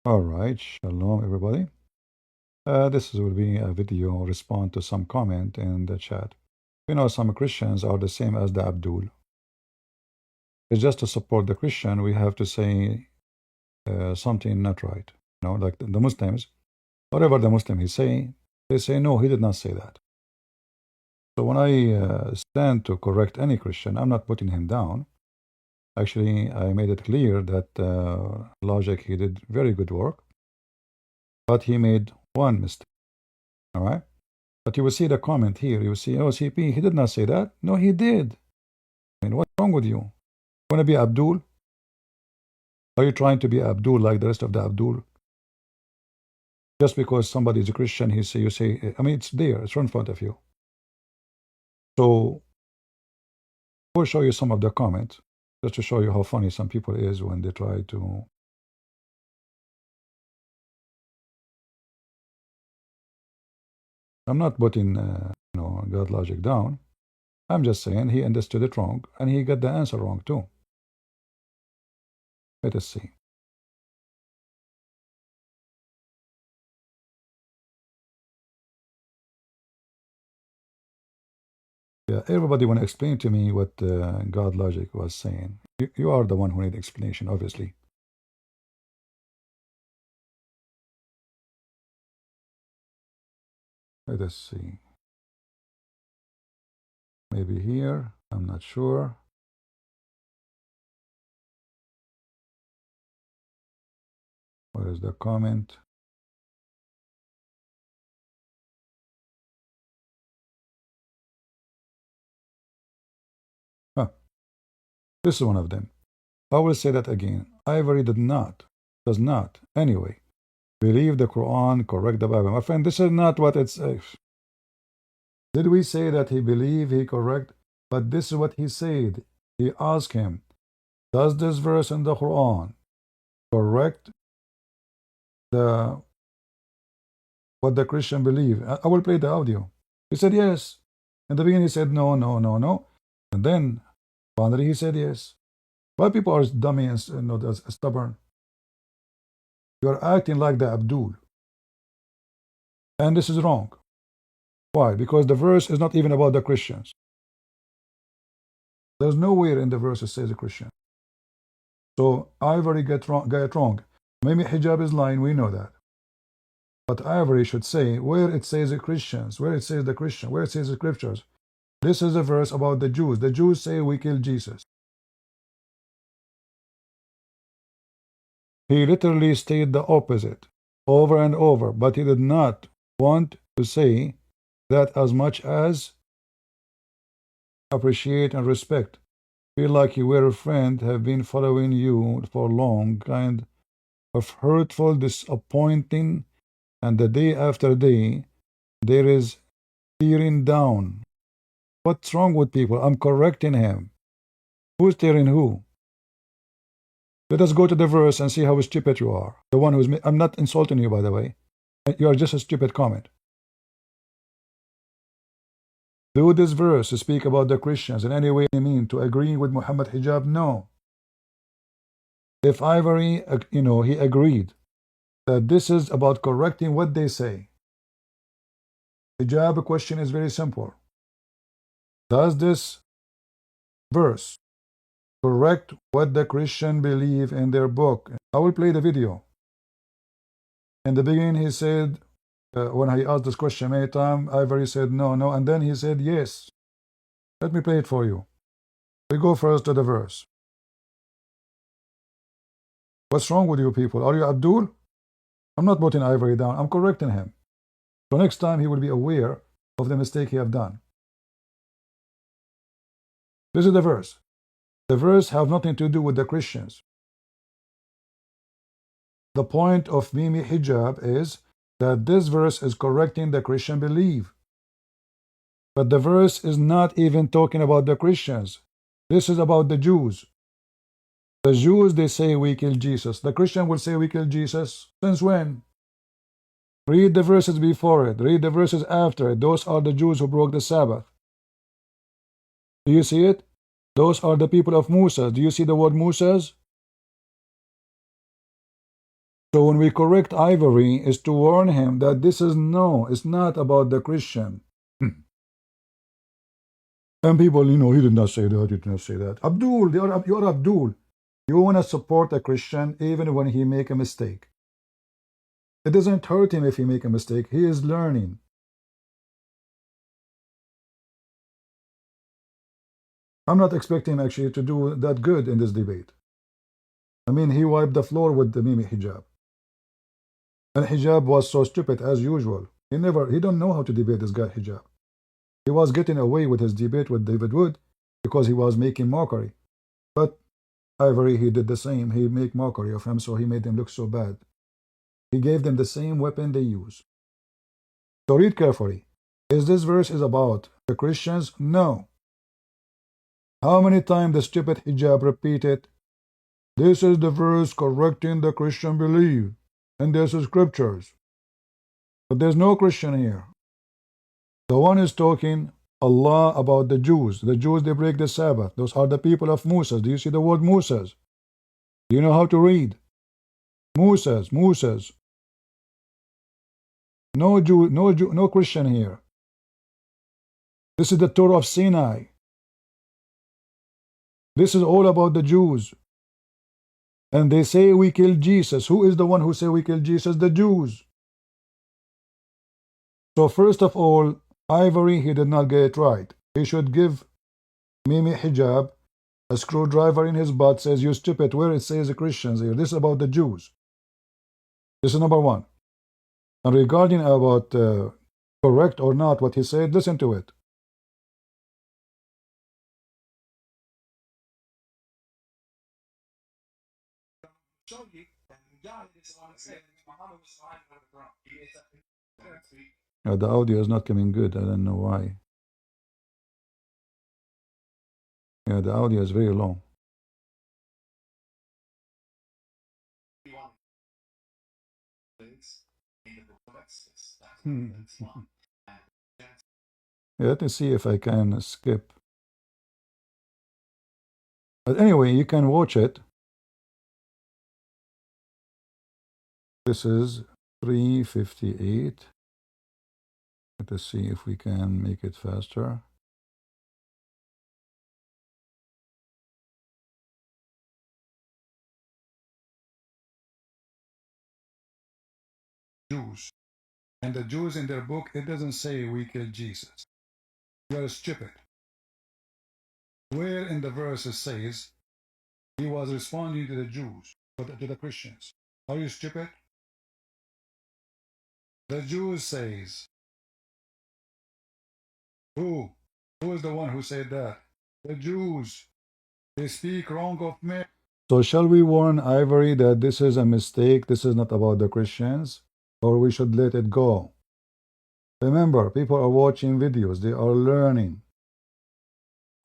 All right, shalom everybody. This will be a video respond to some comment in the chat. You know, some Christians are the same as the Abdul. It's just to support the Christian, we have to say something not right. You know, like the Muslims, whatever the Muslim is saying, they say, no, he did not say that. So when I stand to correct any Christian, I'm not putting him down. Actually, I made it clear that Logic, he did very good work, but he made one mistake. All right? But you will see the comment here. You will see, oh, CP, he did not say that. No, he did. I mean, what's wrong with you? Want to be Abdul? Are you trying to be Abdul like the rest of the Abdul? Just because somebody is a Christian, you say, I mean, it's there, it's right in front of you. So, I will show you some of the comments, just to show you how funny some people is when they try to. I'm not putting, God logic down. I'm just saying he understood it wrong, and he got the answer wrong too. Let us see. Yeah, everybody want to explain to me what God logic was saying. You are the one who need explanation, obviously. Let us see. Maybe here. I'm not sure. Where is the comment? Huh. This is one of them. I will say that again. Ivory does not, anyway, believe the Quran, correct the Bible. My friend, this is not what it says. Did we say that he believed he correct? But this is what he said. He asked him, does this verse in the Quran correct the what the Christian believe? I will play the audio. He said yes. In the beginning he said no, no, no, no. And then finally he said yes. Why people are dummy and stubborn? You are acting like the Abdul. And this is wrong. Why? Because the verse is not even about the Christians. There's nowhere in the verse it says a Christian. So Ivory got it wrong. Maybe hijab is lying, we know that. But Ivory should say where it says the Christians, where it says the Christian, where it says the scriptures. This is a verse about the Jews. The Jews say we killed Jesus. He literally stated the opposite over and over, but he did not want to say that as much as appreciate and respect. Feel like you were a friend, have been following you for long, kind of hurtful, disappointing, and the day after day, there is tearing down. What's wrong with people? I'm correcting him. Who's tearing who? Let us go to the verse and see how stupid you are. The one who's. I'm not insulting you, by the way. You are just a stupid comment. Do this verse speak about the Christians in any way they mean to agree with Muhammad hijab? No. If Ivory, he agreed that this is about correcting what they say. Hijab question is very simple. Does this verse correct what the Christian believe in their book? I will play the video. In the beginning, he said, when he asked this question many times, Ivory said no, no, and then he said yes. Let me play it for you. We go first to the verse. What's wrong with you people? Are you Abdul? I'm not putting Ivory down. I'm correcting him. So next time he will be aware of the mistake he have done. This is the verse. The verse have nothing to do with the Christians. The point of Mimi hijab is that this verse is correcting the Christian belief. But the verse is not even talking about the Christians. This is about the Jews. The Jews, they say we killed Jesus. The Christian will say we killed Jesus. Since when? Read the verses before it. Read the verses after it. Those are the Jews who broke the Sabbath. Do you see it? Those are the people of Musa. Do you see the word Musa's? So when we correct Ivory, is to warn him that this is no, it's not about the Christian. And people, he did not say that, he did not say that. Abdul, you're Abdul. You want to support a Christian even when he make a mistake. It doesn't hurt him if he make a mistake. He is learning. I'm not expecting him actually to do that good in this debate. I mean, he wiped the floor with the Mimi hijab. And hijab was so stupid as usual. He don't know how to debate this guy hijab. He was getting away with his debate with David Wood because he was making mockery. But Ivory, he did the same. He made mockery of him, so he made him look so bad. He gave them the same weapon they use. So read carefully. Is this verse is about the Christians? No. How many times the stupid hijab repeated, this is the verse correcting the Christian belief, and this is scriptures. But there's no Christian here. The one is talking Allah about the Jews. The Jews, they break the Sabbath. Those are the people of Moses. Do you see the word Moses? Do you know how to read? Moses, Moses. No Jew, no Christian here. This is the Torah of Sinai. This is all about the Jews. And they say we killed Jesus. Who is the one who say we killed Jesus? The Jews. So first of all, Ivory, he did not get it right. He should give Mimi hijab a screwdriver in his butt, says, you stupid, where it says the Christians here. This is about the Jews. This is number one. And regarding about correct or not what he said, listen to it. The audio is not coming good. I don't know why. Yeah, the audio is very low. Yeah, let me see if I can skip. But anyway, you can watch it. This is 358. Let us see if we can make it faster. Jews. And the Jews in their book, it doesn't say we killed Jesus. You are stupid. Where in the verse it says he was responding to the Jews, to the Christians? Are you stupid? The Jews says, who? Who is the one who said that? The Jews. They speak wrong of me. So shall we warn Ivory that this is a mistake, this is not about the Christians, or we should let it go? Remember, people are watching videos, they are learning.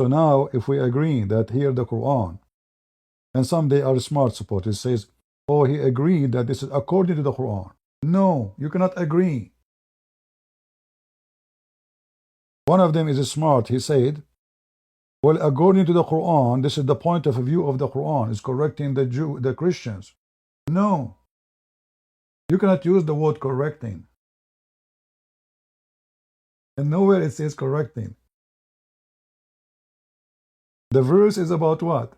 So now, if we agree that here the Quran, and some they are smart supporters, says, oh, he agreed that this is according to the Quran. No, you cannot agree. One of them is smart. He said, well, according to the Quran, this is the point of view of the Quran, is correcting the Christians. No, you cannot use the word correcting. And nowhere it says correcting. The verse is about what?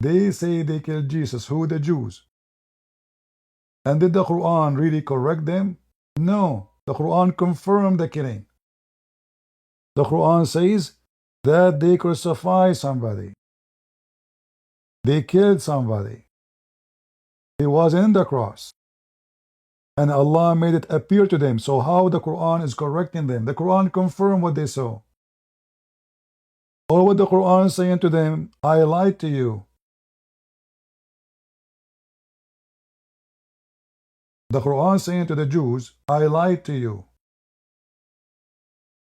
They say they killed Jesus. Who? The Jews. And did the Quran really correct them? No. The Quran confirmed the killing. The Quran says that they crucified somebody. They killed somebody. He was in the cross. And Allah made it appear to them. So how the Quran is correcting them? The Quran confirmed what they saw. Or what the Quran is saying to them, I lied to you. The Quran is saying to the Jews, I lied to you.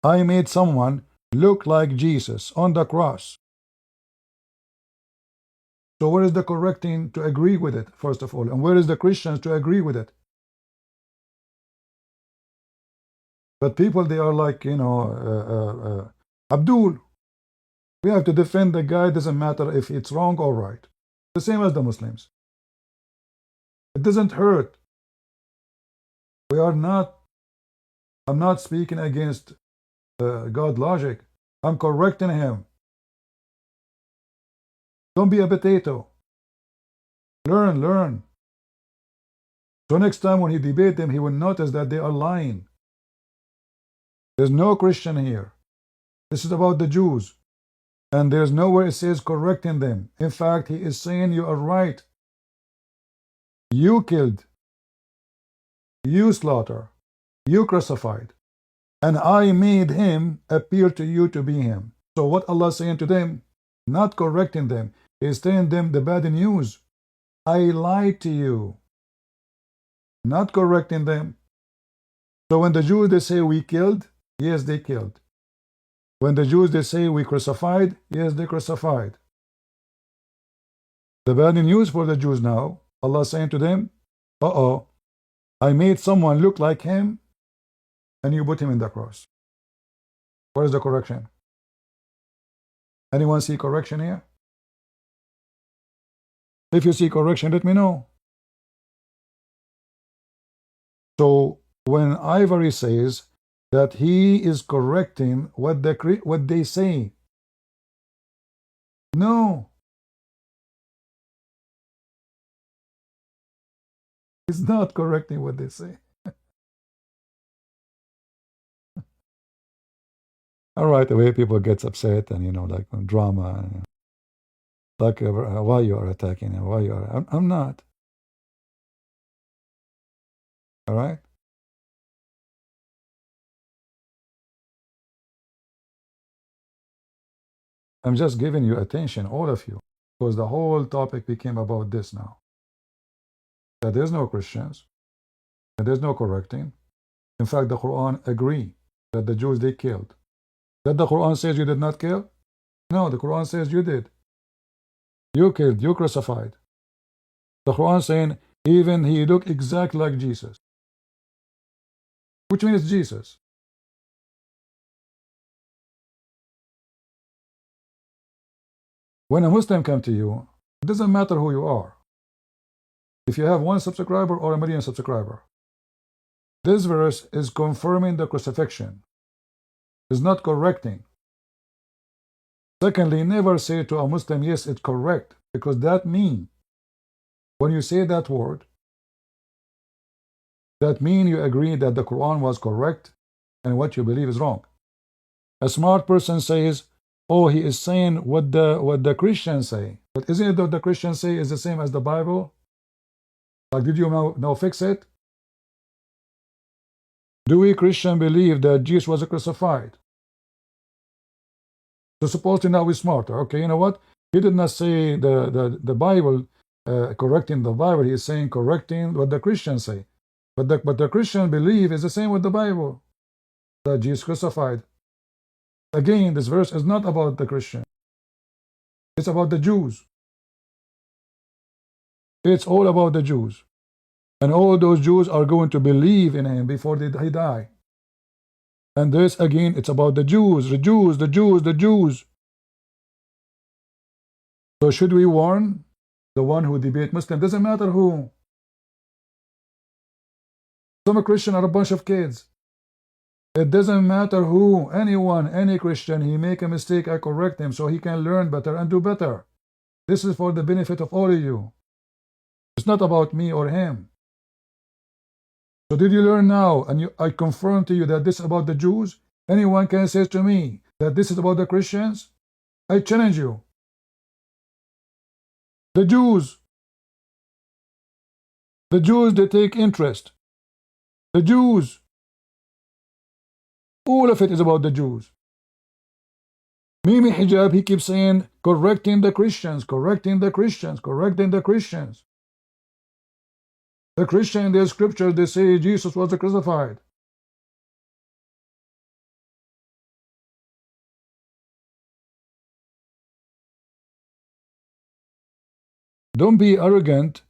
I made someone look like Jesus on the cross. So where is the correcting to agree with it, first of all? And where is the Christians to agree with it? But people, they are like, Abdul, we have to defend the guy, doesn't matter if it's wrong or right. The same as the Muslims. It doesn't hurt. We are not, I'm not speaking against God logic. I'm correcting him. Don't be a potato. Learn, learn. So next time when he debate them, he will notice that they are lying. There's no Christian here. This is about the Jews. And there's nowhere it says correcting them. In fact, he is saying you are right. You killed. You slaughter. You crucified. And I made him appear to you to be him. So what Allah is saying to them, not correcting them, He is telling them the bad news. I lied to you. Not correcting them. So when the Jews they say we killed, yes they killed. When the Jews they say we crucified, yes they crucified. The bad news for the Jews now, Allah is saying to them, I made someone look like him and you put him in the cross. Where is the correction? Anyone see correction here? If you see correction, let me know. So when Ivory says that he is correcting what they say, no, he's not correcting what they say. All right, the way people gets upset and like drama, like why you are attacking and why you are. I'm not. All right. I'm just giving you attention, all of you, because the whole topic became about this now. That there's no Christians, and there's no correcting. In fact, the Quran agree that the Jews they killed. That the Quran says you did not kill? No, the Quran says you did. You killed, you crucified. The Quran saying even he looked exactly like Jesus. Which means Jesus. When a Muslim comes to you, it doesn't matter who you are. If you have 1 subscriber or 1,000,000 subscriber, this verse is confirming the crucifixion. It's not correcting. Secondly, never say to a Muslim, yes, it's correct, because that means, when you say that word, that means you agree that the Quran was correct and what you believe is wrong. A smart person says, oh, he is saying what the Christians say. But isn't it that the Christians say is the same as the Bible? Like, did you now fix it? Do we Christians believe that Jesus was crucified? So supposedly now we're smarter. Okay, you know what? He did not say the Bible, correcting the Bible. He is saying correcting what the Christians say. But the Christian belief is the same with the Bible, that Jesus crucified. Again, this verse is not about the Christian. It's about the Jews. It's all about the Jews. And all those Jews are going to believe in him before he die. And this, again, it's about the Jews, the Jews, the Jews, the Jews. So should we warn the one who debate Muslim? Doesn't matter who. Some Christians are a bunch of kids. It doesn't matter who, anyone, any Christian, he make a mistake, I correct him so he can learn better and do better. This is for the benefit of all of you. It's not about me or him. So did you learn now? And I confirm to you that this is about the Jews? Anyone can say to me that this is about the Christians? I challenge you. The Jews, they take interest. The Jews, all of it is about the Jews. Mimi Hijab, he keeps saying, correcting the Christians, correcting the Christians, correcting the Christians. The Christian in their scripture, they say Jesus was crucified. Don't be arrogant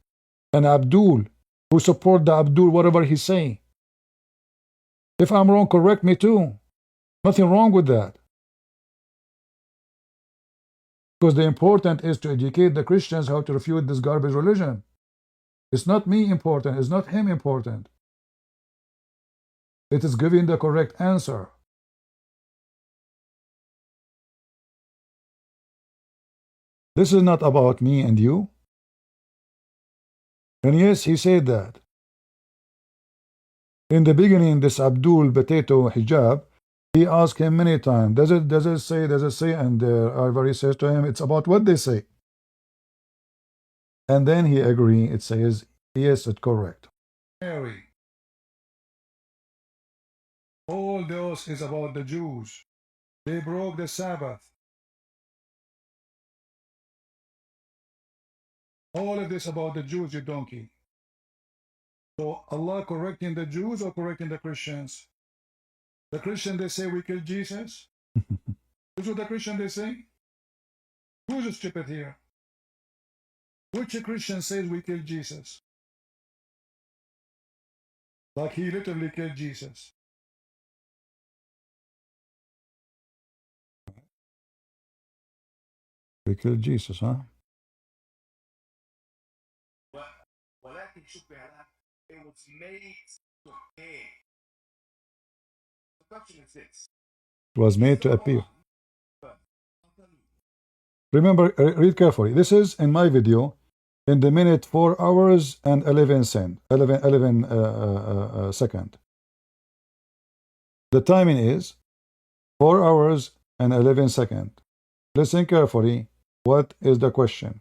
and Abdul, who support the Abdul, whatever he say. If I'm wrong, correct me too. Nothing wrong with that. Because the important is to educate the Christians how to refute this garbage religion. It's not me important. It's not him important. It is giving the correct answer. This is not about me and you. And yes, he said that. In the beginning, this Abdul Potato Hijab, he asked him many times, does it say? And Ivory says to him, it's about what they say. And then he agreed, it says, yes, it's correct. Mary. All those is about the Jews. They broke the Sabbath. All of this about the Jews, you donkey. So Allah correcting the Jews or correcting the Christians? The Christians, they say we killed Jesus. This is what the Christian they say. Who's stupid here? Which Christian says we killed Jesus? Like he literally killed Jesus. We killed Jesus, huh? It was made to appear. The question is this. It was made to appear. Remember, read carefully. This is in my video in the minute 4 hours and 11 second. The timing is 4 hours and 11 seconds. Listen carefully. What is the question?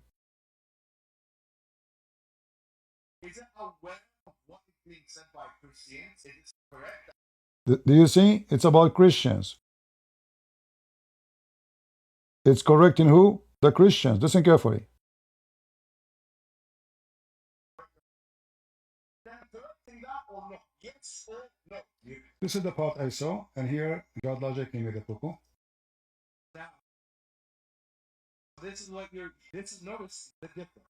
Is it aware of what is being said by Christians? It is correct. Do you see? It's about Christians. It's correct in who? The Christians. Listen carefully. This is the part I saw, and here God logic came with the cuckoo. This is what you're. This is notice the difference.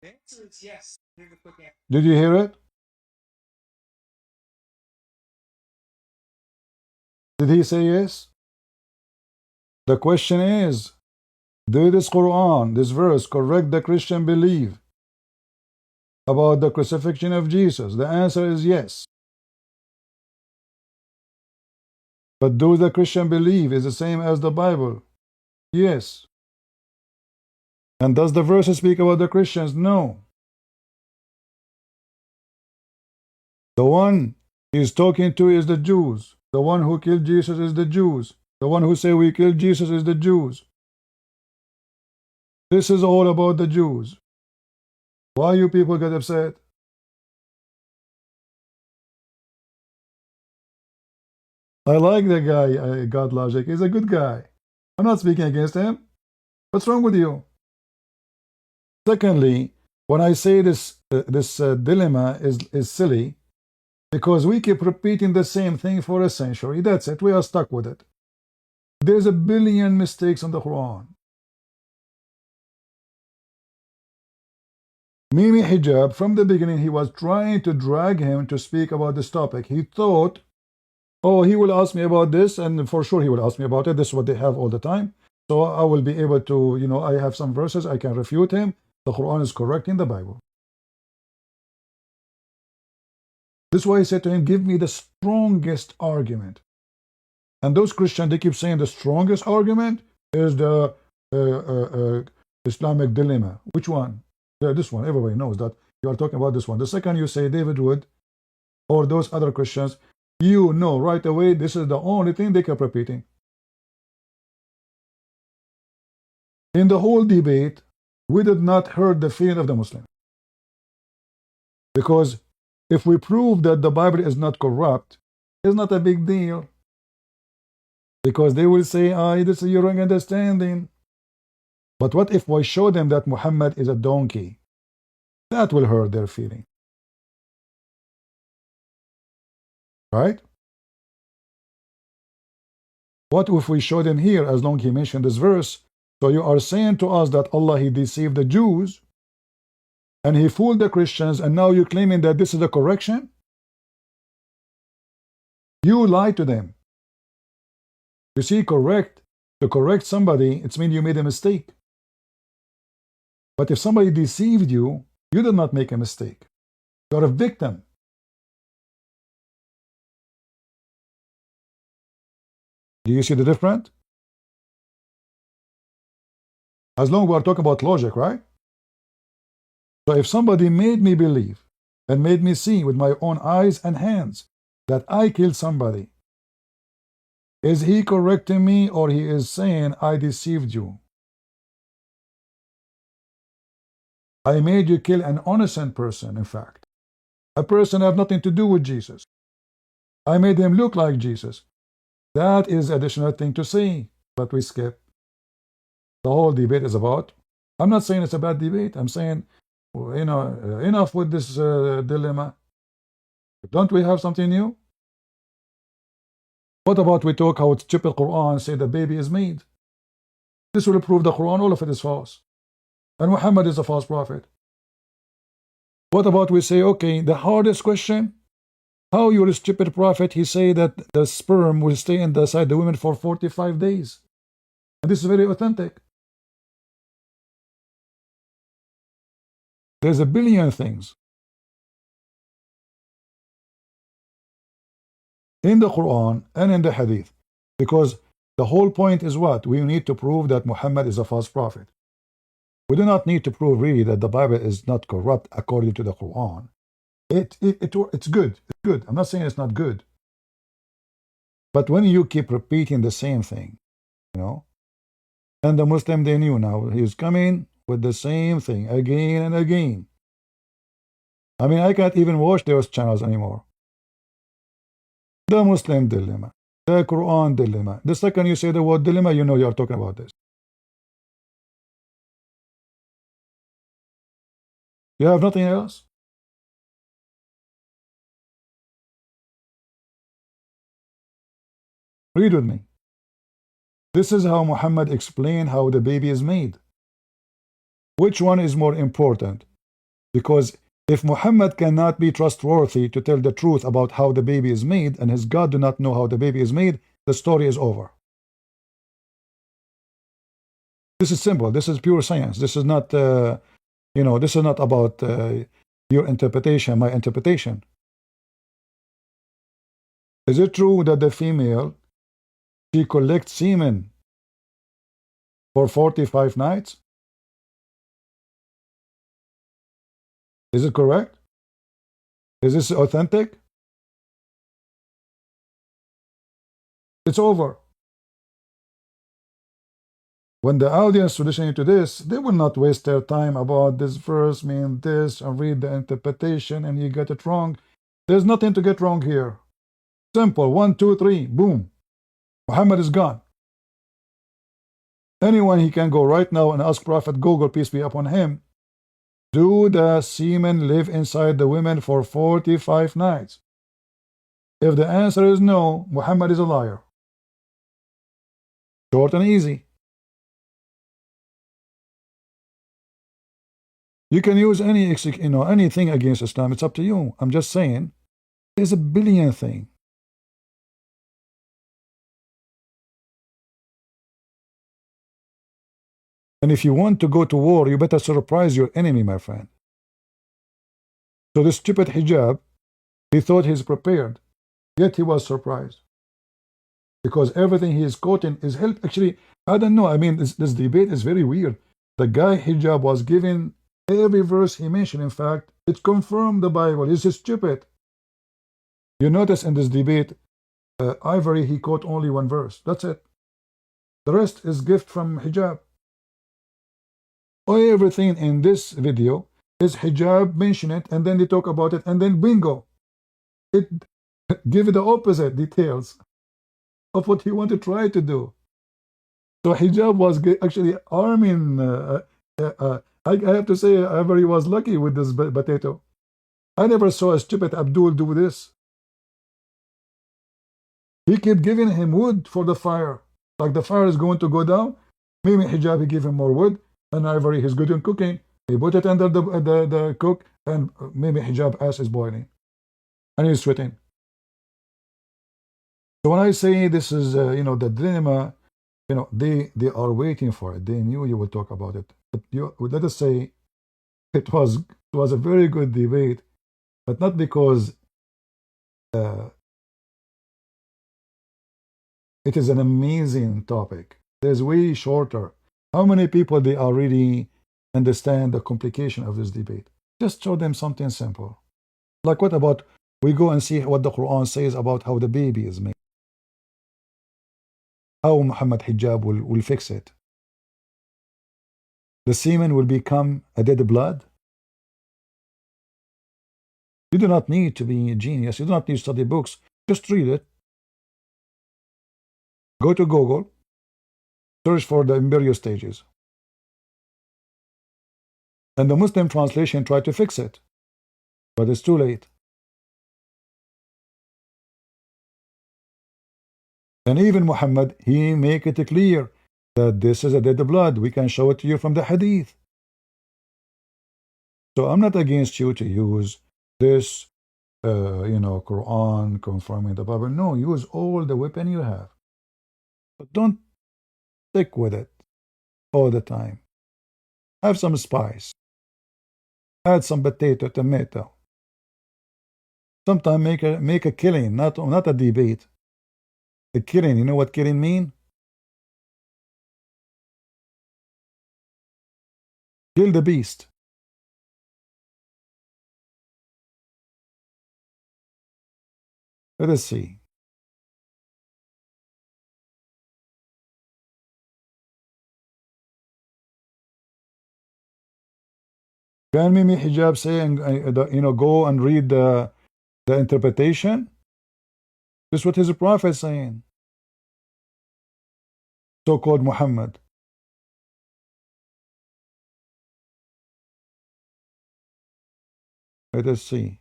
The answer is yes. Here's a quick answer. Did you hear it? Did he say yes? The question is, did this Quran, this verse, correct the Christian belief about the crucifixion of Jesus? The answer is yes. But do the Christian believe is the same as the Bible? Yes. And does the verse speak about the Christians? No. The one he's talking to is the Jews. The one who killed Jesus is the Jews. The one who say we killed Jesus is the Jews. This is all about the Jews. Why you people get upset? I like the guy, God Logic. He's a good guy. I'm not speaking against him. What's wrong with you? Secondly, when I say this dilemma is silly, because we keep repeating the same thing for a century. That's it. We are stuck with it. There's a billion mistakes in the Quran. Mimi Hijab, from the beginning, he was trying to drag him to speak about this topic. He thought, oh, he will ask me about this, and for sure he will ask me about it. This is what they have all the time. So I will be able to, you know, I have some verses, I can refute him. The Quran is correct in the Bible. This is why he said to him, give me the strongest argument. And those Christians, they keep saying the strongest argument is the Islamic dilemma. Which one? This one. Everybody knows that you are talking about this one. The second you say David Wood or those other Christians, you know right away this is the only thing they kept repeating. In the whole debate, we did not hurt the feeling of the Muslim. Because if we prove that the Bible is not corrupt, it's not a big deal. Because they will say, this is your wrong understanding. But what if we show them that Muhammad is a donkey? That will hurt their feeling. Right? What if we show them here, as long as he mentioned this verse, so you are saying to us that Allah, he deceived the Jews, and he fooled the Christians, and now you're claiming that this is a correction? You lied to them. You see, to correct somebody, it means you made a mistake. But if somebody deceived you, You did not make a mistake. You're a victim. Do you see the difference? As long as we're talking about logic, right? So if somebody made me believe and made me see with my own eyes and hands that I killed somebody, is he correcting me, or he is saying I deceived you? I made you kill an innocent person, in fact. A person have nothing to do with Jesus. I made him look like Jesus. That is additional thing to say, but we skip. The whole debate is about, I'm not saying it's a bad debate. I'm saying, enough with this dilemma. Don't we have something new? What about we talk how it's stupid Quran say the baby is made? This will prove the Quran, all of it is false. And Muhammad is a false prophet. What about we say, okay, the hardest question, how you're a stupid prophet, he say that the sperm will stay inside the women for 45 days. And this is very authentic. There's a billion things in the Quran and in the Hadith, because the whole point is what? We need to prove that Muhammad is a false prophet. We do not need to prove really that the Bible is not corrupt according to the Quran. It's good. It's good. I'm not saying it's not good. But when you keep repeating the same thing, and the Muslim, they knew now he's coming with the same thing again and again. I mean, I can't even watch those channels anymore. The Muslim dilemma, the Quran dilemma. The second you say the word dilemma, you know you're talking about this. You have nothing else? Read with me. This is how Muhammad explained how the baby is made. Which one is more important? Because if Muhammad cannot be trustworthy to tell the truth about how the baby is made, and his God do not know how the baby is made, the story is over. This is simple. This is pure science. This is not, this is not about your interpretation, my interpretation. Is it true that the female, she collects semen for 45 nights? Is it correct? Is this authentic? It's over. When the audience listening to this, they will not waste their time about this verse mean this and read the interpretation and you get it wrong. There's nothing to get wrong here. Simple. 1, 2, 3. Boom. Muhammad is gone. Anyone, he can go right now and ask Prophet Google, peace be upon him, do the semen live inside the women for 45 nights? If the answer is no, Muhammad is a liar. Short and easy. You can use anything against Islam. It's up to you. I'm just saying, there's a billion things. And if you want to go to war, you better surprise your enemy, my friend. So the stupid hijab, he thought he's prepared, yet he was surprised. Because everything he is quoting is help. Actually, I don't know. I mean, this debate is very weird. The guy hijab was given every verse he mentioned. In fact, it confirmed the Bible. He's stupid. You notice in this debate, Ivory, he quote only one verse. That's it. The rest is gift from hijab. Everything in this video is hijab, mention it, and then they talk about it, and then bingo. It give the opposite details of what he wanted to try to do. So hijab was actually arming. I have to say, Ivory was lucky with this potato. I never saw a stupid Abdul do this. He kept giving him wood for the fire. Like the fire is going to go down. Maybe hijab, he gave him more wood. And Ivory, he's good in cooking. He put it under the cook, and maybe hijab ass is boiling. And he's sweating. So when I say this is, the dilemma, they are waiting for it. They knew you would talk about it. But let us say it was It was a very good debate, but not because uh, it is an amazing topic. There's way shorter. How many people they already understand the complication of this debate? Just show them something simple. Like what about we go and see what the Quran says about how the baby is made? How Muhammad hijab will fix it? The semen will become a dead blood? You do not need to be a genius. You do not need to study books. Just read it. Go to Google, search for the embryo stages. And the Muslim translation tried to fix it, but it's too late. And even Muhammad, he make it clear that this is a dead blood. We can show it to you from the hadith. So I'm not against you to use this, Quran confirming the Bible. No, use all the weapon you have. But don't stick with it all the time. Have some spice. Add some potato, tomato. Sometimes make a killing, not a debate. A killing. You know what killing mean? Kill the beast. Let us see. Can Mimi Hijab say, go and read the interpretation? This is what his prophet is saying. So-called Muhammad. Let us see.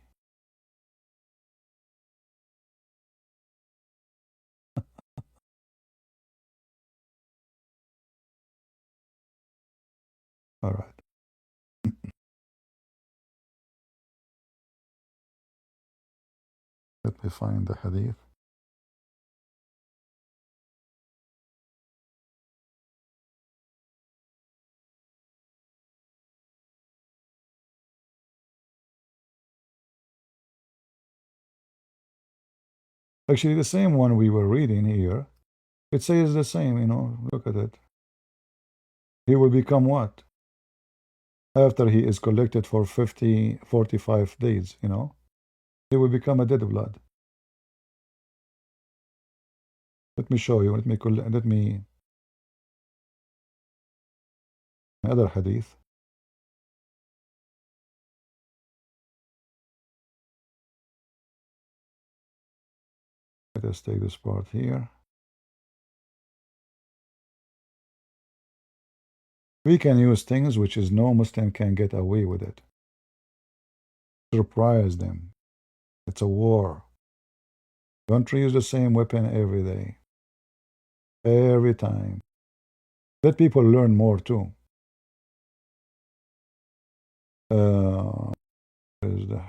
All right. Let me find the hadith. Actually, the same one we were reading here. It says the same, look at it. He will become what? After he is collected for 45 days, he will become a dead blood. Let me show you. Let me another hadith. Let us take this part here. We can use things which is no Muslim can get away with it. Surprise them. It's a war. Don't use the same weapon every day. Every time. Let people learn more too. Is the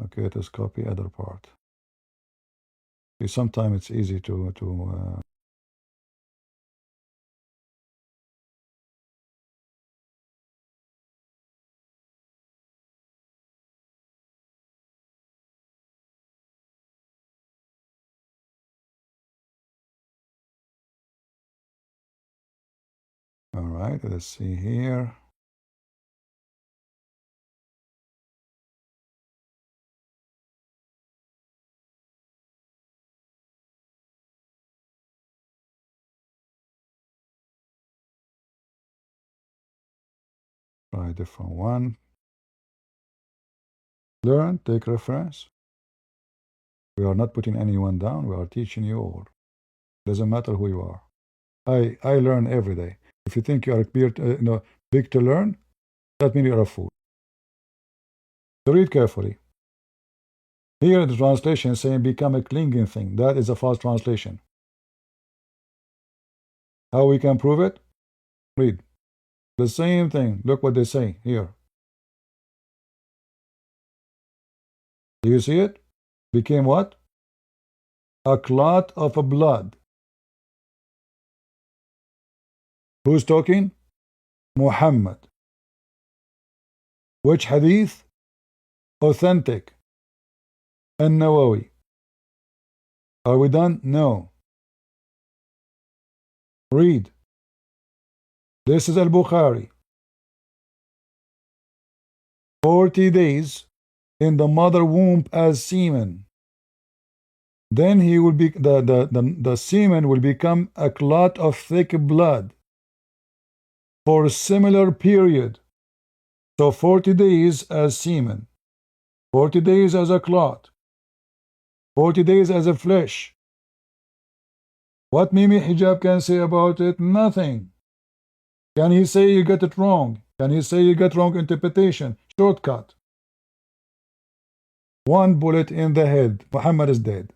okay? Let us copy other part. See, sometimes it's easy to all right. Let's see here. Try a different one. Learn, take reference. We are not putting anyone down. We are teaching you all. Doesn't matter who you are. I learn every day. If you think you are big to learn, that means you're a fool. So read carefully. Here the translation is saying become a clinging thing. That is a false translation. How we can prove it? Read. The same thing. Look what they say here. Do you see it? Became what? A clot of blood. Who's talking? Muhammad. Which hadith? Authentic. An-Nawawi. Are we done? No. Read. This is Al-Bukhari. 40 days in the mother womb as semen. Then he will be the semen will become a clot of thick blood for a similar period. So 40 days as semen, 40 days as a clot, 40 days as a flesh. What Mimi Hijab can say about it? Nothing. Can he say you get it wrong? Can he say you get wrong interpretation? Shortcut. One bullet in the head. Muhammad is dead.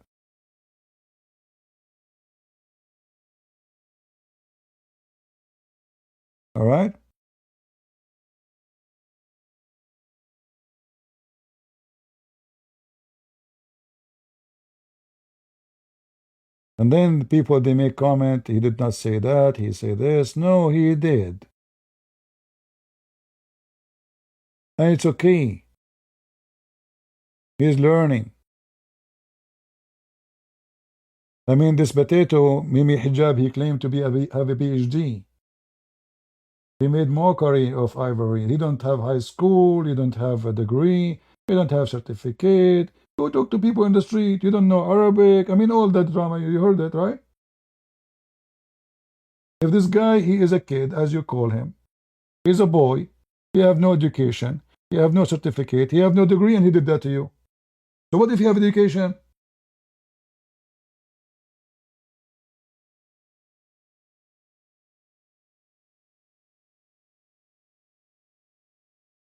All right? And then people, they make comment, he did not say that, he said this. No, he did. And it's okay. He's learning. I mean, this potato, Mimi Hijab, he claimed to be have a PhD. He made mockery of Ivory. He don't have high school, he don't have a degree, he don't have certificate. Go talk to people in the street, you don't know Arabic. I mean, all that drama, you heard that, right? If this guy, he is a kid, as you call him, he's a boy, he have no education, he have no certificate, he have no degree, and he did that to you. So what if you have education?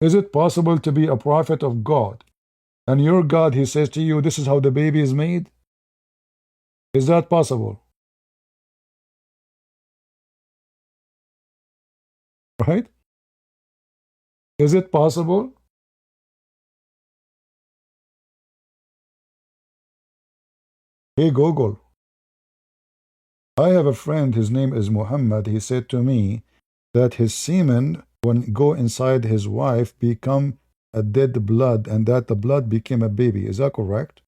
Is it possible to be a prophet of God, and your God, he says to you, this is how the baby is made? Is that possible? Right? Is it possible? Hey Google. I have a friend, his name is Muhammad. He said to me that his semen, when go inside his wife, become a dead blood, and that the blood became a baby. Is that correct?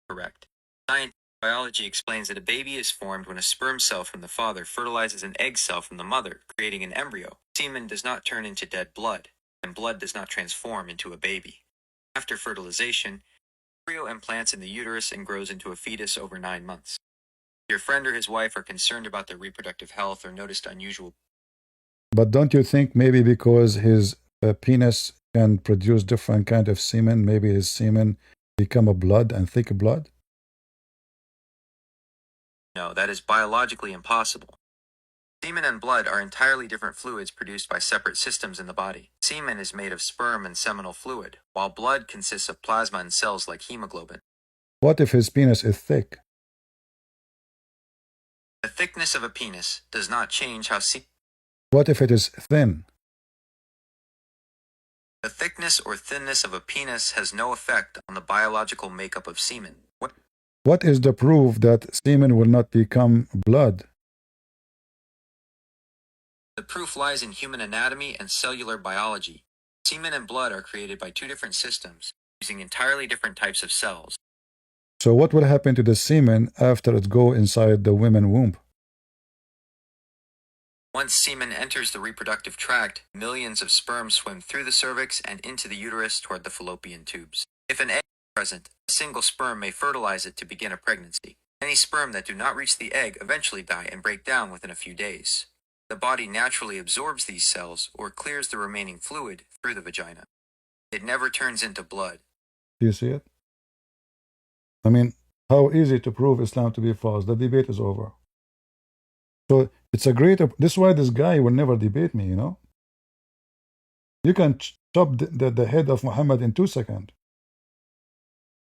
Correct. Science biology explains that a baby is formed when a sperm cell from the father fertilizes an egg cell from the mother, creating an embryo. Semen does not turn into dead blood, and blood does not transform into a baby. After fertilization, the embryo implants in the uterus and grows into a fetus over 9 months. Your friend or his wife are concerned about their reproductive health or noticed unusual. But don't you think maybe because his penis can produce different kind of semen, maybe his semen become a blood and thick blood? No, that is biologically impossible. Semen and blood are entirely different fluids produced by separate systems in the body. Semen is made of sperm and seminal fluid, while blood consists of plasma and cells like hemoglobin. What if his penis is thick? The thickness of a penis does not change how What if it is thin? The thickness or thinness of a penis has no effect on the biological makeup of semen. What is the proof that semen will not become blood? The proof lies in human anatomy and cellular biology. Semen and blood are created by two different systems, using entirely different types of cells. So what will happen to the semen after it go inside the woman womb? Once semen enters the reproductive tract, millions of sperm swim through the cervix and into the uterus toward the fallopian tubes. If an egg is present, a single sperm may fertilize it to begin a pregnancy. Any sperm that do not reach the egg eventually die and break down within a few days. The body naturally absorbs these cells or clears the remaining fluid through the vagina. It never turns into blood. Do you see it? I mean, how easy to prove Islam to be false. The debate is over. So it's a great, this is why this guy will never debate me, you know. You can chop the head of Muhammad in 2 seconds.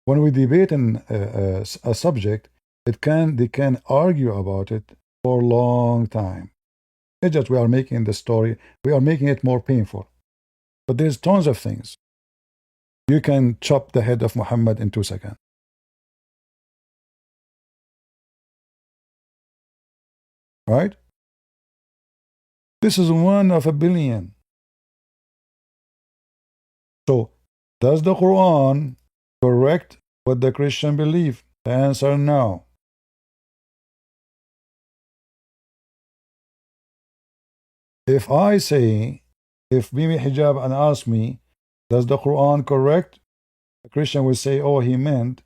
When we debate in a subject, they can argue about it for a long time. It's just we are making the story, we are making it more painful. But there's tons of things. You can chop the head of Muhammad in 2 seconds. Right? This is one of a billion. So, does the Quran correct what the Christian believe? The answer no. If I say, if Mimi Hijab and ask me, does the Quran correct? The Christian will say, oh, he meant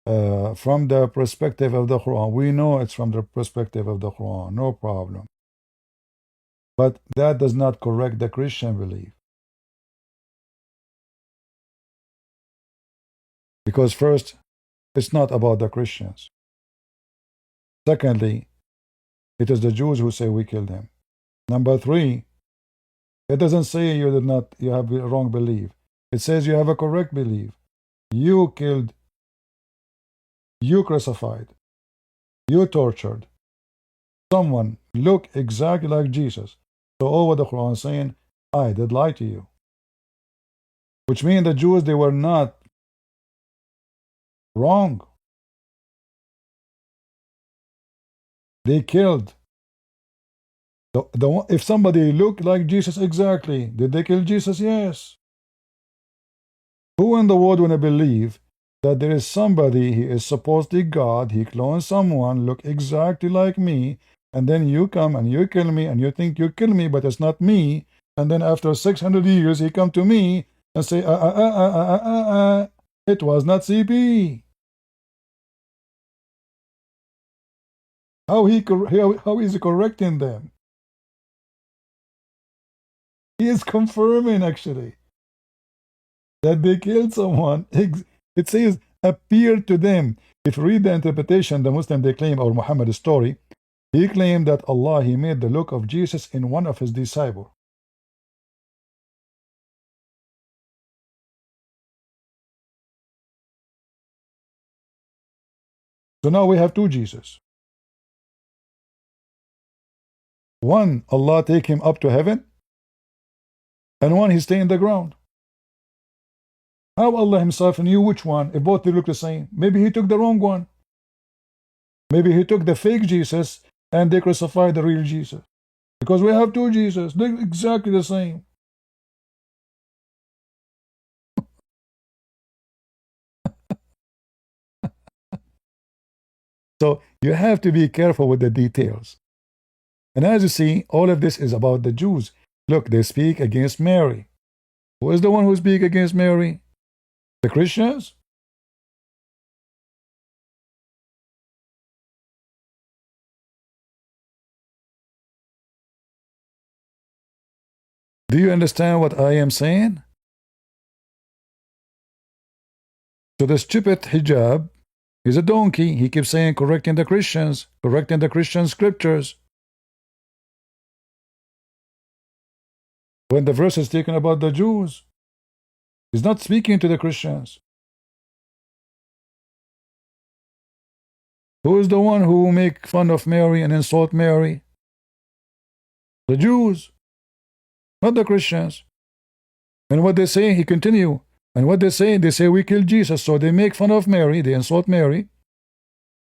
from the perspective of the Quran. We know it's from the perspective of the Quran, no problem. But that does not correct the Christian belief. Because first, it's not about the Christians. Secondly, it is the Jews who say we killed him. Number three, it doesn't say you did not, you have a wrong belief. It says you have a correct belief. You killed, you crucified, you tortured. Someone look exactly like Jesus. So all what the Quran is saying, I did lie to you. Which means the Jews, they were not wrong. They killed. If somebody looked like Jesus exactly, did they kill Jesus? Yes. Who in the world wanna believe that there is somebody, he is supposedly God, he clones someone, look exactly like me, and then you come and you kill me, and you think you kill me, but it's not me, and then after 600 years he come to me and say, it was not CP. How is he correcting them? He is confirming actually that they killed someone. It says appeared to them. If you read the interpretation, the Muslim they claim, or Muhammad's story, he claimed that Allah, he made the look of Jesus in one of his disciples. So now we have two Jesus. One, Allah take him up to heaven, and one he stay in the ground. How Allah himself knew which one, if both they look the same? Maybe he took the wrong one. Maybe he took the fake Jesus and they crucified the real Jesus. Because we have two Jesus, they're exactly the same. So you have to be careful with the details. And as you see, all of this is about the Jews. Look, they speak against Mary. Who is the one who speaks against Mary? The Christians? Do you understand what I am saying? So the stupid hijab is a donkey. He keeps saying correcting the Christians, correcting the Christian scriptures. When the verse is taken about the Jews, he's not speaking to the Christians. Who is the one who make fun of Mary and insult Mary? The Jews, not the Christians. And what they say, he continue. And what they say we killed Jesus. So they make fun of Mary, they insult Mary,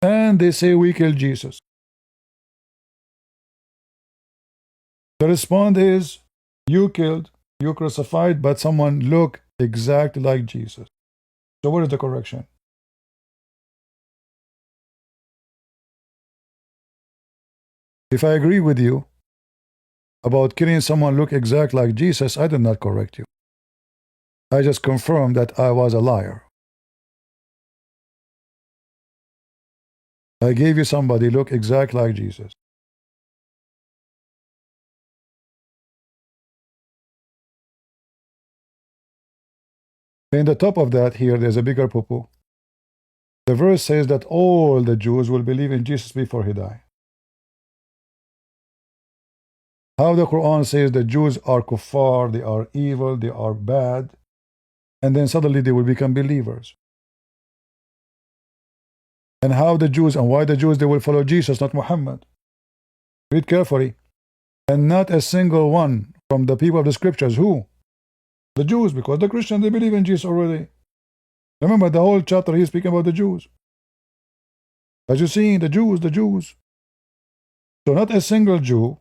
and they say we killed Jesus. The response is, you killed, you crucified, but someone look exactly like Jesus. So what is the correction? If I agree with you about killing someone look exactly like Jesus, I did not correct you. I just confirmed that I was a liar. I gave you somebody look exactly like Jesus. In the top of that here, there's a bigger poo-poo. The verse says that all the Jews will believe in Jesus before he died. How the Quran says the Jews are kuffar, they are evil, they are bad, and then suddenly they will become believers. And how the Jews, and why the Jews, they will follow Jesus, not Muhammad. Read carefully. And not a single one from the people of the scriptures. Who? The Jews, because the Christians, they believe in Jesus already. Remember, the whole chapter he's speaking about the Jews. As you see, the Jews, the Jews. So not a single Jew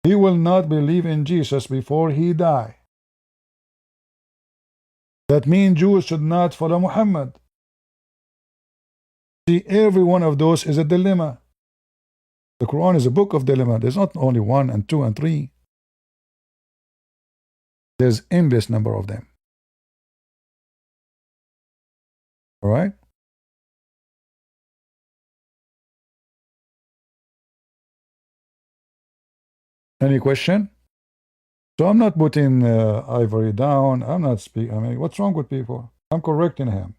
He will not believe in Jesus before he die. That means Jews should not follow Muhammad. See, every one of those is a dilemma. The Quran is a book of dilemma. There's not only one and two and three. There's endless number of them. All right? Any question? So I'm not putting Ivory down. I'm not speaking. I mean, what's wrong with people? I'm correcting him.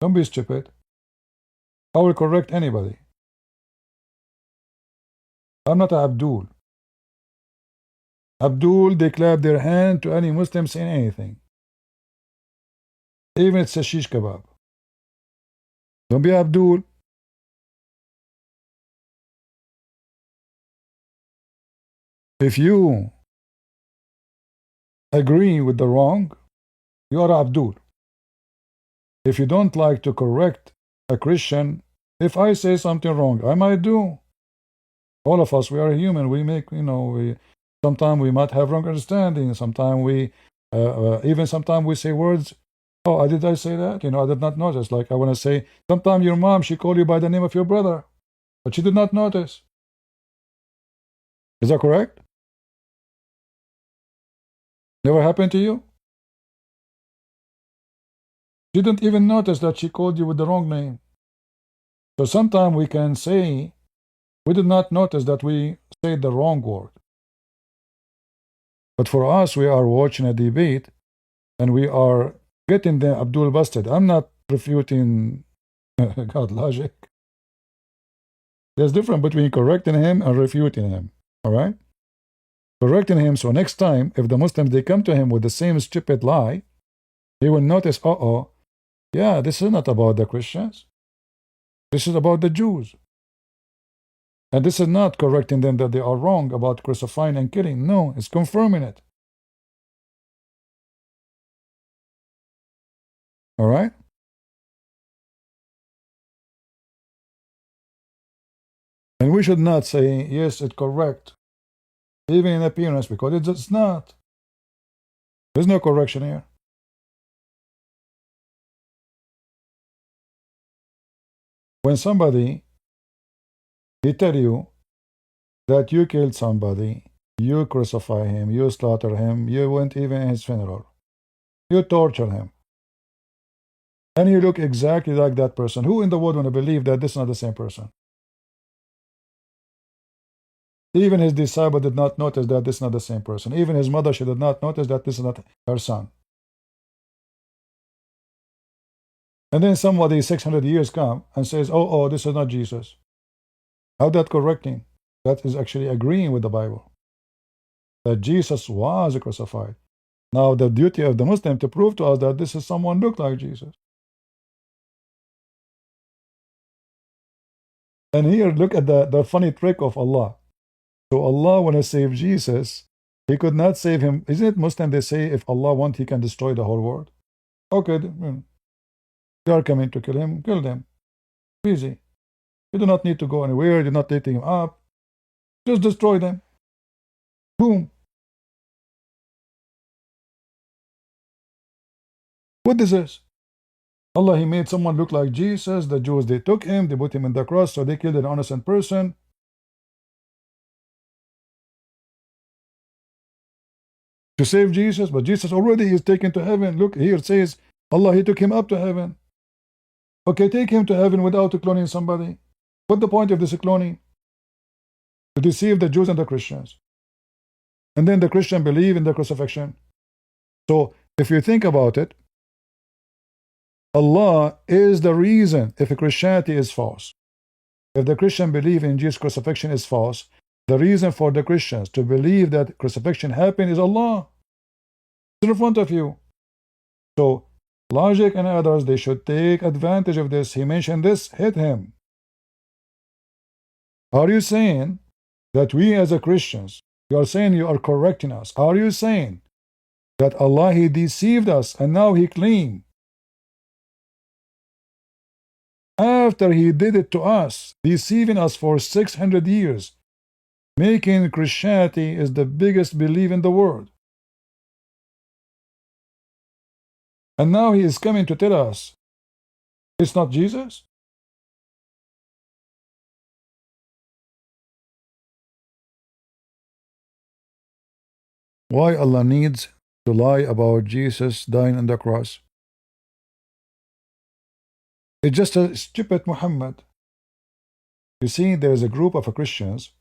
Don't be stupid. I will correct anybody. I'm not Abdul. Abdul, they clap their hand to any Muslim saying anything. Even it's a shish kebab. Don't be Abdul. If you agree with the wrong, you are Abdul. If you don't like to correct a Christian, if I say something wrong, I might do. All of us, we are human. We make, sometimes we might have wrong understanding. Sometimes even sometimes we say words. Oh, did I say that? I did not notice. Like I want to say, sometimes your mom, she called you by the name of your brother, but she did not notice. Is that correct? Never happened to you? She didn't even notice that she called you with the wrong name. So sometimes we can say, we did not notice that we said the wrong word. But for us, we are watching a debate and we are getting the Abdul busted. I'm not refuting God logic. There's difference between correcting him and refuting him. All right? Correcting him, so next time, if the Muslims, they come to him with the same stupid lie, he will notice, yeah, this is not about the Christians. This is about the Jews. And this is not correcting them that they are wrong about crucifying and killing. No, it's confirming it. All right? And we should not say, yes, it's correct, even in appearance, because it's not. There's no correction here. When somebody, he tell you that you killed somebody, you crucify him, you slaughter him, you went even in his funeral, you torture him, and you look exactly like that person, who in the world want to believe that this is not the same person? Even his disciple did not notice that this is not the same person. Even his mother, she did not notice that this is not her son. And then somebody 600 years come and says, oh, this is not Jesus. How that correcting? That is actually agreeing with the Bible, that Jesus was crucified. Now the duty of the Muslim to prove to us that this is someone looked like Jesus. And here, look at the funny trick of Allah. So Allah, when He saved Jesus, He could not save him. Isn't it Muslim, they say if Allah wants, He can destroy the whole world? Okay, they are coming to kill him, kill them. Easy. You do not need to go anywhere, you do not need to him up. Just destroy them. Boom. What is this? Allah, He made someone look like Jesus. The Jews, they took him, they put him in the cross, so they killed an innocent person. To save Jesus, but Jesus already is taken to heaven. Look, here it says, Allah, He took him up to heaven. Okay, take him to heaven without cloning somebody. What's the point of this cloning? To deceive the Jews and the Christians. And then the Christian believe in the crucifixion. So, if you think about it, Allah is the reason if Christianity is false. If the Christian belief in Jesus' crucifixion is false, the reason for the Christians to believe that crucifixion happened is Allah. It's in front of you. So, logic and others, they should take advantage of this. He mentioned this, hit him. Are you saying that we as a Christians, you are saying you are correcting us? Are you saying that Allah, He deceived us and now He claimed after He did it to us, deceiving us for 600 years, making Christianity is the biggest belief in the world. And now he is coming to tell us it's not Jesus? Why Allah needs to lie about Jesus dying on the cross? It's just a stupid Muhammad. You see, there is a group of Christians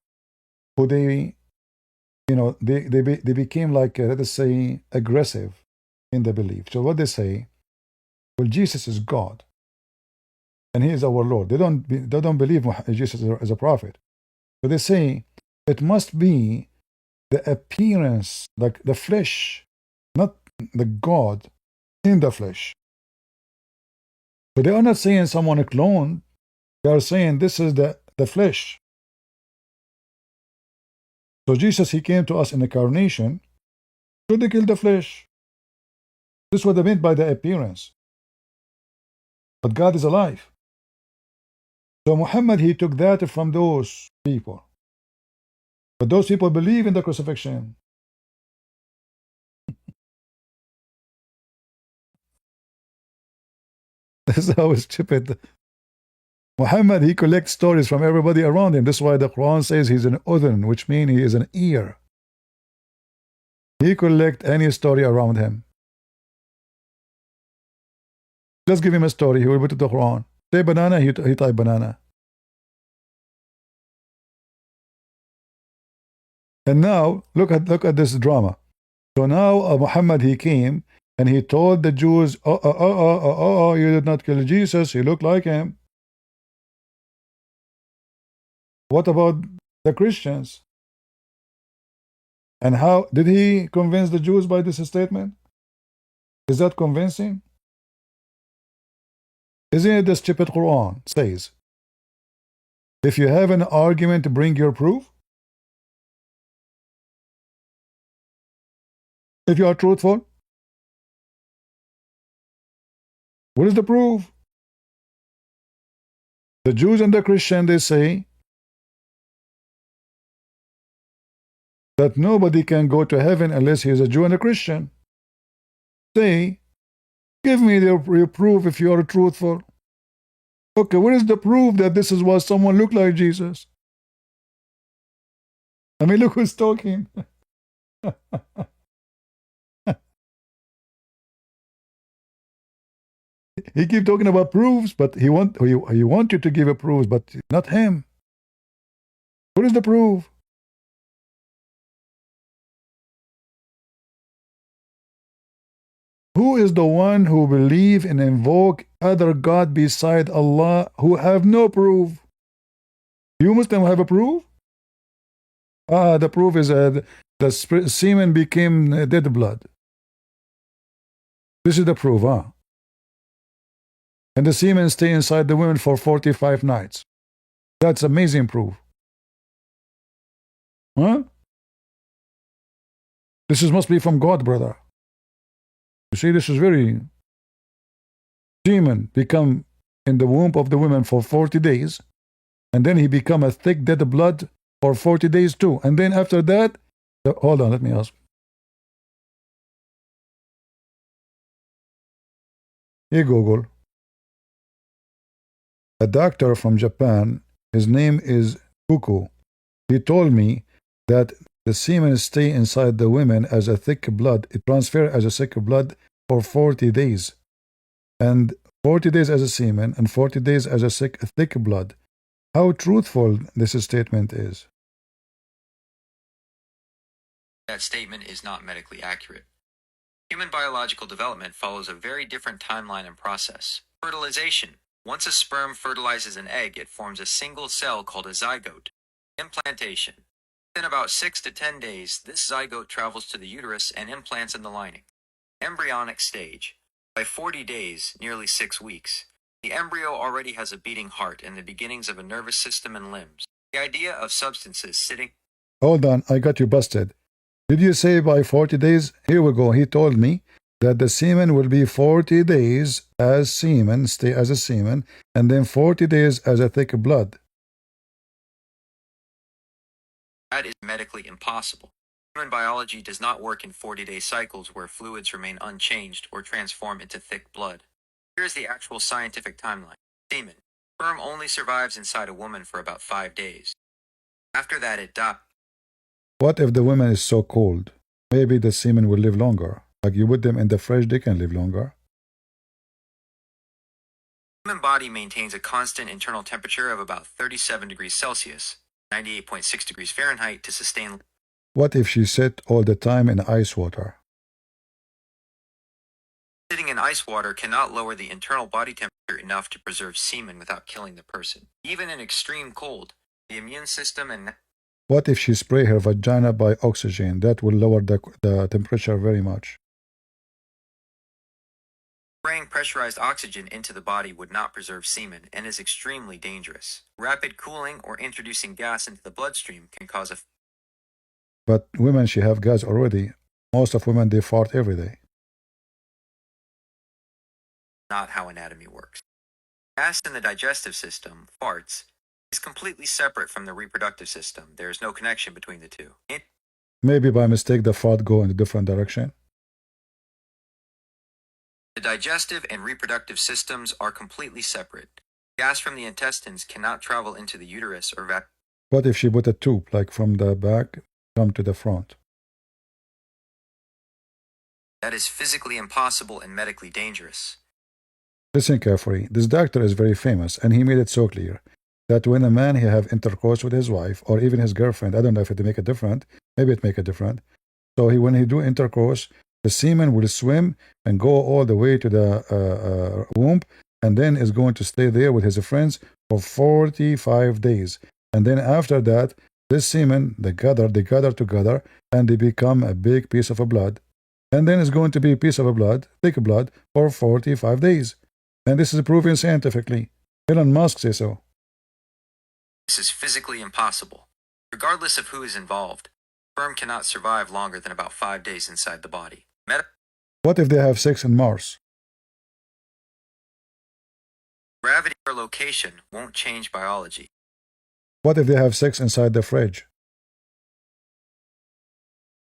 who they became like, let us say, aggressive in the belief. So what they say, well, Jesus is God, and He is our Lord. They don't believe Jesus is a prophet. So they say it must be the appearance, like the flesh, not the God in the flesh. So they are not saying someone cloned. They are saying this is the flesh. So Jesus, He came to us in incarnation to kill the flesh. This is what they meant by the appearance. But God is alive. So Muhammad, he took that from those people. But those people believe in the crucifixion. This is how stupid. Muhammad, he collects stories from everybody around him. This is why the Quran says he's an udhun, which means he is an ear. He collects any story around him. Just give him a story, he will put it to the Quran. Say banana, he type banana. And now, look at this drama. So now Muhammad, he came and he told the Jews, you did not kill Jesus, you look like him. What about the Christians? And how did he convince the Jews by this statement? Is that convincing? Isn't it the stupid Quran says, if you have an argument, bring your proof? If you are truthful, what is the proof? The Jews and the Christians, they say that nobody can go to heaven unless he is a Jew and a Christian. Say, give me your proof if you are truthful. Okay, what is the proof that this is what someone looked like Jesus? I mean, look who's talking. He keep talking about proofs, but he want you to give a proof, but not him. What is the proof? Who is the one who believe and invoke other God beside Allah who have no proof? You Muslim have a proof? The proof is the semen became dead blood. This is the proof, And the semen stay inside the women for 45 nights. That's amazing proof. This must be from God, brother. You see, this is very... Semen become in the womb of the women for 40 days, and then he become a thick dead blood for 40 days too. And then after that, hold on, let me ask. Hey Google. A doctor from Japan, his name is Kuku. He told me that the semen stay inside the women as a thick blood. It transfers as a thick blood for 40 days. And 40 days as a semen and 40 days as a thick blood. How truthful this statement is. That statement is not medically accurate. Human biological development follows a very different timeline and process. Fertilization. Once a sperm fertilizes an egg, it forms a single cell called a zygote. Implantation. Within about 6 to 10 days, this zygote travels to the uterus and implants in the lining. Embryonic stage. By 40 days, nearly 6 weeks, the embryo already has a beating heart and the beginnings of a nervous system and limbs. The idea of substances sitting... Hold on, I got you busted. Did you say by 40 days? Here we go. He told me that the semen will be 40 days as semen, stay as a semen, and then 40 days as a thick blood. That is medically impossible. Human biology does not work in 40-day cycles where fluids remain unchanged or transform into thick blood. Here is the actual scientific timeline. Semen. Sperm only survives inside a woman for about 5 days. After that, it dies. What if the woman is so cold? Maybe the semen will live longer. Like you put them in the fridge, they can live longer. The human body maintains a constant internal temperature of about 37 degrees Celsius, 98.6 degrees Fahrenheit to sustain. What if she sit all the time in ice water? Sitting in ice water cannot lower the internal body temperature enough to preserve semen without killing the person. Even in extreme cold, the immune system and What if she spray her vagina by oxygen? That will lower the temperature very much. spraying pressurized oxygen into the body would not preserve semen and is extremely dangerous. Rapid cooling or introducing gas into the bloodstream can cause a But women, she have gas already. Most of women, they fart every day. not how anatomy works. Gas in the digestive system, farts, is completely separate from the reproductive system. There is no connection between the two. Maybe by mistake the fart go in a different direction. The digestive and reproductive systems are completely separate. Gas from the intestines cannot travel into the uterus or What if she put a tube, like from the back, come to the front? that is physically impossible and medically dangerous. Listen carefully. This doctor is very famous, and he made it so clear that when a man he have intercourse with his wife or even his girlfriend, I don't know if it make a difference. Maybe it make a difference. So when he do intercourse, the semen will swim and go all the way to the womb, and then is going to stay there with his friends for 45 days. And then after that, this semen they gather together, and they become a big piece of blood. And then it's going to be a piece of blood, thick blood, for 45 days. And this is proven scientifically. Elon Musk says so. This is physically impossible. Regardless of who is involved, sperm cannot survive longer than about 5 days inside the body. What if they have sex in Mars? Gravity or location won't change biology. What if they have sex inside the fridge?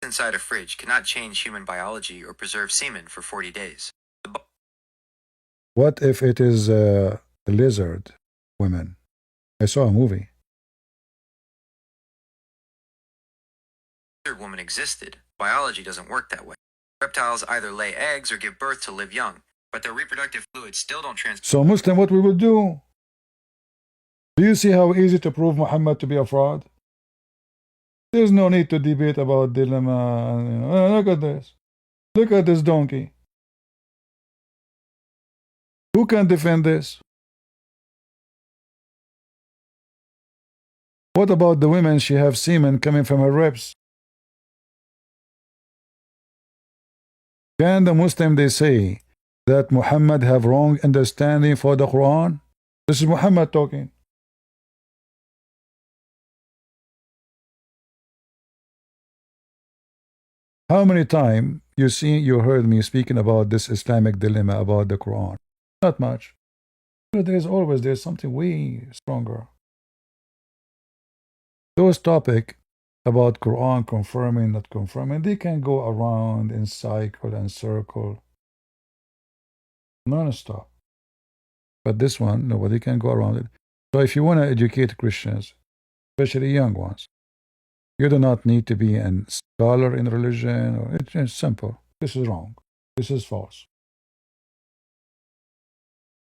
Inside a fridge cannot change human biology or preserve semen for 40 days. What if it is a lizard women? I saw a movie. Lizard woman existed. Biology doesn't work that way. Reptiles either lay eggs or give birth to live young, but their reproductive fluids still don't transfer. So Muslim, what we will do? Do you see how easy to prove Muhammad to be a fraud? There's no need to debate about dilemma. Look at this. Look at this donkey. Who can defend this? What about the women? She have semen coming from her ribs. Can the Muslim they say that Muhammad have wrong understanding for the Quran? This is Muhammad talking. How many times you heard me speaking about this Islamic dilemma about the Quran? Not much. But there's something way stronger. Those topics about Quran confirming, not confirming, they can go around in cycle and circle non-stop. But this one, nobody can go around it. So if you want to educate Christians, especially young ones, you do not need to be a scholar in religion. It's simple. This is wrong. This is false.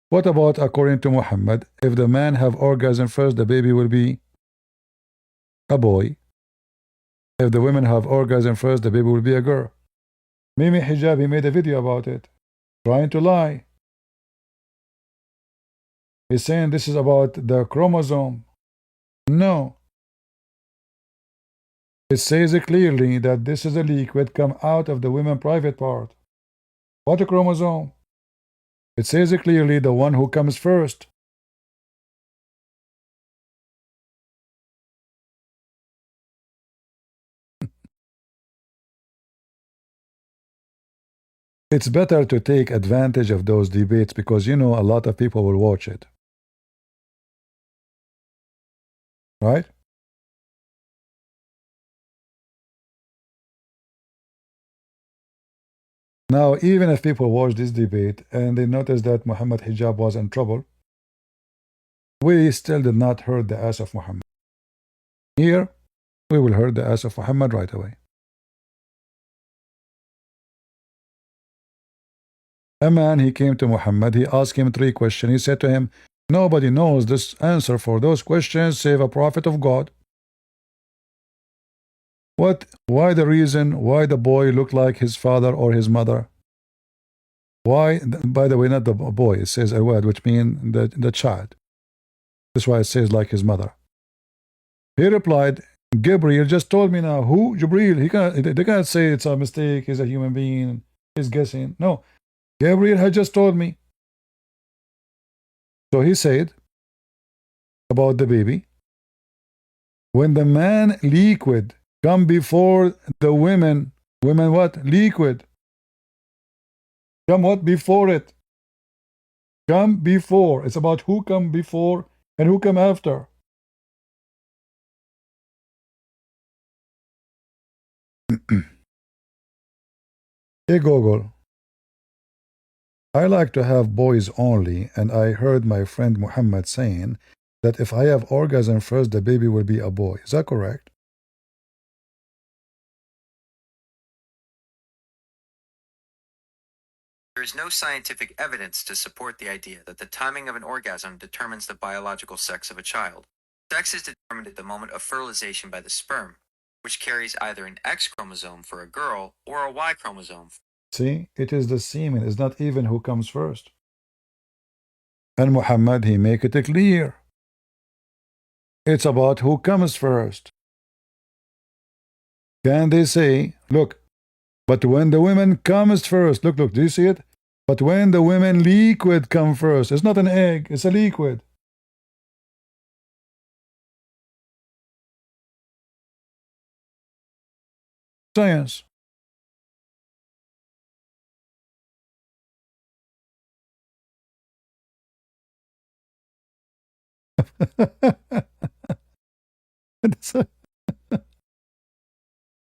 What about according to Muhammad, if the man have orgasm first, the baby will be a boy. If the women have orgasm first, the baby will be a girl. Mimi Hijabi made a video about it, trying to lie. He's saying this is about the chromosome. No. It says clearly that this is a liquid come out of the women's private part. What a chromosome? It says clearly the one who comes first. It's better to take advantage of those debates because a lot of people will watch it. Right? Now, even if people watch this debate and they notice that Muhammad hijab was in trouble, we still did not hurt the ass of Muhammad. Here, we will hurt the ass of Muhammad right away. A man, he came to Muhammad, he asked him 3 questions. He said to him, nobody knows this answer for those questions save a prophet of God. What? Why the reason why the boy looked like his father or his mother? Why? By the way, not the boy, it says a word which means the child. That's why it says like his mother. He replied, Gabriel just told me now. Who? Jibril. They cannot say it's a mistake, he's a human being, he's guessing. No. Gabriel had just told me. So he said about the baby, when the man liquid come before the women what? Liquid. Come what? Before it. Come before. It's about who come before and who come after. Hey Google, I like to have boys only, and I heard my friend Muhammad saying that if I have orgasm first, the baby will be a boy. Is that correct? There is no scientific evidence to support the idea that the timing of an orgasm determines the biological sex of a child. Sex is determined at the moment of fertilization by the sperm, which carries either an X chromosome for a girl or a Y chromosome. See, it is the semen, it's not even who comes first. And Muhammad, he make it clear. It's about who comes first. Can they say, look, but when the women comes first, look, do you see it? But when the women liquid come first, it's not an egg, it's a liquid. Science.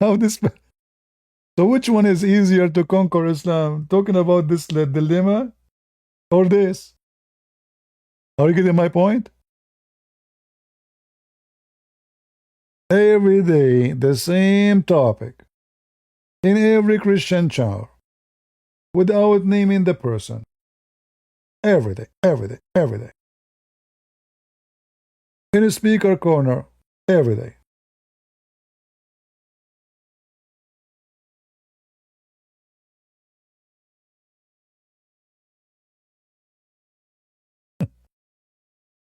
How this? So which one is easier to conquer Islam? Talking about this dilemma or this? Are you getting my point? Every day, the same topic. In every Christian channel. Without naming the person. Every day, every day, every day. In a speaker corner, every day.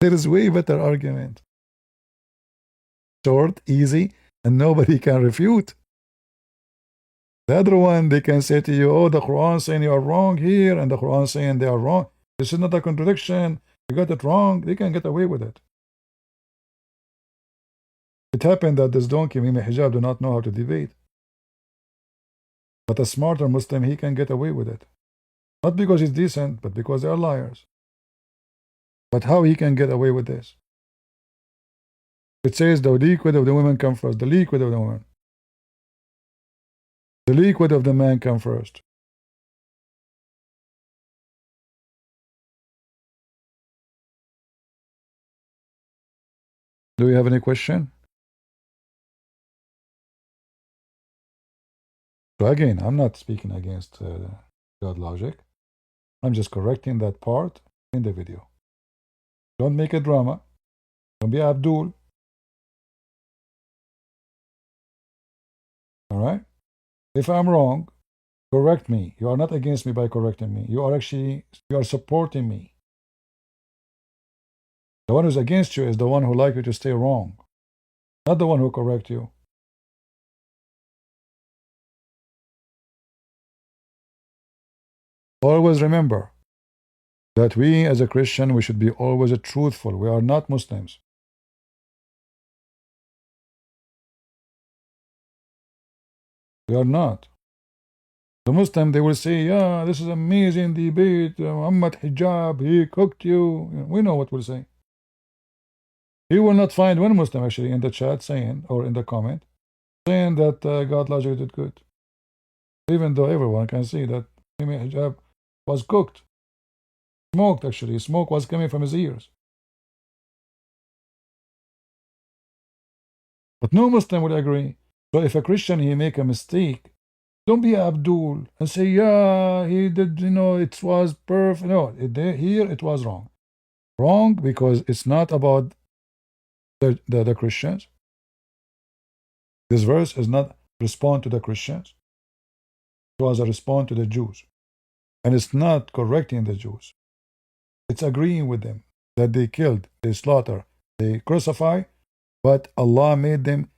There is way better argument. Short, easy, and nobody can refute. The other one, they can say to you, oh, the Quran saying you are wrong here, and the Quran saying they are wrong. This is not a contradiction. You got it wrong. They can get away with it. It happened that this donkey, Mimi Hijab, do not know how to debate. But a smarter Muslim, he can get away with it. Not because he's decent, but because they are liars. But how he can get away with this? It says the liquid of the women come first. The liquid of the woman. The liquid of the man come first. Do you have any question? So again, I'm not speaking against God logic. I'm just correcting that part in the video. Don't make a drama. Don't be Abdul. All right? If I'm wrong, correct me. You are not against me by correcting me. You are supporting me. The one who's against you is the one who like you to stay wrong, not the one who correct you. Always remember that we as a Christian, we should be always truthful. We are not Muslims. We are not. The Muslim, they will say, yeah, this is amazing debate. Muhammad hijab, he cooked you. We know what we'll say. You will not find one Muslim actually in the chat saying, or in the comment, saying that God logic did good. Even though everyone can see that hijab was cooked, smoked actually. Smoke was coming from his ears. But no Muslim would agree. So if a Christian he make a mistake, don't be Abdul and say, yeah, he did, it was perfect. No, here it was wrong. Wrong because it's not about the Christians. This verse is not respond to the Christians. It was a response to the Jews. And it's not correcting the Jews. It's agreeing with them that they killed, they slaughter, they crucify, but Allah made them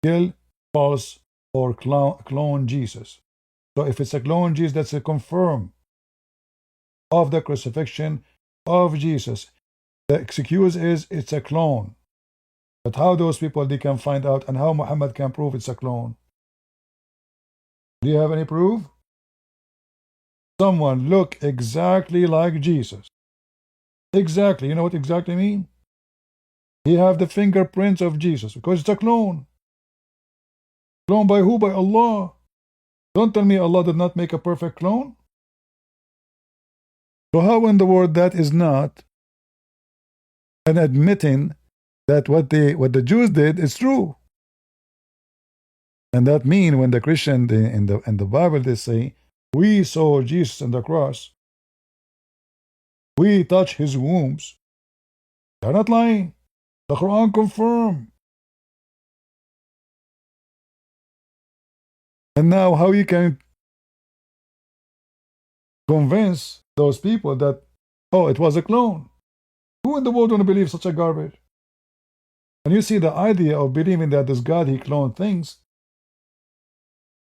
kill false or clone Jesus. So if it's a clone Jesus, that's a confirm of the crucifixion of Jesus. The excuse is it's a clone. But how those people they can find out and how Muhammad can prove it's a clone? Do you have any proof? Someone look exactly like Jesus. Exactly. You know what exactly mean? He have the fingerprints of Jesus because it's a clone. Clone by who? By Allah. Don't tell me Allah did not make a perfect clone. So how in the world that is not an admitting that what the Jews did is true? And that mean when the Christian in the Bible they say we saw Jesus on the cross, we touch his wombs. They're not lying. The Quran confirm. And now how you can convince those people that oh it was a clone? Who in the world want to believe such a garbage? And you see the idea of believing that this God he cloned things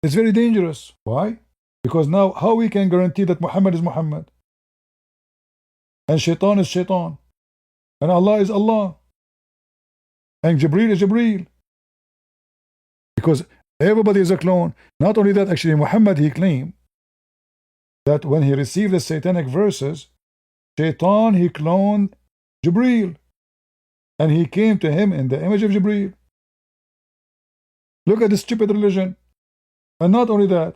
is very dangerous. Why? Because now how we can guarantee that Muhammad is Muhammad and Shaitan is Shaitan and Allah is Allah and Jibreel is Jibreel? Because everybody is a clone. Not only that, actually Muhammad he claimed that when he received the satanic verses, Shaitan he cloned Jibreel and he came to him in the image of Jibreel. Look at this stupid religion. And not only that,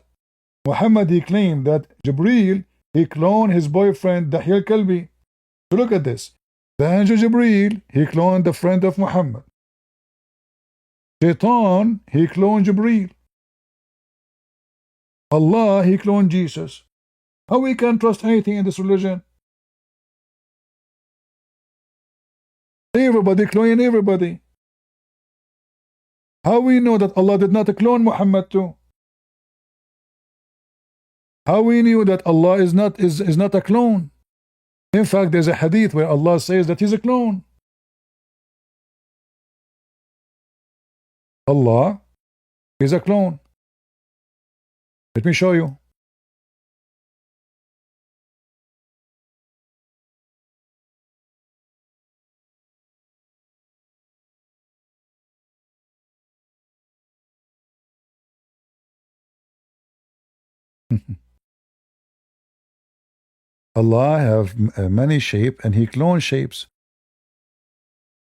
Muhammad he claimed that Jibreel he cloned his boyfriend Dahya al-Kalbi. So look at this. The angel Jibreel he cloned the friend of Muhammad. Shaitan he cloned Jibreel. Allah he cloned Jesus. How we can trust anything in this religion? Everybody cloning everybody. How we know that Allah did not clone Muhammad too? How we knew that Allah is not a clone? In fact, there's a hadith where Allah says that he's a clone. Allah is a clone. Let me show you. Allah have many shape and he clones shapes.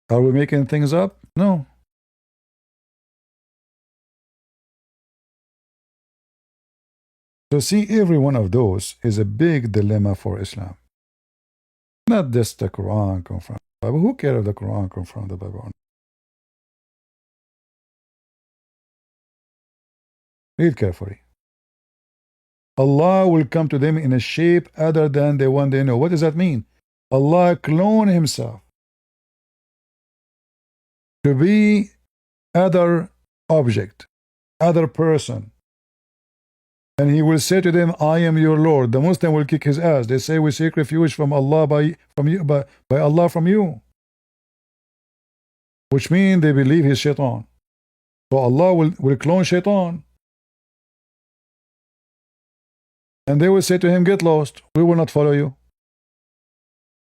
Are we making things up? No. So see, every one of those is a big dilemma for Islam. Not just the Quran come from the Bible. Who cares if the Quran come from the Bible? Read carefully. Allah will come to them in a shape other than the one they know. What does that mean? Allah clone himself to be other object, other person. And he will say to them, I am your Lord. The Muslim will kick his ass. They say we seek refuge from Allah by Allah from you. Which means they believe he's Shaitan. So Allah will clone Shaitan. And they will say to him, get lost. We will not follow you.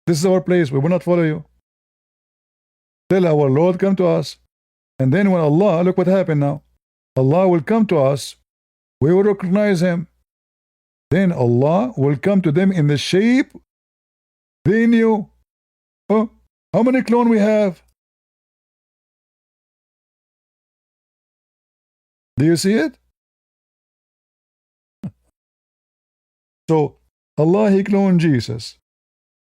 This is our place. We will not follow you. Tell our Lord, come to us. And then when Allah, look what happened now. Allah will come to us. We will recognize him. Then Allah will come to them in the shape they knew. Oh, how many clones we have? Do you see it? So Allah he cloned Jesus.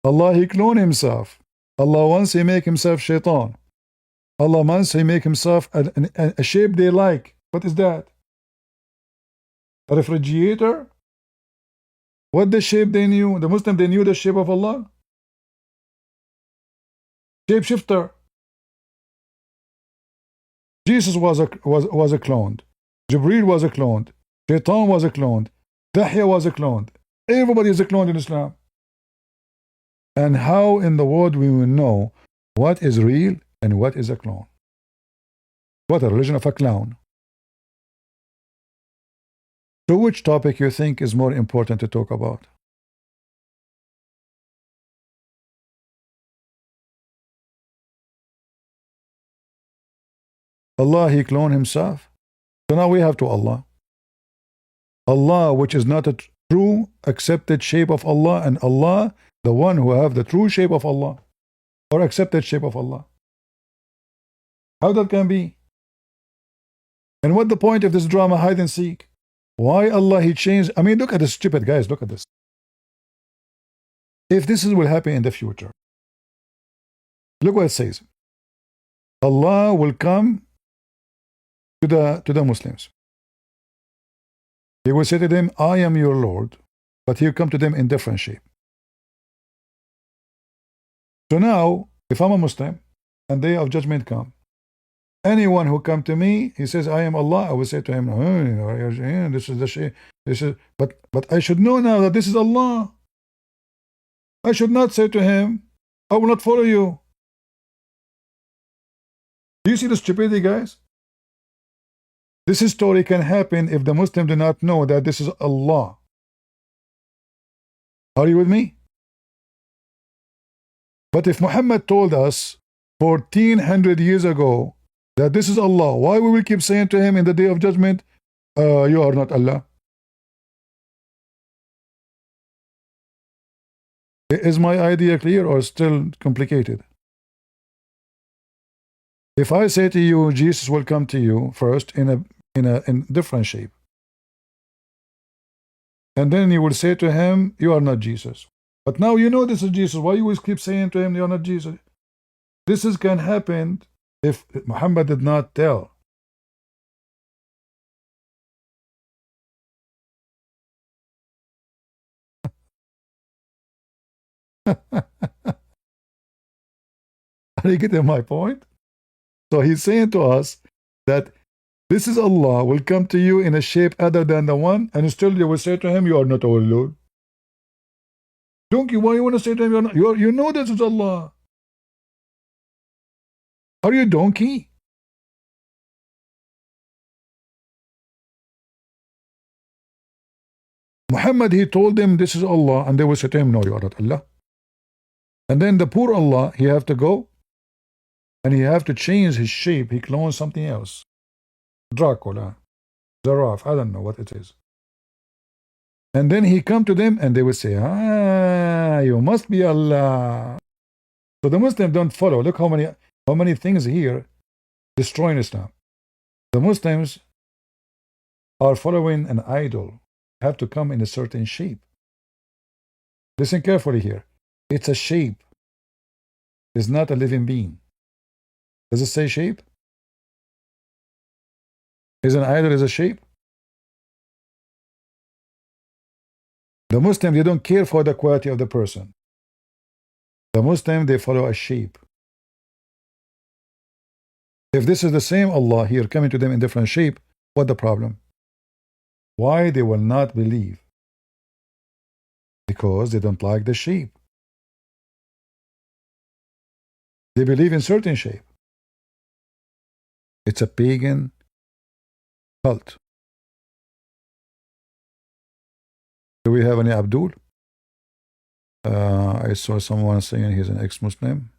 Allah he cloned himself. Allah wants he make himself shaitan. Allah wants he make himself a shape they like. What is that? A refrigerator? What the shape they knew? The Muslim they knew the shape of Allah? Shapeshifter. Jesus was a cloned. Jibreel was a cloned. Shaitan was a cloned. Dahya was a cloned. Everybody is a clone in Islam. And how in the world we will know what is real and what is a clone? What a religion of a clown. So which topic you think is more important to talk about? Allah, he cloned himself. So now we have to Allah. Allah, which is not a true accepted shape of Allah, and Allah, the one who have the true shape of Allah, or accepted shape of Allah. How that can be? And what the point of this drama, hide and seek? Why Allah he changed? I mean, look at this stupid guys, look at this. If this will happen in the future, look what it says. Allah will come to the Muslims. He will say to them, I am your Lord, but he'll come to them in different shape. So now, if I'm a Muslim, and day of judgment come, anyone who come to me, he says, I am Allah, I will say to him, oh, this is the shape, but I should know now that this is Allah. I should not say to him, I will not follow you. Do you see the stupidity, guys? This story can happen if the Muslim do not know that this is Allah. Are you with me? But if Muhammad told us 1400 years ago that this is Allah, why we will keep saying to him in the day of judgment, you are not Allah? Is my idea clear or still complicated? If I say to you, Jesus will come to you first in different shape, and then you will say to him, you are not Jesus. But now you know this is Jesus. Why you always keep saying to him, you are not Jesus? This can happen if Muhammad did not tell. Are you getting my point? So he's saying to us that this is Allah will come to you in a shape other than the one, and still you will say to him, you are not our Lord. Donkey, why you want to say to him, you know this is Allah? Are you a donkey? Muhammad, he told them this is Allah, and they will say to him, no, you are not Allah. And then the poor Allah, he have to go, and he have to change his shape. He clones something else. Dracula, giraffe, I don't know what it is. And then he come to them, and they will say, you must be Allah. So the Muslims don't follow. Look how many things here destroying Islam. The Muslims are following an idol, have to come in a certain shape. Listen carefully here. It's a shape. It's not a living being. Does it say shape? Is an idol a shape? The Muslim, they don't care for the quality of the person. The Muslim, they follow a shape. If this is the same Allah here coming to them in different shape, what the problem? Why they will not believe? Because they don't like the shape. They believe in certain shape. It's a pagan cult. Do we have any Abdul? I saw someone saying he's an ex-Muslim.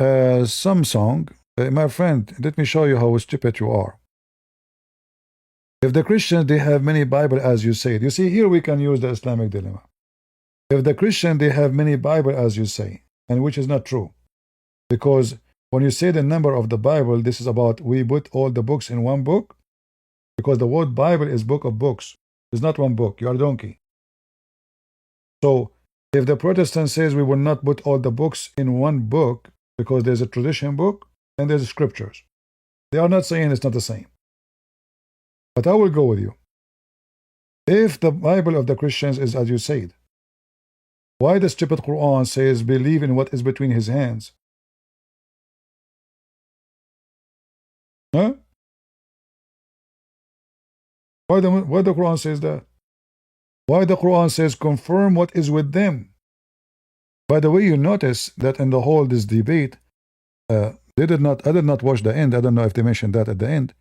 Samsung, my friend, let me show you how stupid you are. If the Christians, they have many Bible, as you say, you see, here we can use the Islamic dilemma. If the Christian, they have many Bible, as you say, and which is not true, because when you say the number of the Bible, this is about we put all the books in one book, because the word Bible is book of books. It's not one book. You are a donkey. So if the Protestant says we will not put all the books in one book because there's a tradition book and there's scriptures, they are not saying it's not the same. But I will go with you. If the Bible of the Christians is as you said, why the stupid Quran says believe in what is between his hands? Huh? Why the Quran says that? Why the Quran says confirm what is with them? By the way, you notice that in the whole this debate, I did not watch the end. I don't know if they mentioned that at the end.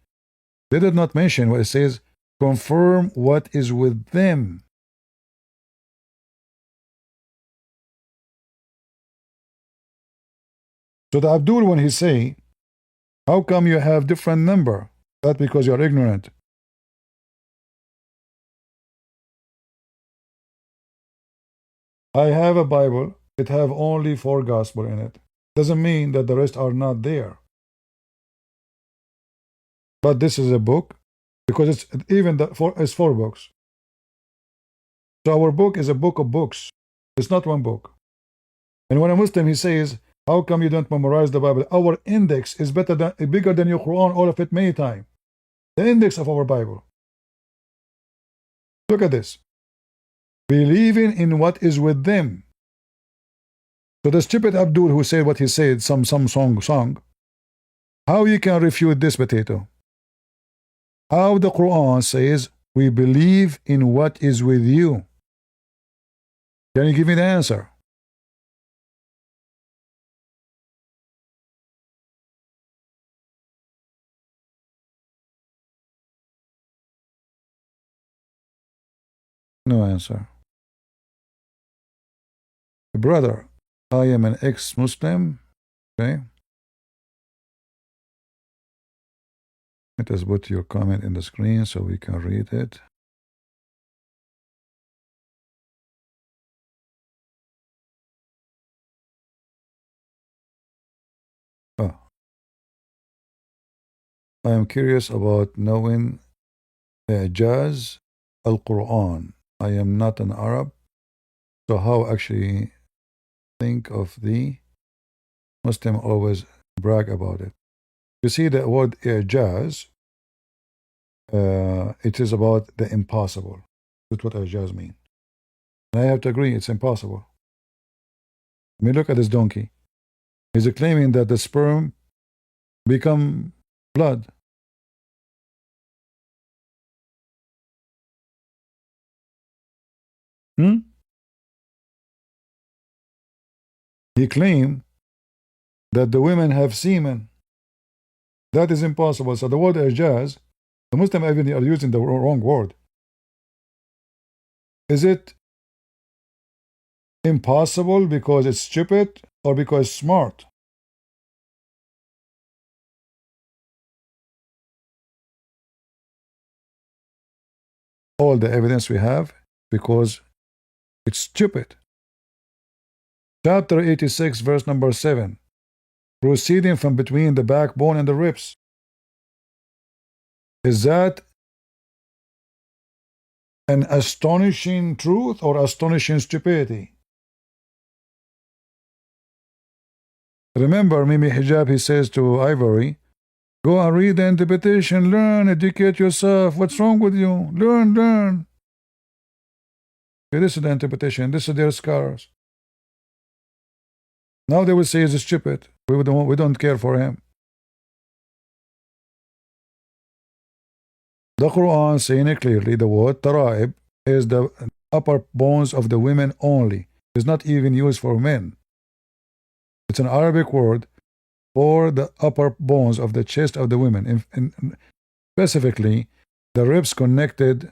They did not mention what it says, confirm what is with them. So the Abdul, when he say, how come you have different number? That's because you're ignorant. I have a Bible. It have only 4 gospel in it. Doesn't mean that the rest are not there. But this is a book, because it's even it's 4 books. So our book is a book of books. It's not one book. And when a Muslim he says, how come you don't memorize the Bible? Our index is bigger than your Quran, all of it many times. The index of our Bible. Look at this. Believing in what is with them. So the stupid Abdul who said what he said, some song, how you can refute this potato? How the Quran says we believe in what is with you? Can you give me the answer? No answer. Brother, I am an ex-Muslim. Okay. Let us put your comment in the screen so we can read it. Oh. I am curious about knowing Ijaz al-Quran. I am not an Arab, so how actually think of the Muslim always brag about it. You see the word Ijaz, it is about the impossible. That's what Ijaz means. And I have to agree, it's impossible. I mean, look at this donkey. He's claiming that the sperm become blood. He claimed that the women have semen. That is impossible. So the word Ijaz, the Muslims even are using the wrong word. Is it impossible because it's stupid or because it's smart? All the evidence we have because it's stupid. Chapter 86, verse number 7. Proceeding from between the backbone and the ribs. Is that an astonishing truth or astonishing stupidity? Remember, Mimi Hijab, he says to Ivory, go and read the interpretation, learn, educate yourself. What's wrong with you? Learn. Okay, this is the interpretation. This is their scholars. Now they will say he's stupid. We don't care for him. The Quran saying it clearly, the word tara'ib is the upper bones of the women only. It's not even used for men. It's an Arabic word for the upper bones of the chest of the women. Specifically, the ribs connected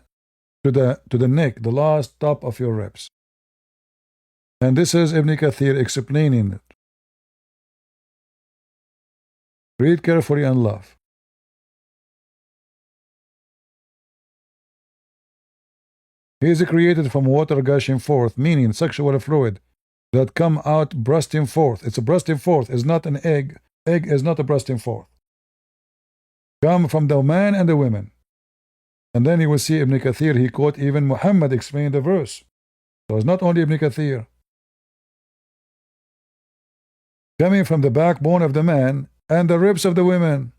to the neck, the last top of your ribs. And this is Ibn Kathir explaining it. Read carefully and laugh. He is created from water gushing forth, meaning sexual fluid that come out bursting forth. It's a bursting forth. It's not an egg Egg is not bursting forth. Come from the man and the women. And then you will see Ibn Kathir, he quote even Muhammad explained the verse. So it's not only Ibn Kathir. Coming from the backbone of the man and the ribs of the women.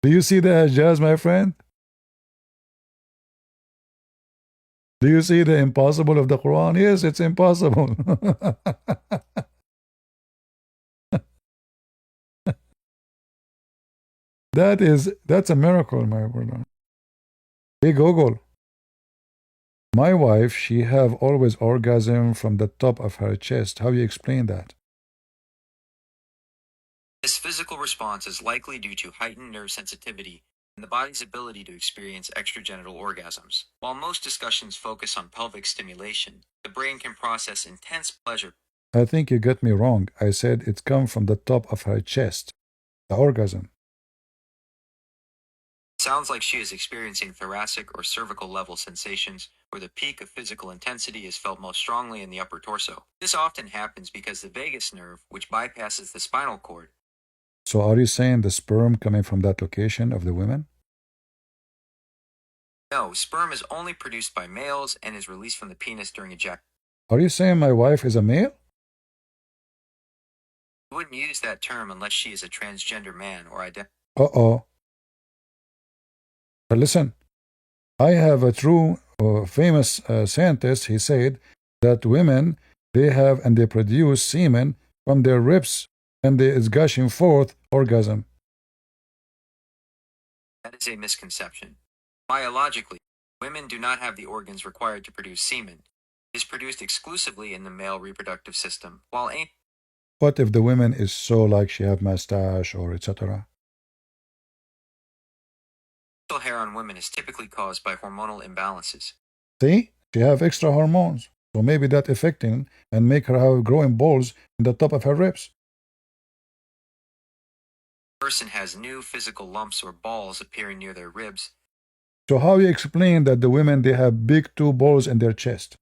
Do you see the Hajjaz, my friend? Do you see the impossible of the Quran? Yes, it's impossible. That's a miracle, my brother. Hey Google. My wife, she have always orgasm from the top of her chest. How you explain that? This physical response is likely due to heightened nerve sensitivity and the body's ability to experience extragenital orgasms. While most discussions focus on pelvic stimulation, the brain can process intense pleasure. I think you got me wrong. I said it come from the top of her chest. The orgasm. Sounds like she is experiencing thoracic or cervical level sensations where the peak of physical intensity is felt most strongly in the upper torso. This often happens because the vagus nerve, which bypasses the spinal cord. So are you saying the sperm coming from that location of the women? No, sperm is only produced by males and is released from the penis during ejaculation. Are you saying my wife is a male? You wouldn't use that term unless she is a transgender man or identity. Uh-oh. But listen, I have a true famous scientist. He said that women, they have and they produce semen from their ribs and they is gushing forth orgasm. That is a misconception. Biologically, women do not have the organs required to produce semen. It is produced exclusively in the male reproductive system, while What if the woman is so like she have mustache or etc.? facial hair on women is typically caused by hormonal imbalances. See, she have extra hormones, so maybe that affecting and make her have growing balls in the top of her ribs. The person has new physical lumps or balls appearing near their ribs. So how you explain that the women they have big two balls in their chest?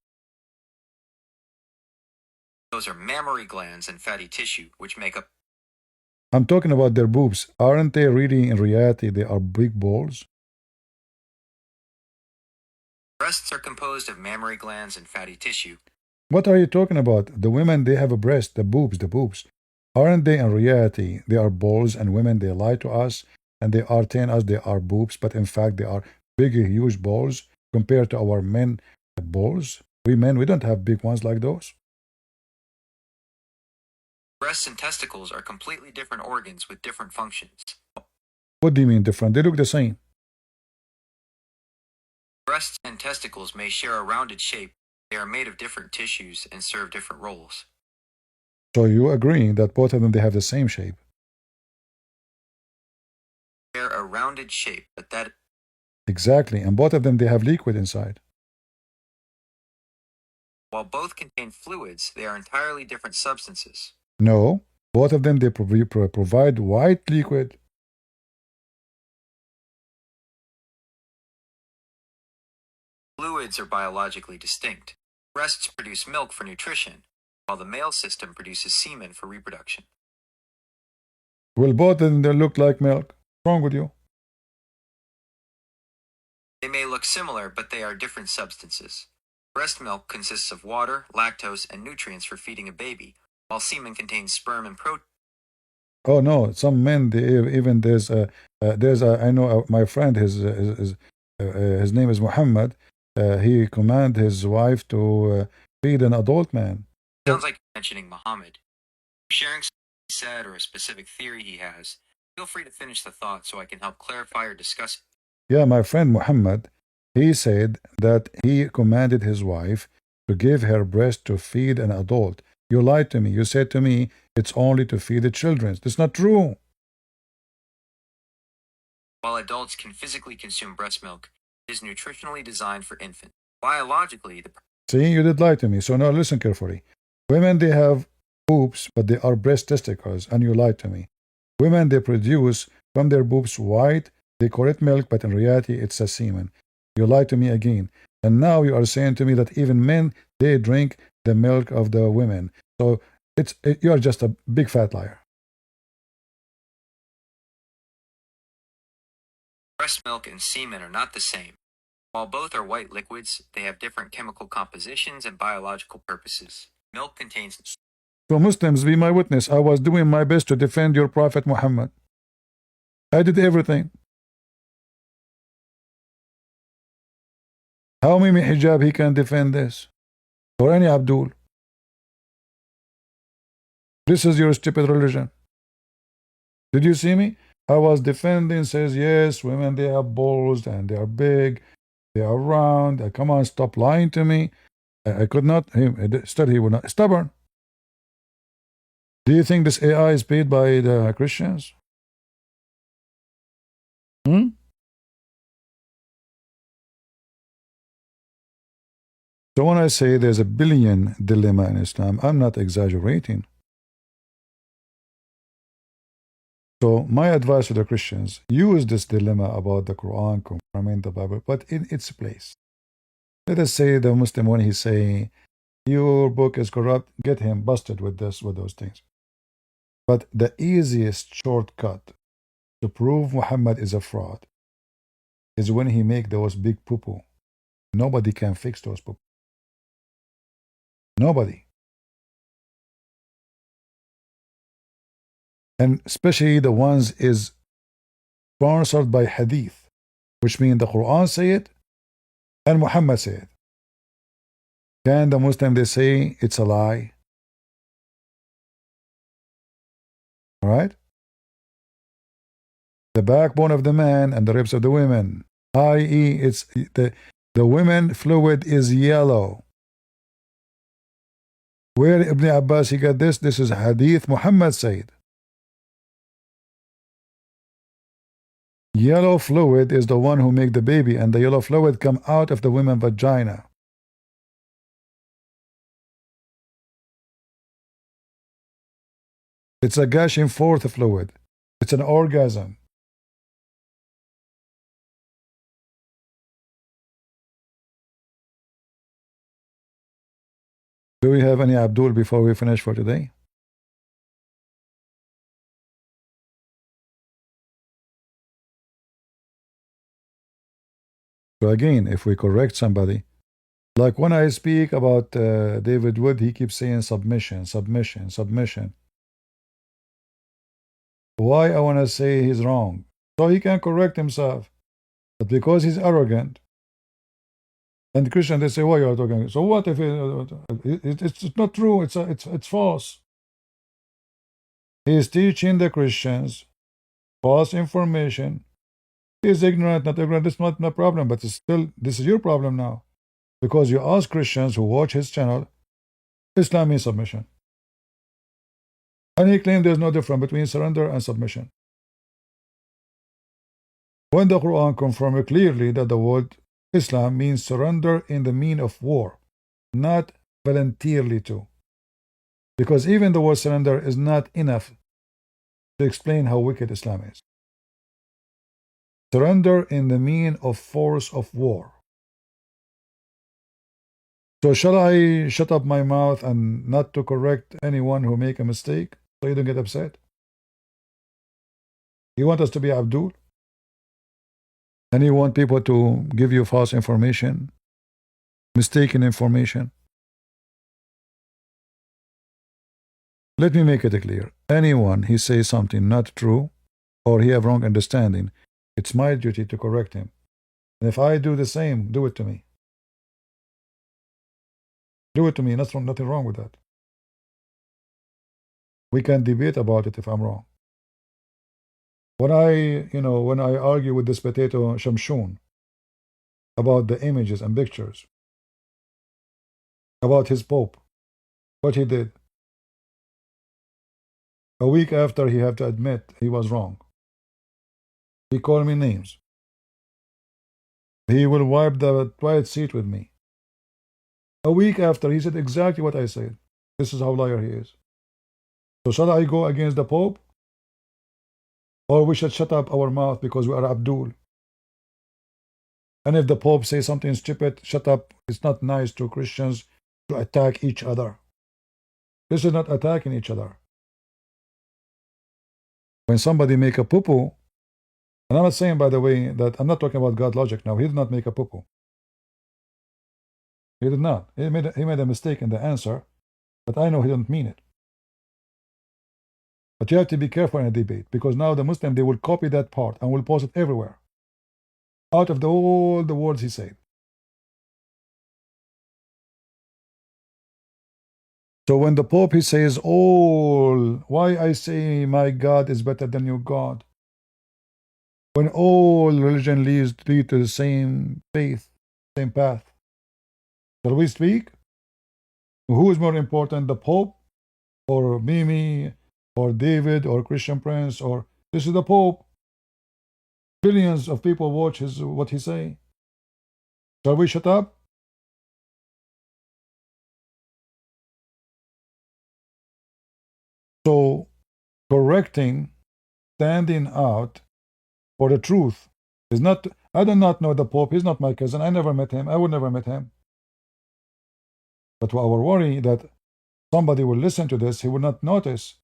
Those are mammary glands and fatty tissue, which make up. I'm talking about their boobs. Aren't they really in reality they are big balls? Breasts are composed of mammary glands and fatty tissue. What are you talking about? The women they have a breast, the boobs. Aren't they in reality they are balls, and women they lie to us and they are telling us they are boobs, but in fact they are big, huge balls compared to our men balls. We men, we don't have big ones like those. Breasts and testicles are completely different organs with different functions. What do you mean different? They look the same. Breasts and testicles may share a rounded shape. They are made of different tissues and serve different roles. So you agreeing that both of them they have the same shape? They share a rounded shape, but that Exactly, and both of them they have liquid inside. while both contain fluids, they are entirely different substances. No, both of them they provide white liquid. Fluids are biologically distinct. Breasts produce milk for nutrition, while the male system produces semen for reproduction. Well, both of them they look like milk. What's wrong with you? They may look similar, but they are different substances. Breast milk consists of water, lactose, and nutrients for feeding a baby, while semen contains sperm and protein. Oh no, some men they even there's a I know my friend his name is Muhammad. He command his wife to feed an adult man. Sounds like you're mentioning Muhammad. Sharing something he said or a specific theory he has, feel free to finish the thought so I can help clarify or discuss it. Yeah, my friend Muhammad, he said that he commanded his wife to give her breast to feed an adult. You lied to me. You said to me it's only to feed the children. That's not true. While adults can physically consume breast milk, it is nutritionally designed for infants. Biologically, the See, you did lie to me. So now listen carefully. Women, they have boobs, but they are breast testicles, and you lied to me. Women, they produce from their boobs white, they call it milk, but in reality, it's a semen. You lied to me again. And now you are saying to me that even men, they drink the milk of the women. So You are just a big fat liar. Breast milk and semen are not the same. While both are white liquids, they have different chemical compositions and biological purposes. Milk contains. So Muslims, be my witness. I was doing my best to defend your Prophet Muhammad. I did everything. How many hijab he can defend this? Or any Abdul? This is your stupid religion. Did you see me? I was defending, says, yes, women, they have balls and they are big, they are round. Come on, stop lying to me. I could not, still he would not, stubborn. Do you think this AI is paid by the Christians? Hmm? So when I say there's a billion dilemma in Islam, I'm not exaggerating. So my advice to the Christians, use this dilemma about the Quran confirming the Bible, but in its place. Let us say the Muslim, when he say, your book is corrupt, get him busted with those things. But the easiest shortcut to prove Muhammad is a fraud is when he make those big poo-poo. Nobody can fix those poo-poo. Nobody. And especially the ones is sponsored by hadith, which means the Quran say it and Muhammad say it. Can the Muslim, they say it's a lie? All right? The backbone of the man and the ribs of the women, i.e., it's the women fluid is yellow. Where Ibn Abbas he got this? This is hadith Muhammad said. Yellow fluid is the one who make the baby, and the yellow fluid come out of the woman's vagina. It's a gushing forth fluid. It's an orgasm. Do we have any Abdul before we finish for today? So again, if we correct somebody, like when I speak about David Wood, he keeps saying submission, submission, submission. Why I want to say he's wrong? So he can correct himself. But because he's arrogant, and Christian, they say, why you are talking? So what if it's not true? It's false. He is teaching the Christians false information. He is ignorant, not ignorant. This is not my problem, but it's still, this is your problem now. Because you ask Christians who watch his channel, Islam means submission. And he claimed there's no difference between surrender and submission. When the Quran confirmed clearly that the word Islam means surrender in the mean of war, not voluntarily to. Because even the word surrender is not enough to explain how wicked Islam is. Surrender in the mean of force of war. So shall I shut up my mouth and not to correct anyone who make a mistake so you don't get upset? You want us to be Abdul? And you want people to give you false information, mistaken information? Let me make it clear. Anyone he says something not true or he have wrong understanding, it's my duty to correct him. And if I do the same, do it to me. Do it to me. Nothing wrong with that. We can debate about it if I'm wrong. When I argue with this potato Shamshun about the images and pictures, about his Pope, what he did, a week after he had to admit he was wrong. He called me names. He will wipe the toilet seat with me. A week after, he said exactly what I said. This is how liar he is. So shall I go against the Pope? Or we should shut up our mouth because we are Abdul? And if the Pope says something stupid, shut up. It's not nice to Christians to attack each other. This is not attacking each other. When somebody make a poo-poo, and I'm not saying, by the way, that I'm not talking about God logic now. He did not make a poo-poo. He did not. He made a mistake in the answer, but I know he didn't mean it. But you have to be careful in a debate, because now the Muslim, they will copy that part and will post it everywhere. Out of all the words he said. So when the Pope, he says, all, why I say my God is better than your God? When all religion lead to the same faith, same path. Shall we speak? Who is more important, the Pope or Mimi or David or Christian Prince? Or this is the Pope. Billions of people watch what he say. Shall we shut up? So correcting, standing out for the truth is not. I do not know the Pope. He's not my cousin. I never met him. I would never met him. But our worry that somebody will listen to this, he will not notice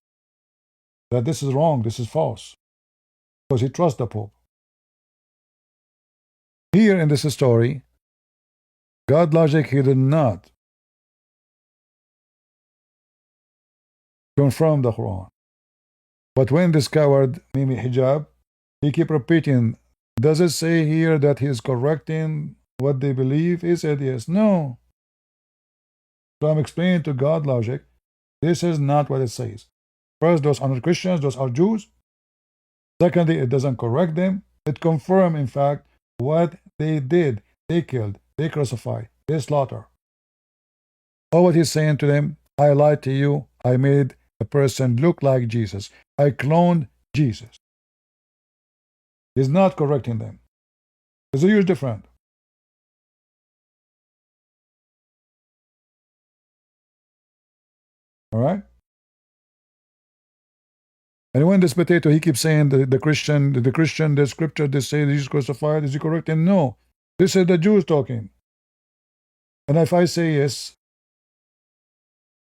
that this is wrong, this is false, because he trusts the Pope. Here in this story, God logic, he did not confirm the Quran. But when this coward Mimi Hijab, he keep repeating, does it say here that he is correcting what they believe? He said yes. No. So I'm explaining to God logic, this is not what it says. First, those are not Christians, those are Jews. Secondly, it doesn't correct them. It confirms, in fact, what they did. They killed, they crucified, they slaughtered. Or what he's saying to them, I lied to you. I made a person look like Jesus. I cloned Jesus. He's not correcting them. There's a huge difference. All right? And when this potato, he keeps saying the Christian, the scripture, they say Jesus crucified, is he correcting? No. This is the Jews talking. And if I say yes,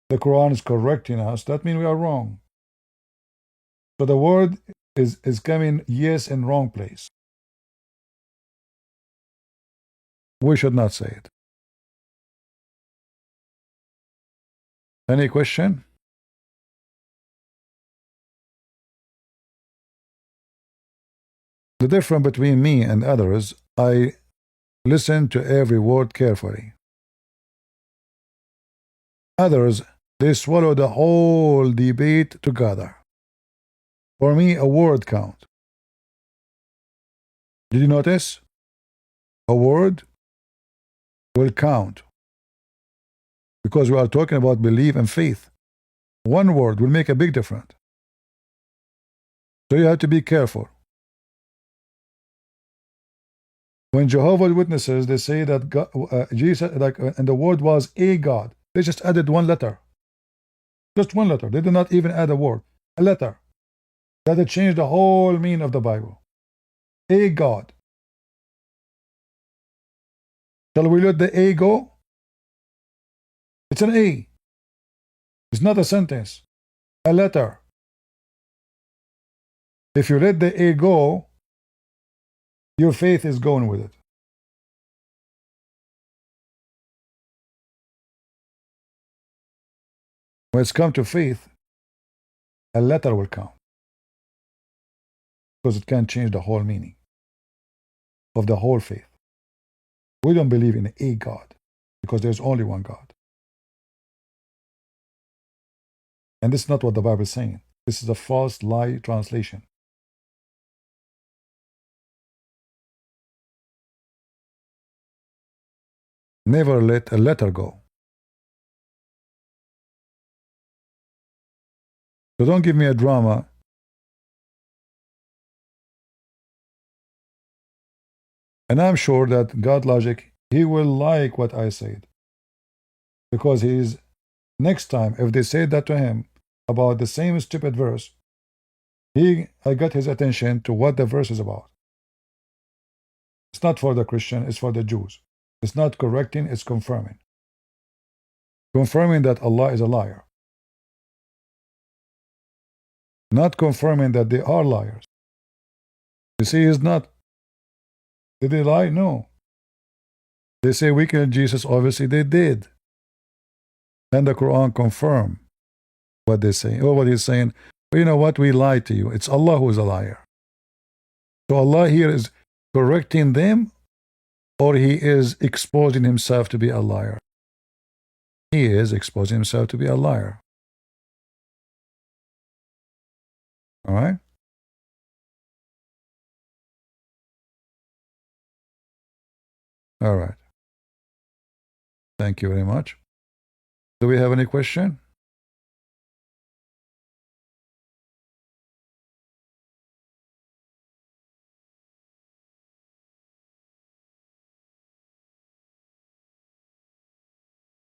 the Quran is correcting us, that means we are wrong. So the word is coming yes in wrong place. We should not say it. Any question? The difference between me and others, I listen to every word carefully. Others, they swallow the whole debate together. For me, a word count. Did you notice? A word will count. Because we are talking about belief and faith. One word will make a big difference. So you have to be careful. When Jehovah's Witnesses, they say that God, Jesus, and the word was a God. They just added one letter. Just one letter. They did not even add a word. A letter. That had changed the whole meaning of the Bible. A God. Shall we let the A go? It's an A. It's not a sentence. A letter. If you let the A go, your faith is going with it. When it's come to faith, a letter will count. Because it can change the whole meaning of the whole faith. We don't believe in a God, because there's only one God. And this is not what the Bible is saying. This is a false lie translation. Never let a letter go. So don't give me a drama. And I'm sure that God logic, he will like what I said. Because he is, next time, if they say that to him about the same stupid verse, I got his attention to what the verse is about. It's not for the Christian, it's for the Jews. It's not correcting, it's confirming. Confirming that Allah is a liar. not confirming that they are liars. You see, he's not. Did they lie? No. They say we killed Jesus. Obviously, they did. And the Quran confirm what they say. Or what he's saying, well, you know what? We lied to you. It's Allah who is a liar. So Allah here is correcting them, or he is exposing himself to be a liar? He is exposing himself to be a liar. All right? All right. Thank you very much. Do we have any question?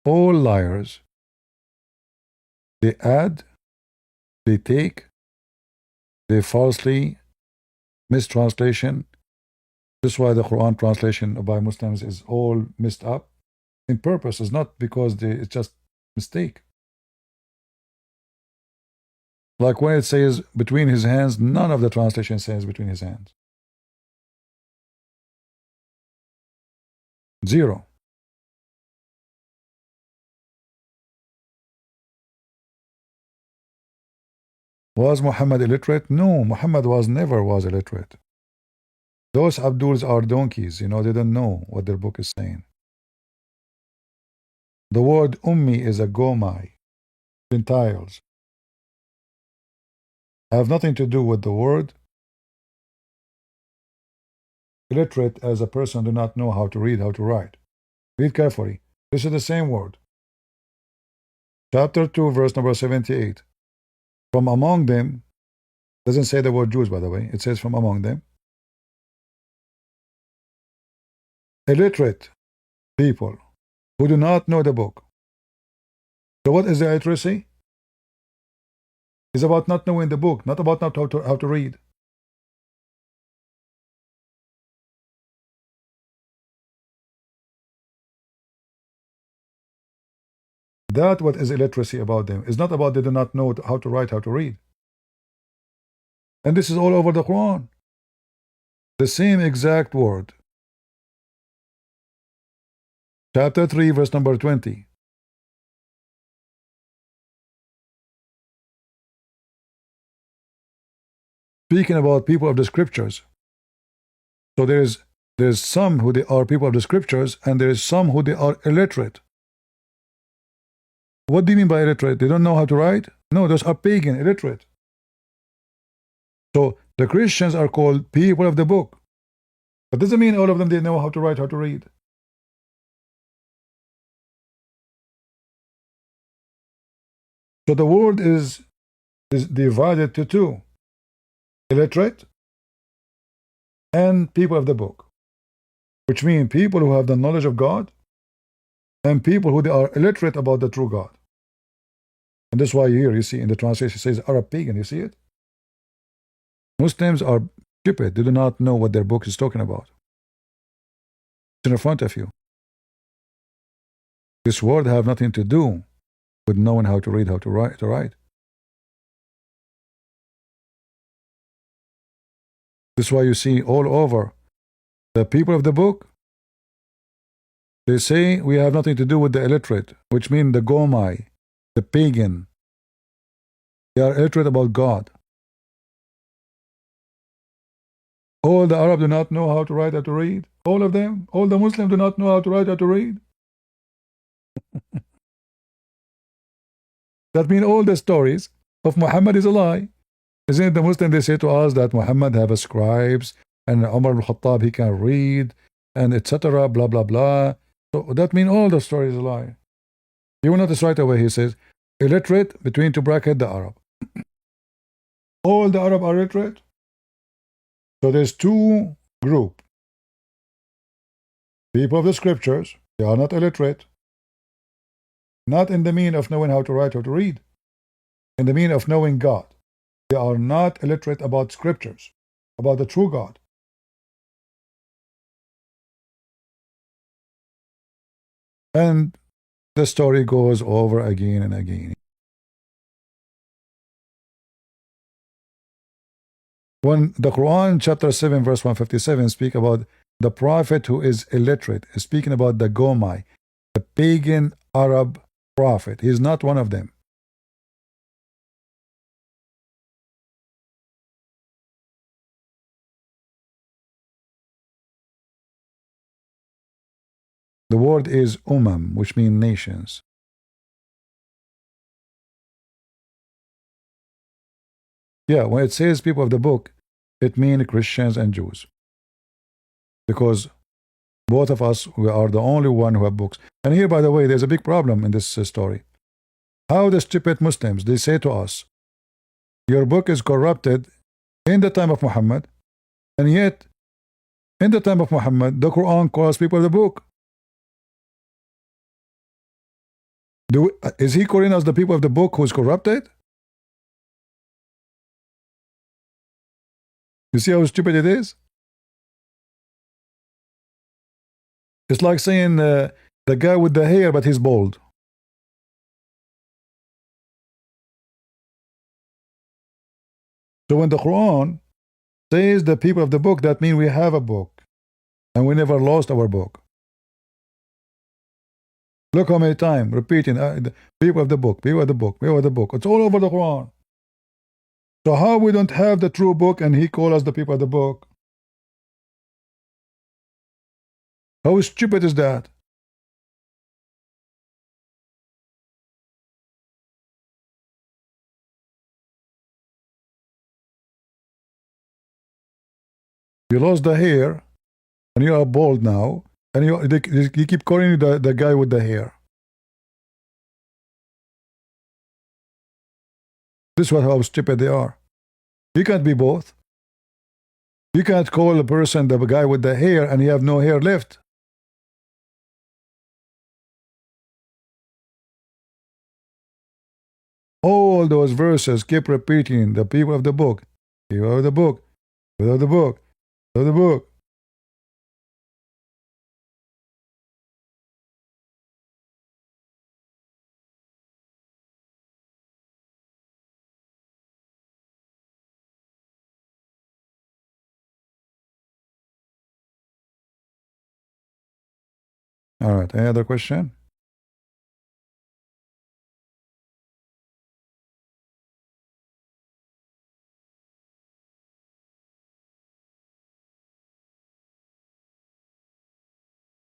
All liars, they add, they take, they falsely mistranslation. This is why the Quran translation by Muslims is all messed up. In purpose, it's not because it's just mistake. Like when it says between his hands, none of the translation says between his hands. Zero. Was Muhammad illiterate? No, Muhammad never was illiterate. Those Abduls are donkeys, they don't know what their book is saying. The word Ummi is a Gomai, Gentiles. Have nothing to do with the word illiterate as a person do not know how to read, how to write. Read carefully. This is the same word. Chapter 2, verse number 78. From among them, doesn't say the word Jews, by the way. It says from among them. Illiterate people who do not know the book. So what is the illiteracy? It's about not knowing the book, not about not how to read. That what is illiteracy about them. It's not about they do not know how to write, how to read. And this is all over the Quran. The same exact word. Chapter 3, verse number 20. Speaking about people of the scriptures. So there's some who they are people of the scriptures, and there is some who they are illiterate. What do you mean by illiterate? They don't know how to write? No, those are pagan, illiterate. So the Christians are called people of the book. That doesn't mean all of them they know how to write, how to read. So the world is divided to two: illiterate and people of the book, which mean people who have the knowledge of God and people who they are illiterate about the true God. And that's why here you see in the translation it says Arab pagan. You see it? Muslims are stupid. They do not know what their book is talking about. It's in front of you. This word have nothing to do with knowing how to read, how to write. This is why you see all over the people of the book, they say we have nothing to do with the illiterate, which means the Gomai, the pagan. They are illiterate about God. All the Arab do not know how to write, how to read. All of them. All the Muslims do not know how to write, how to read. That means all the stories of Muhammad is a lie. Isn't it the Muslim, they say to us that Muhammad have a scribes and Umar al-Khattab, he can read and etc. blah blah blah. So that means all the story is a lie. You will notice right away he says illiterate between two brackets the Arab. All the Arab are illiterate. So there's two group. People of the scriptures, they are not illiterate. Not in the mean of knowing how to write or to read. In the mean of knowing God. They are not illiterate about scriptures, about the true God. And the story goes over again and again. When the Quran, chapter 7, verse 157, speak about the prophet who is illiterate, is speaking about the Gomai, the pagan Arab prophet. He's not one of them. The word is umam, which means nations. Yeah, when it says people of the book, it means Christians and Jews. Because both of us, we are the only one who have books. And here, by the way, there's a big problem in this story. How the stupid Muslims, they say to us, your book is corrupted in the time of Muhammad, and yet, in the time of Muhammad, the Quran calls people of the book. Is he calling us the people of the book who is corrupted? You see how stupid it is? It's like saying the guy with the hair, but he's bald. So when the Quran says the people of the book, that means we have a book, and we never lost our book. Look how many times repeating the people of the book, people of the book, people of the book. It's all over the Quran. So how we don't have the true book and he call us the people of the book? How stupid is that? You lost the hair and you are bald now, and you keep calling you the guy with the hair. This is how stupid they are. You can't be both. You can't call a person the guy with the hair and you have no hair left. All those verses keep repeating the people of the book, people of the book, people of the book, people of the book. All right, any other question?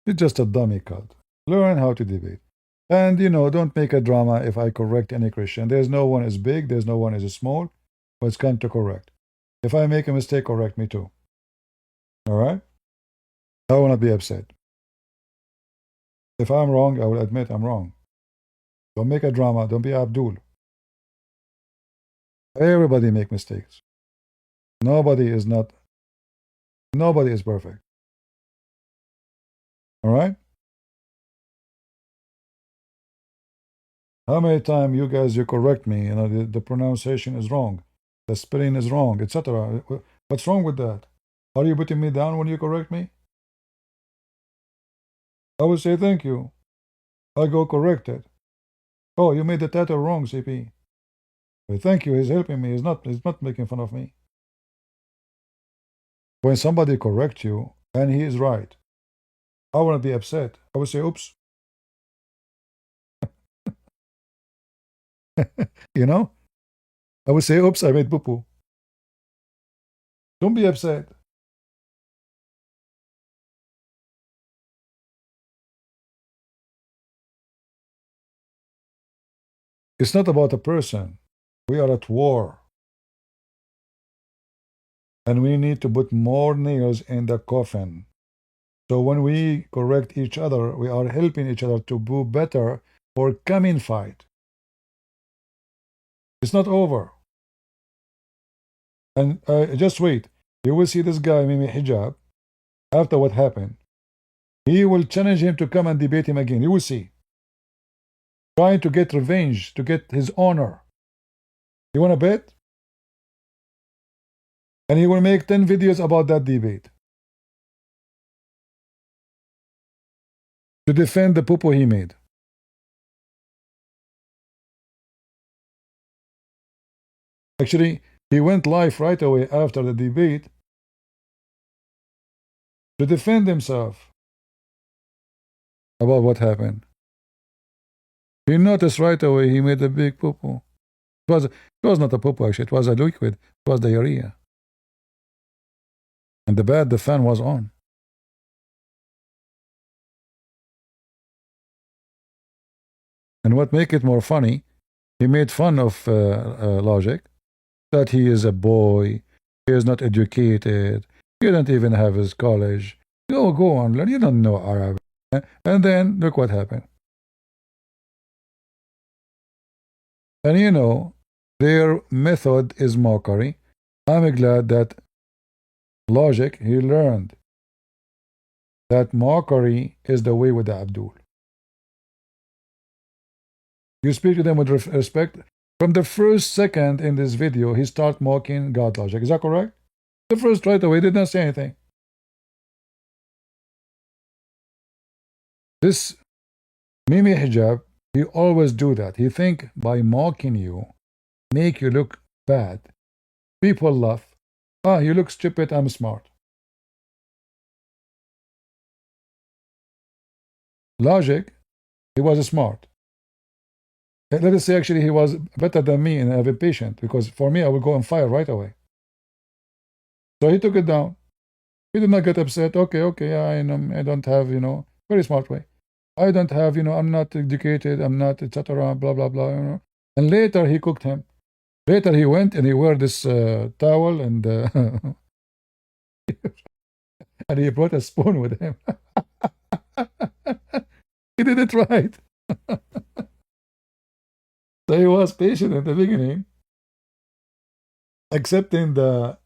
It's just a dummy cut. Learn how to debate. And don't make a drama if I correct any Christian. There's no one is big, there's no one is small, but it's come to correct. If I make a mistake, correct me too. All right? I will not be upset. If I'm wrong, I will admit I'm wrong. Don't make a drama, don't be Abdul. Everybody make mistakes. Nobody is perfect. All right? How many times you guys you correct me, the pronunciation is wrong, the spelling is wrong, etc. What's wrong with that? Are you putting me down when you correct me? I will say thank you. I go correct it. Oh, you made the title wrong, CP. Well, thank you, he's helping me. He's not making fun of me. When somebody corrects you and he is right, I won't be upset. I will say, oops. you know? I will say, oops, I made poo-poo. Don't be upset. It's not about a person. We are at war. And we need to put more nails in the coffin. So when we correct each other, we are helping each other to do better for coming fight. It's not over. And just wait. You will see this guy, Mimi Hijab, after what happened. He will challenge him to come and debate him again. You will see. Trying to get revenge, to get his honor. You want to bet? And he will make 10 videos about that debate. To defend the poo he made. Actually, He went live right away after the debate to defend himself about what happened. He noticed right away he made a big poo-poo. It was not a poo-poo, actually. It was a liquid. It was diarrhea. And the fan was on. And what make it more funny, he made fun of Logic, that he is a boy, he is not educated, he don't even have his college. Go on, learn. You don't know Arabic. And then look what happened. And their method is mockery. I'm glad that Logic, he learned that mockery is the way with the Abdul. You speak to them with respect. From the first second in this video, he start mocking God Logic. Is that correct? The first right away, did not say anything. This Mimi Hijab, he always do that. He think by mocking you, make you look bad. People laugh. Ah, you look stupid, I'm smart. Logic, he was smart. Let us say actually he was better than me and a patient, because for me I would go on fire right away. So he took it down. He did not get upset. Okay, I know I don't have, very smart way. I don't have, I'm not educated, I'm not, etc. Blah blah blah. And later he cooked him. Later he went and he wore this towel and and he brought a spoon with him. He did it right. So he was patient at the beginning, accepting the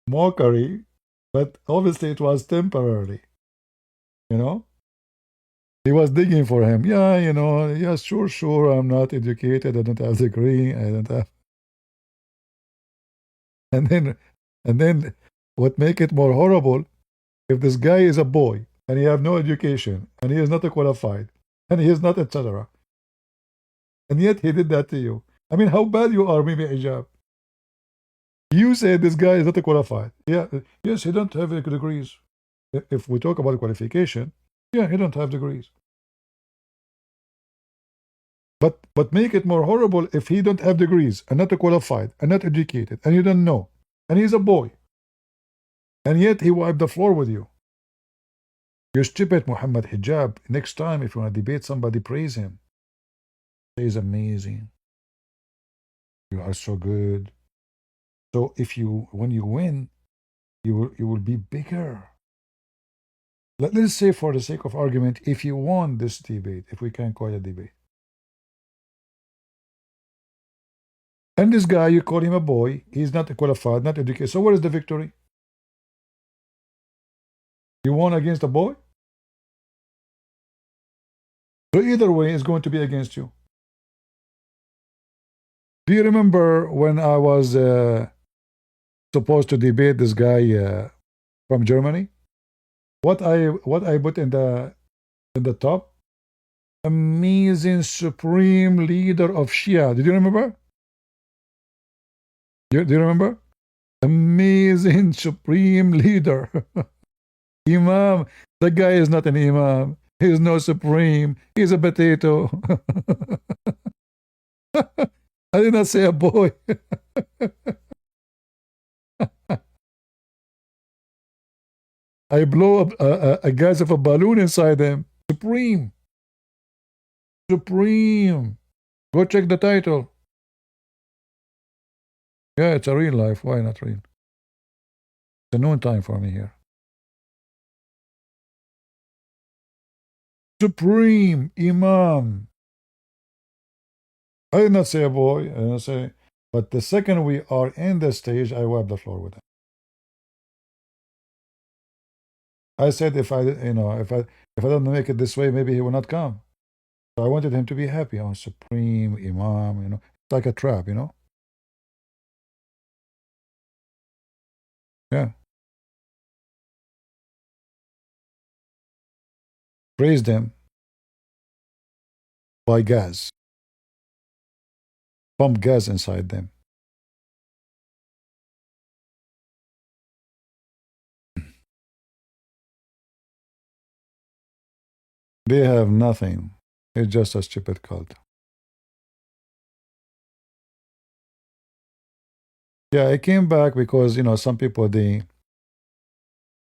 mockery, but obviously it was temporary. He was digging for him. Yeah, yes, sure, I'm not educated, I don't have a degree, I don't have. And then what make it more horrible, if this guy is a boy and he have no education and he is not qualified and he is not etc. And yet he did that to you. I mean, how bad you are, Mimi Hijab. You say this guy is not qualified. Yeah, yes, he don't have degrees. If we talk about qualification, yeah, he don't have degrees. But make it more horrible if he don't have degrees and not qualified and not educated and you don't know. And he's a boy. And yet he wiped the floor with you. You stupid Muhammad Hijab. Next time if you want to debate somebody, praise him. He's amazing. You are so good. So when you win, you will be bigger. Let's say for the sake of argument, if you won this debate, if we can call it a debate. And this guy, you call him a boy, he's not qualified, not educated. So what is the victory? You won against a boy? So either way, it's going to be against you. Do you remember when I was supposed to debate this guy from Germany? What I put in the top? Amazing supreme leader of Shia. Did you remember? Do you remember? Amazing supreme leader. Imam. The guy is not an imam. He's no supreme. He's a potato. I did not say a boy. I blow up a gas of a balloon inside him. Supreme. Supreme. Go check the title. Yeah, it's a real life. Why not real? It's a noon time for me here. Supreme Imam. I did not say a boy. I did not say. But the second we are in the stage, I wipe the floor with him. I said if I don't make it this way, maybe he will not come. So I wanted him to be happy. Oh, Supreme Imam, it's like a trap, Yeah. Praised him by gas. Pump gas inside them. They have nothing. It's just a stupid cult. Yeah, I came back because some people they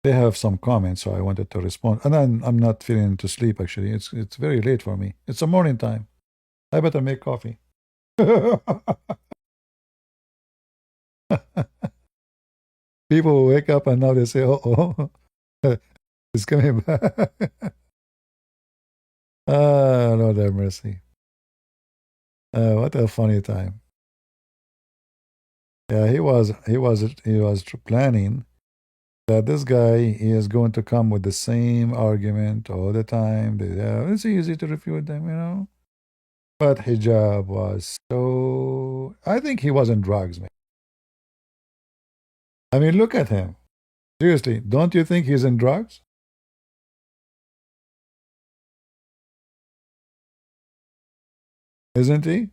have some comments, so I wanted to respond. And I'm not feeling to sleep actually. It's very late for me. It's a morning time. I better make coffee. People wake up and now they say, "Oh, it's coming back." Ah, Lord have mercy. What a funny time. Yeah, he was planning that this guy is going to come with the same argument all the time. It's easy to refute them. But hijab was so. I think he was on drugs, man. I mean, look at him. Seriously, don't you think he's in drugs? Isn't he?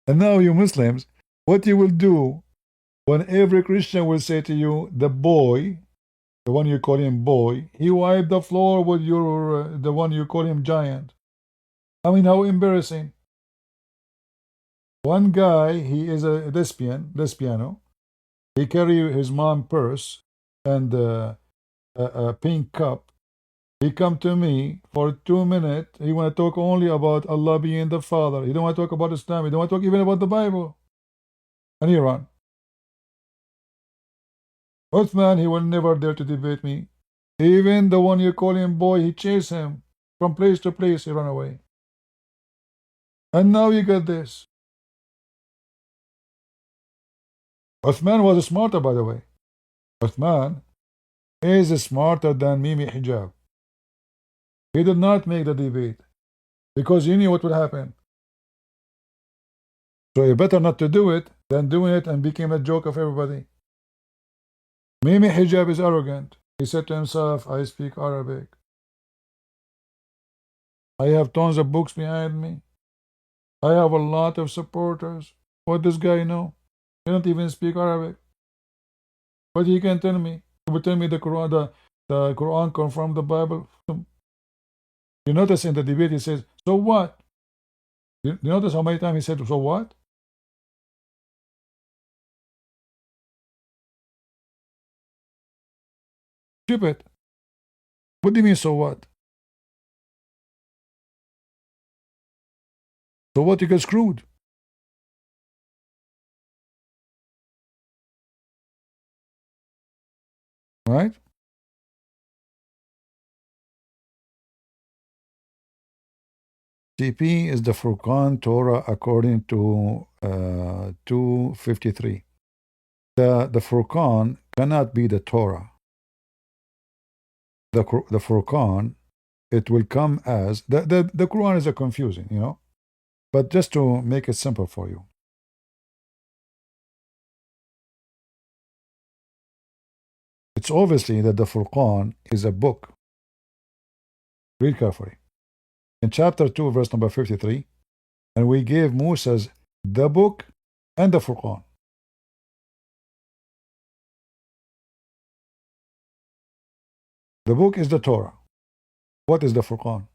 And now, you Muslims, what you will do when every Christian will say to you, the boy, the one you call him boy, he wiped the floor with the one you call him giant. I mean, how embarrassing. One guy, he is a lesbiano. He carry his mom purse and a pink cup. He come to me for 2 minutes. He want to talk only about Allah being the Father. He don't want to talk about Islam. He don't want to talk even about the Bible. And he run. Uthman, he will never dare to debate me. Even the one you call him boy, he chase him from place to place. He run away. And now you get this. Uthman was smarter, by the way. Uthman is smarter than Mimi Hijab. He did not make the debate because he knew what would happen. So you better not to do it than doing it and became a joke of everybody. Mimi Hijab is arrogant. He said to himself, I speak Arabic. I have tons of books behind me. I have a lot of supporters. What does this guy know? He don't even speak Arabic. But he can tell me. He will tell me the Quran confirmed the Bible. You notice in the debate he says, so what? You notice how many times he said, so what? Stupid. What do you mean, so what? So what? You get screwed. Right? TP is the Furqan Torah according to 253. The Furqan cannot be the Torah. The Furqan, it will come as the Quran is a confusing. But just to make it simple for you, it's obviously that the Furqan is a book. Read carefully. In chapter 2, verse number 53, and we gave Moses the book and the Furqan. The book is the Torah. What is the Furqan?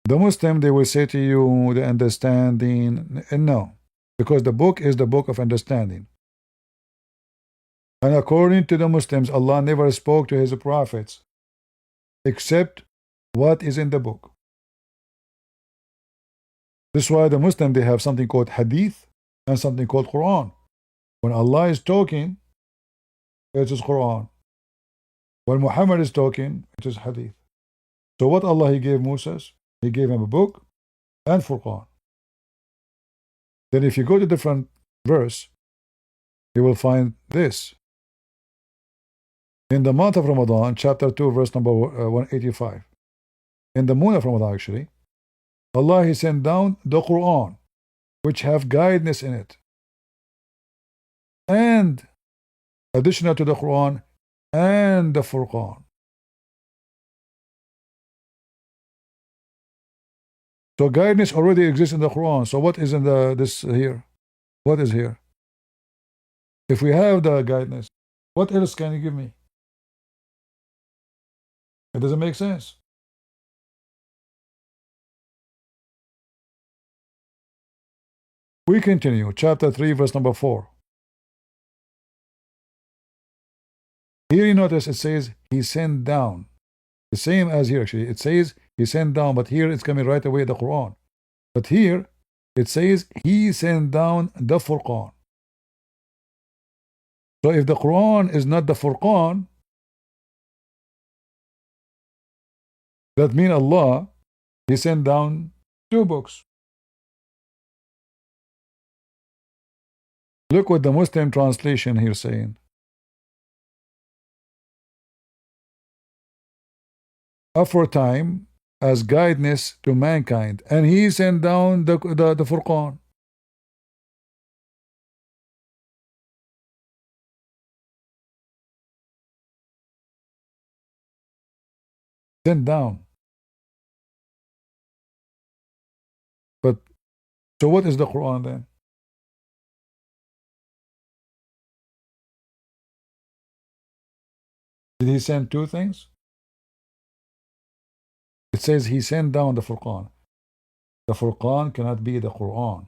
The Muslim, they will say to you, the understanding. No, because the book is the book of understanding. And according to the Muslims, Allah never spoke to His prophets except what is in the book. This is why the Muslim, they have something called Hadith and something called Quran. When Allah is talking, it is Quran. When Muhammad is talking, it is Hadith. So what Allah He gave Moses? He gave him a book and Furqan. Then if you go to different verse, you will find this. In the month of Ramadan, chapter 2, verse number 185. In the moon of Ramadan, actually, Allah He sent down the Quran, which have guidance in it. And additional to the Quran and the Furqan. So guidance already exists in the Quran. So what is in this here? What is here? If we have the guidance, what else can you give me? It doesn't make sense. We continue. Chapter 3, verse number 4. Here you notice it says he sent down. The same as here actually. It says he sent down, but here it's coming right away the Quran. But here it says he sent down the Furqan. So if the Quran is not the Furqan, that means Allah, he sent down two books. Look what the Muslim translation here saying. Aforetime as guidance to mankind, and he sent down the Furqan. Sent down. But so what is the Quran then? Did he send two things? It says he sent down the Furqan. The Furqan cannot be the Quran.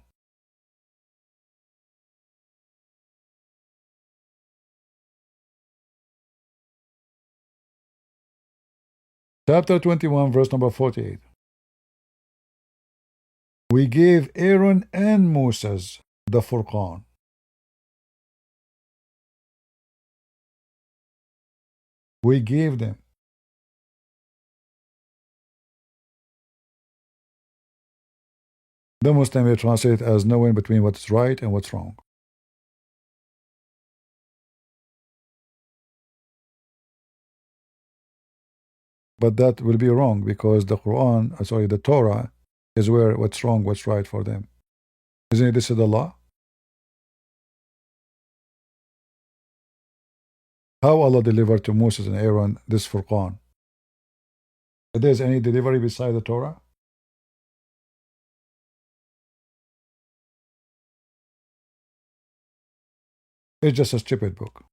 Chapter 21, verse number 48. We gave Aaron and Moses the Furqan. We gave them. The Muslim will translate it as knowing between what's right and what's wrong. But that will be wrong because the Quran, the Torah, is where what's wrong, what's right for them. Isn't it this is the law? How Allah delivered to Moses and Aaron this Furqan? If there's any delivery beside the Torah? It's just a stupid book.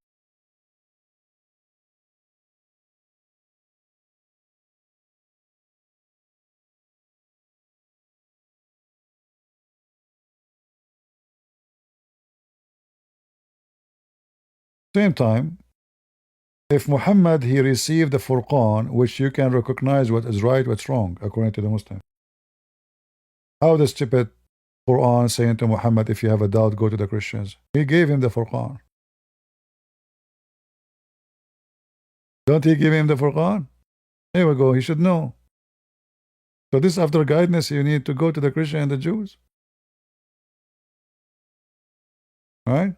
Same time, if Muhammad he received the Furqan, which you can recognize what is right, what's wrong, according to the Muslim. How the stupid Quran saying to Muhammad, if you have a doubt, go to the Christians. He gave him the Furqan. Don't he give him the Furqan? Here we go, he should know. So this after guidance, you need to go to the Christian and the Jews. Right?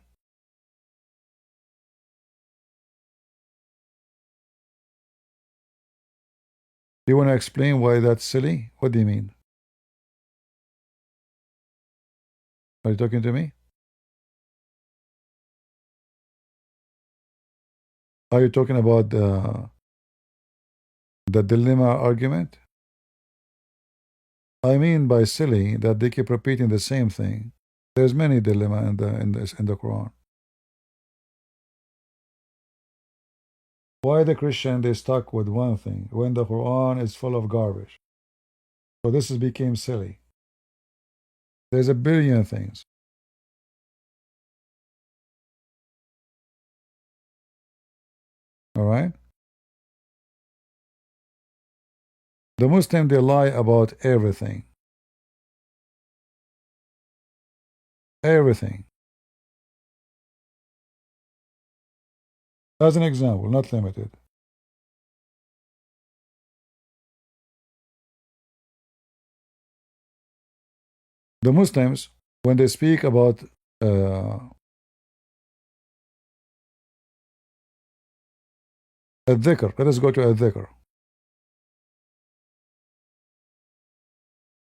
You want to explain why that's silly? What do you mean? Are you talking to me? Are you talking about the dilemma argument? I mean by silly that they keep repeating the same thing. There's many dilemma in the Quran. Why the Christian they stuck with one thing when the Quran is full of garbage? So this has became silly. There's a billion things. All right. The Muslim they lie about everything. Everything. As an example, not limited. The Muslims, when they speak about al-dhikr, let us go to al-dhikr.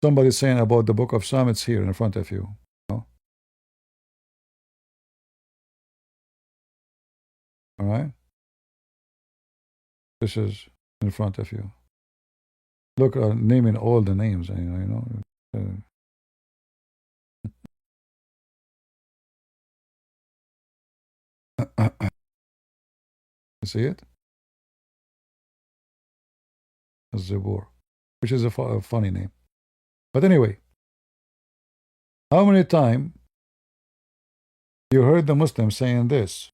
Somebody saying about the book of Psalm, it's here in front of you. All right. This is in front of you. Look, naming all the names. You see it? Zabur, which is a funny name. But anyway, how many times you heard the Muslims saying this?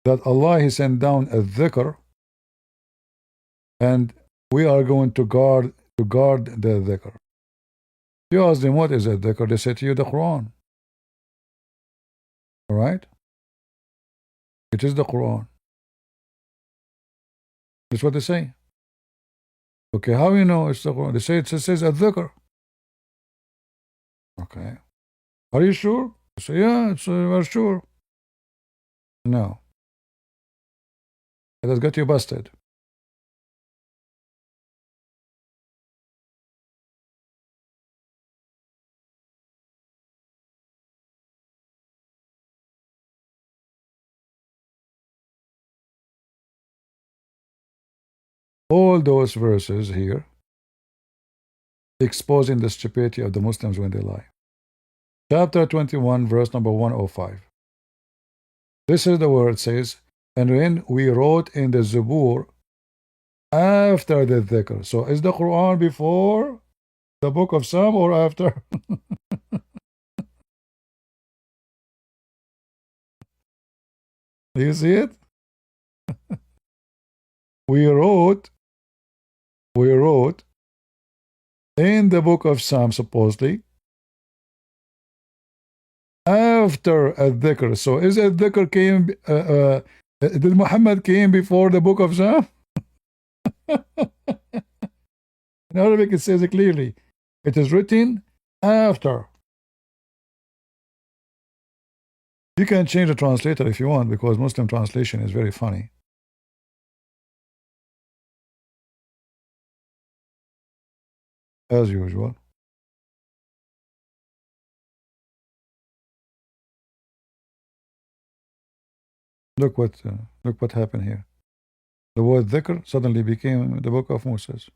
That Allah He sent down a dhikr, and we are going to guard the dhikr. You ask them what is a dhikr, they say to you the Quran. All right? It is the Quran. That's what they say. Okay, how you know it's the Quran? They say it says a dhikr. Okay. Are you sure? I say, yeah, we're sure. No. It has got you busted. All those verses here exposing the stupidity of the Muslims when they lie. Chapter 21, verse number 105. This is the word says, and when we wrote in the Zabur after the dhikr. So is the Quran before the book of Psalm or after? Do you see it? We wrote in the book of Psalm supposedly after a dhikr. So is a dhikr came, did Muhammad came before the book of Psalm? In Arabic it says it clearly. It is written after. You can change the translator if you want, because Muslim translation is very funny. As usual. Look what happened here. The word dhikr suddenly became the book of Moses.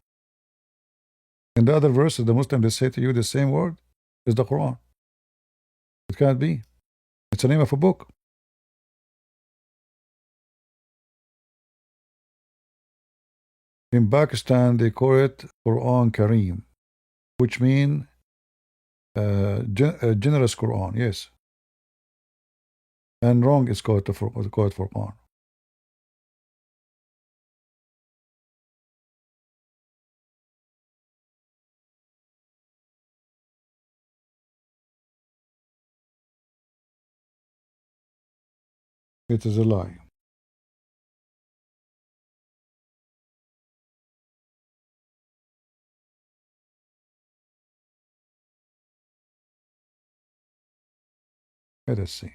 In the other verses, the Muslims they say to you the same word is the Quran. It can't be. It's the name of a book. In Pakistan, they call it Quran Kareem, which means generous Quran, yes. And wrong is called Furqan. It is a lie. Let us see.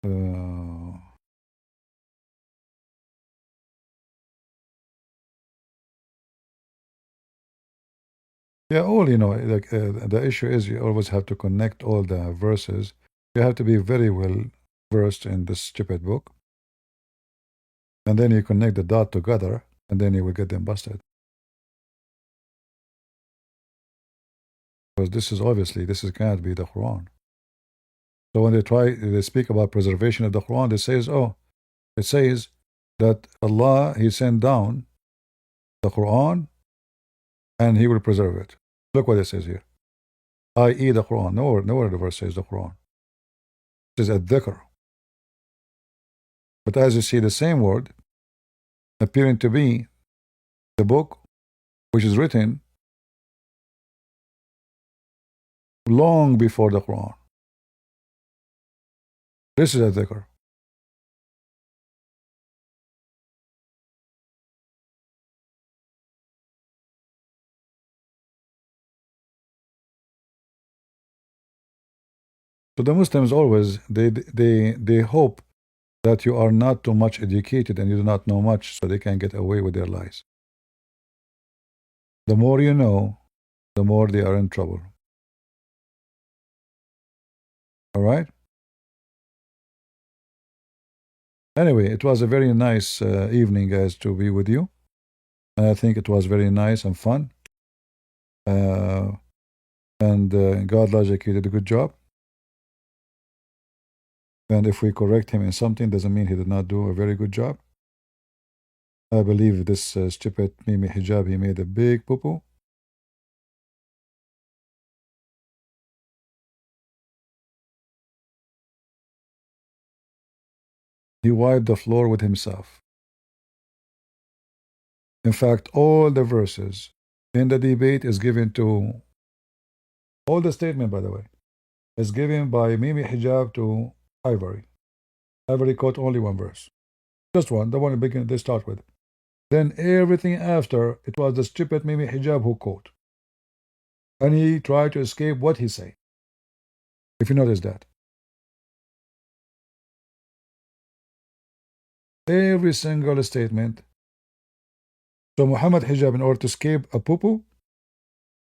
Uh, yeah, all like the issue is you always have to connect all the verses. You have to be very well versed in this stupid book, and then you connect the dot together, and then you will get them busted. Because this is obviously can't be the Quran. So when they speak about preservation of the Quran, it says that Allah He sent down the Quran and He will preserve it. Look what it says here. I.e. the Quran. Nowhere the verse says the Quran. It says ad-dhikr. But as you see, the same word appearing to be the book which is written long before the Quran. This is ad-dhikr. So the Muslims always they hope that you are not too much educated and you do not know much, so they can get away with their lies. The more you know, the more they are in trouble. All right? Anyway, it was a very nice evening, guys, to be with you. And I think it was very nice and fun. Uh, and God Logic, he did a good job. And if we correct him in something, doesn't mean he did not do a very good job. I believe this stupid Mimi Hijab, he made a big poo-poo. He wiped the floor with himself. In fact, all the verses in the debate is given to, all the statement, by the way, is given by Mimi Hijab to Ivory. Ivory quote only one verse. Just one, the one they start with. Then everything after, it was the stupid Mimi Hijab who quote. And he tried to escape what he said. If you notice that. Every single statement. So Muhammad Hijab, in order to escape a poo-poo,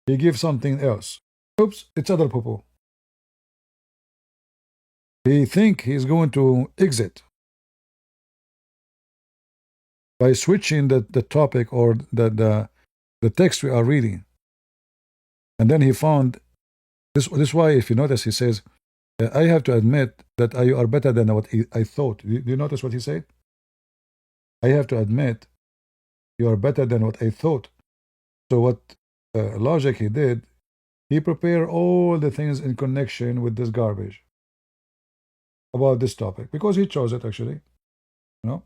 he gives something else. Oops, it's other poo-poo. He think he's going to exit by switching the topic or the text we are reading. And then he found this. This is why, if you notice, he says, I have to admit that you are better than what I thought. Do you notice what he said? I have to admit you are better than what I thought. So what logic he did, he prepared all the things in connection with this garbage about this topic because he chose it actually. You know,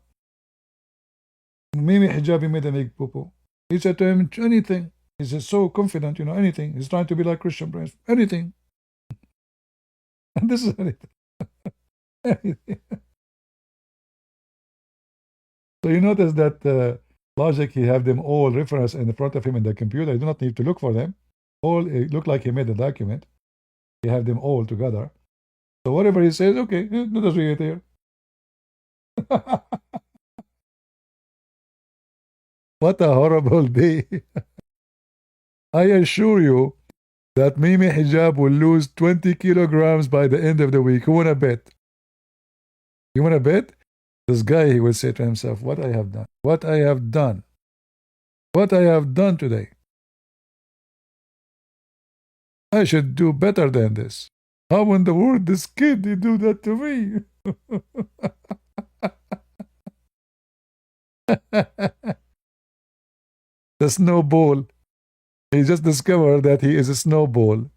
Mimi Hijabi made a big poo-poo. He said to him, anything. He's so confident, you know, anything. He's trying to be like Christian Prince. Anything. And this is anything. Anything. So you notice that logic, he have them all reference in front of him in the computer. You do not need to look for them. All it look like he made a document. He have them all together. So whatever he says, okay, let us read it here. What a horrible day. I assure you that Mimi Hijab will lose 20 kilograms by the end of the week. Who wanna bet? You wanna bet? This guy, he will say to himself, what I have done, what I have done, what I have done today. I should do better than this. How in the world this kid did do that to me? The snowball. He just discovered that he is a snowball.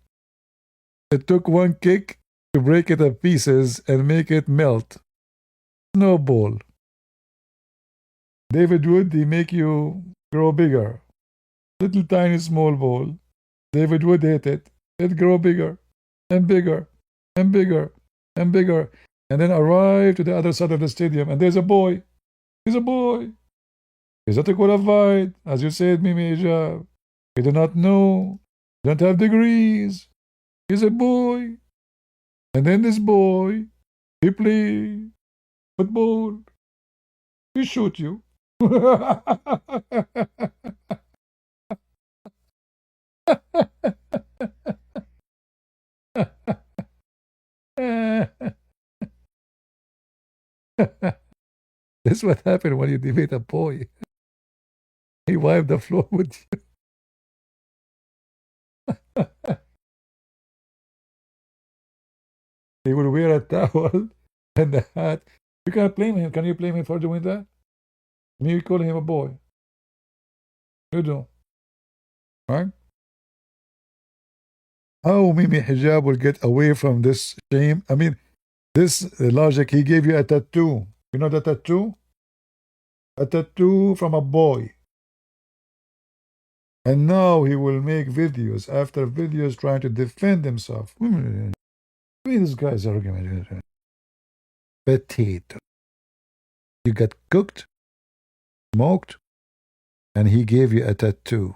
It took one kick to break it to pieces and make it melt. Snowball. David Wood, he make you grow bigger. Little tiny small ball. David Wood hit it. It grow bigger and bigger and bigger and bigger. And then arrive to the other side of the stadium and there's a boy. He's a boy. He's not qualified. As you said, Mimi Hijab. He do not know. Don't have degrees. He's a boy. And then this boy, he play football. He shoot you. This is what happened when you debate a boy. He wiped the floor with you. He would wear a towel and a hat. You can't blame him. Can you blame him for doing that? And you call him a boy. You do. Right? How Mimi Hijab will get away from this shame? I mean, this logic, he gave you a tattoo. You know the tattoo? A tattoo from a boy. And now he will make videos after videos trying to defend himself. I mean, this guy's argument. Potato. You got cooked, smoked, and he gave you a tattoo.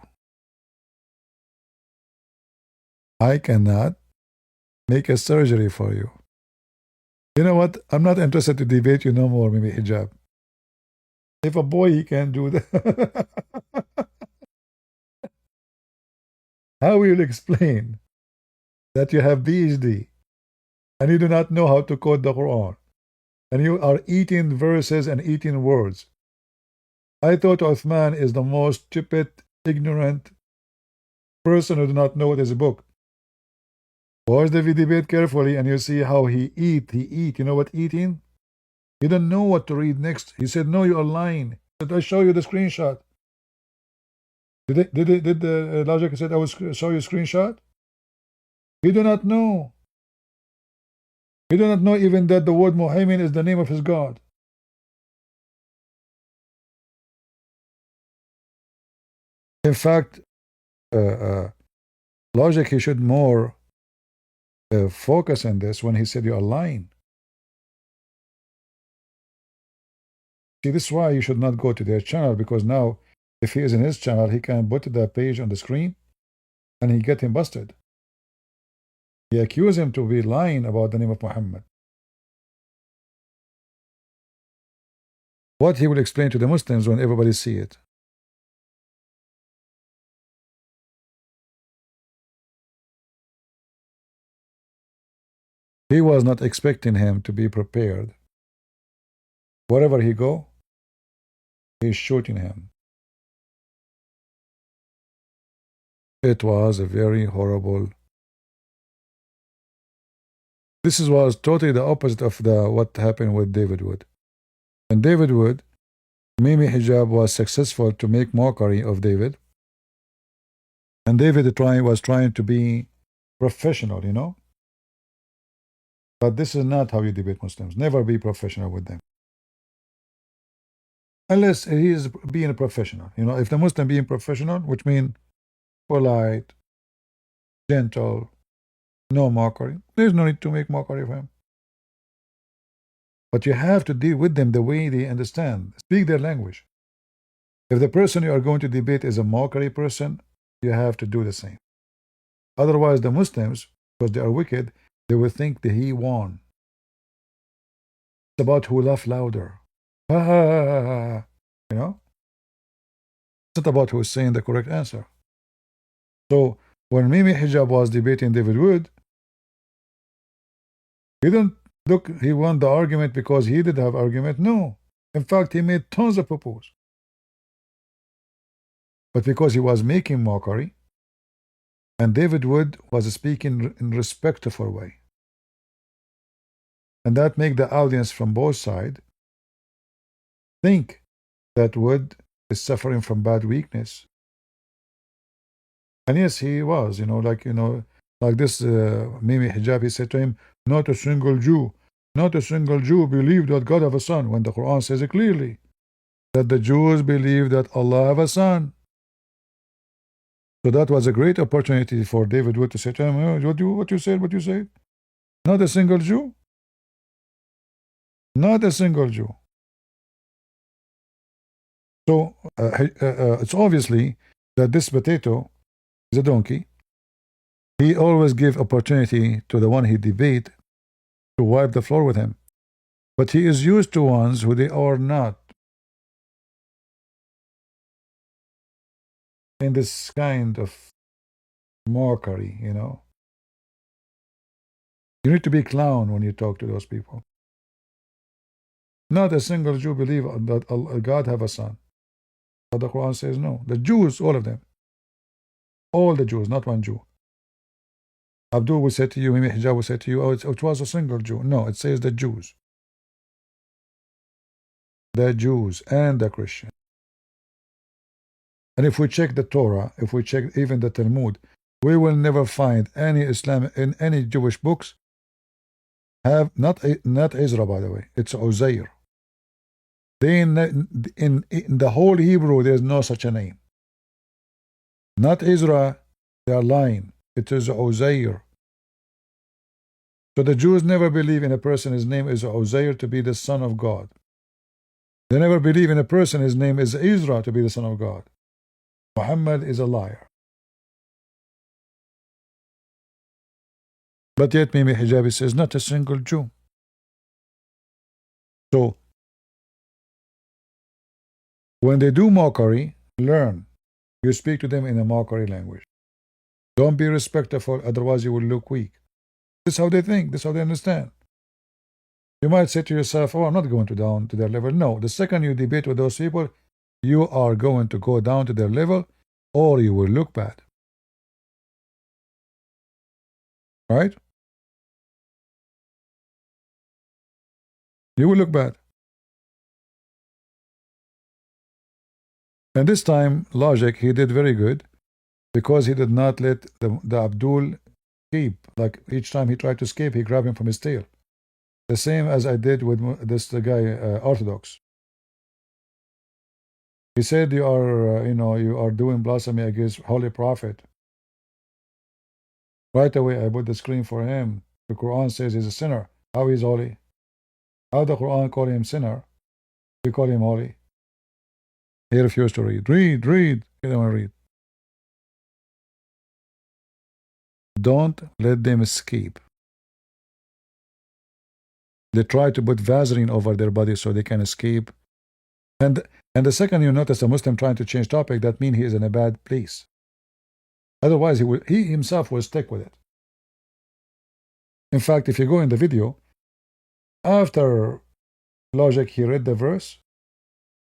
I cannot make a surgery for you. You know what? I'm not interested to debate you no more, Mimi Hijab. If a boy, he can do that. How will you explain that you have PhD and you do not know how to code the Quran? and you are eating verses and eating words. I thought Uthman is the most stupid, ignorant person who do not know what is a book. Watch the debate carefully and you see how he eat. He eat. You know what eating? He don't know what to read next. He said, no, you are lying. Did I show you the screenshot? Did the logic said I will show you a screenshot? He do not know. He do not know even that the word Muhammad is the name of his God. In fact, logic, he should more focus on this when he said you are lying. See, this is why you should not go to their channel, because now if he is in his channel, he can put the page on the screen and he get him busted. He accuse him to be lying about the name of Muhammad. What he will explain to the Muslims when everybody see it. He was not expecting him to be prepared. Wherever he go, he's shooting him. It was a very horrible. This was totally the opposite of what happened with David Wood. And David Wood, Mimi Hijab was successful to make mockery of David. And David was trying to be professional, you know. But this is not how you debate Muslims. Never be professional with them. Unless he is being a professional. You know, if the Muslim being professional, which means polite, gentle, no mockery, there's no need to make mockery of him. But you have to deal with them the way they understand. Speak their language. If the person you are going to debate is a mockery person, you have to do the same. Otherwise, the Muslims, because they are wicked, they will think that he won. It's about who laugh louder. Ha ha ha ha ha. You know? It's not about who is saying the correct answer. So, when Mimi Hijab was debating David Wood, he didn't look, he won the argument because he did have argument. No. In fact, he made tons of propose. But because he was making mockery, and David Wood was speaking in respectful way. And that make the audience from both sides think that Wood is suffering from bad weakness. And yes, he was, like this Mimi Hijab, he said to him, not a single Jew believed that God have a son, when the Quran says it clearly, that the Jews believe that Allah have a son. So that was a great opportunity for David Wood to say to him, what you said? Not a single Jew? Not a single Jew. So it's obviously that this potato is a donkey. He always give opportunity to the one he debate to wipe the floor with him. But he is used to ones who they are not. In this kind of mockery, You need to be clown when you talk to those people. Not a single Jew believe that God have a son. But the Quran says no. The Jews, all of them. All the Jews, not one Jew. Abdul will say to you, Mimi Hijab will say to you, oh, it was a single Jew. No, it says the Jews. The Jews and the Christians. And if we check the Torah, if we check even the Talmud, we will never find any Islam in any Jewish books have not Ezra, by the way. It's Uzair. In the whole Hebrew, there is no such a name. Not Ezra, they are lying. It is Uzair. So the Jews never believe in a person his name is Uzair to be the son of God. They never believe in a person his name is Ezra to be the son of God. Muhammad is a liar. But yet Mimi Hijabi says not a single Jew. So when they do mockery, learn. You speak to them in a mockery language. Don't be respectful, otherwise you will look weak. This is how they think, this is how they understand. You might say to yourself, oh, I'm not going to down to their level. No, the second you debate with those people, you are going to go down to their level or you will look bad. Right? You will look bad. And this time, logic, he did very good because he did not let the Abdul escape. Like each time he tried to escape, he grabbed him from his tail. The same as I did with the guy, Orthodox. He said, you are, you are doing blasphemy against Holy Prophet. Right away, I put the screen for him. The Quran says he's a sinner. How is holy? How the Quran call him sinner? We call him holy. He refused to read. Read. He don't want to read. Don't let them escape. They try to put Vaseline over their body so they can escape. And the second you notice a Muslim trying to change topic, that means he is in a bad place. Otherwise, he himself will stick with it. In fact, if you go in the video, after Logic, he read the verse,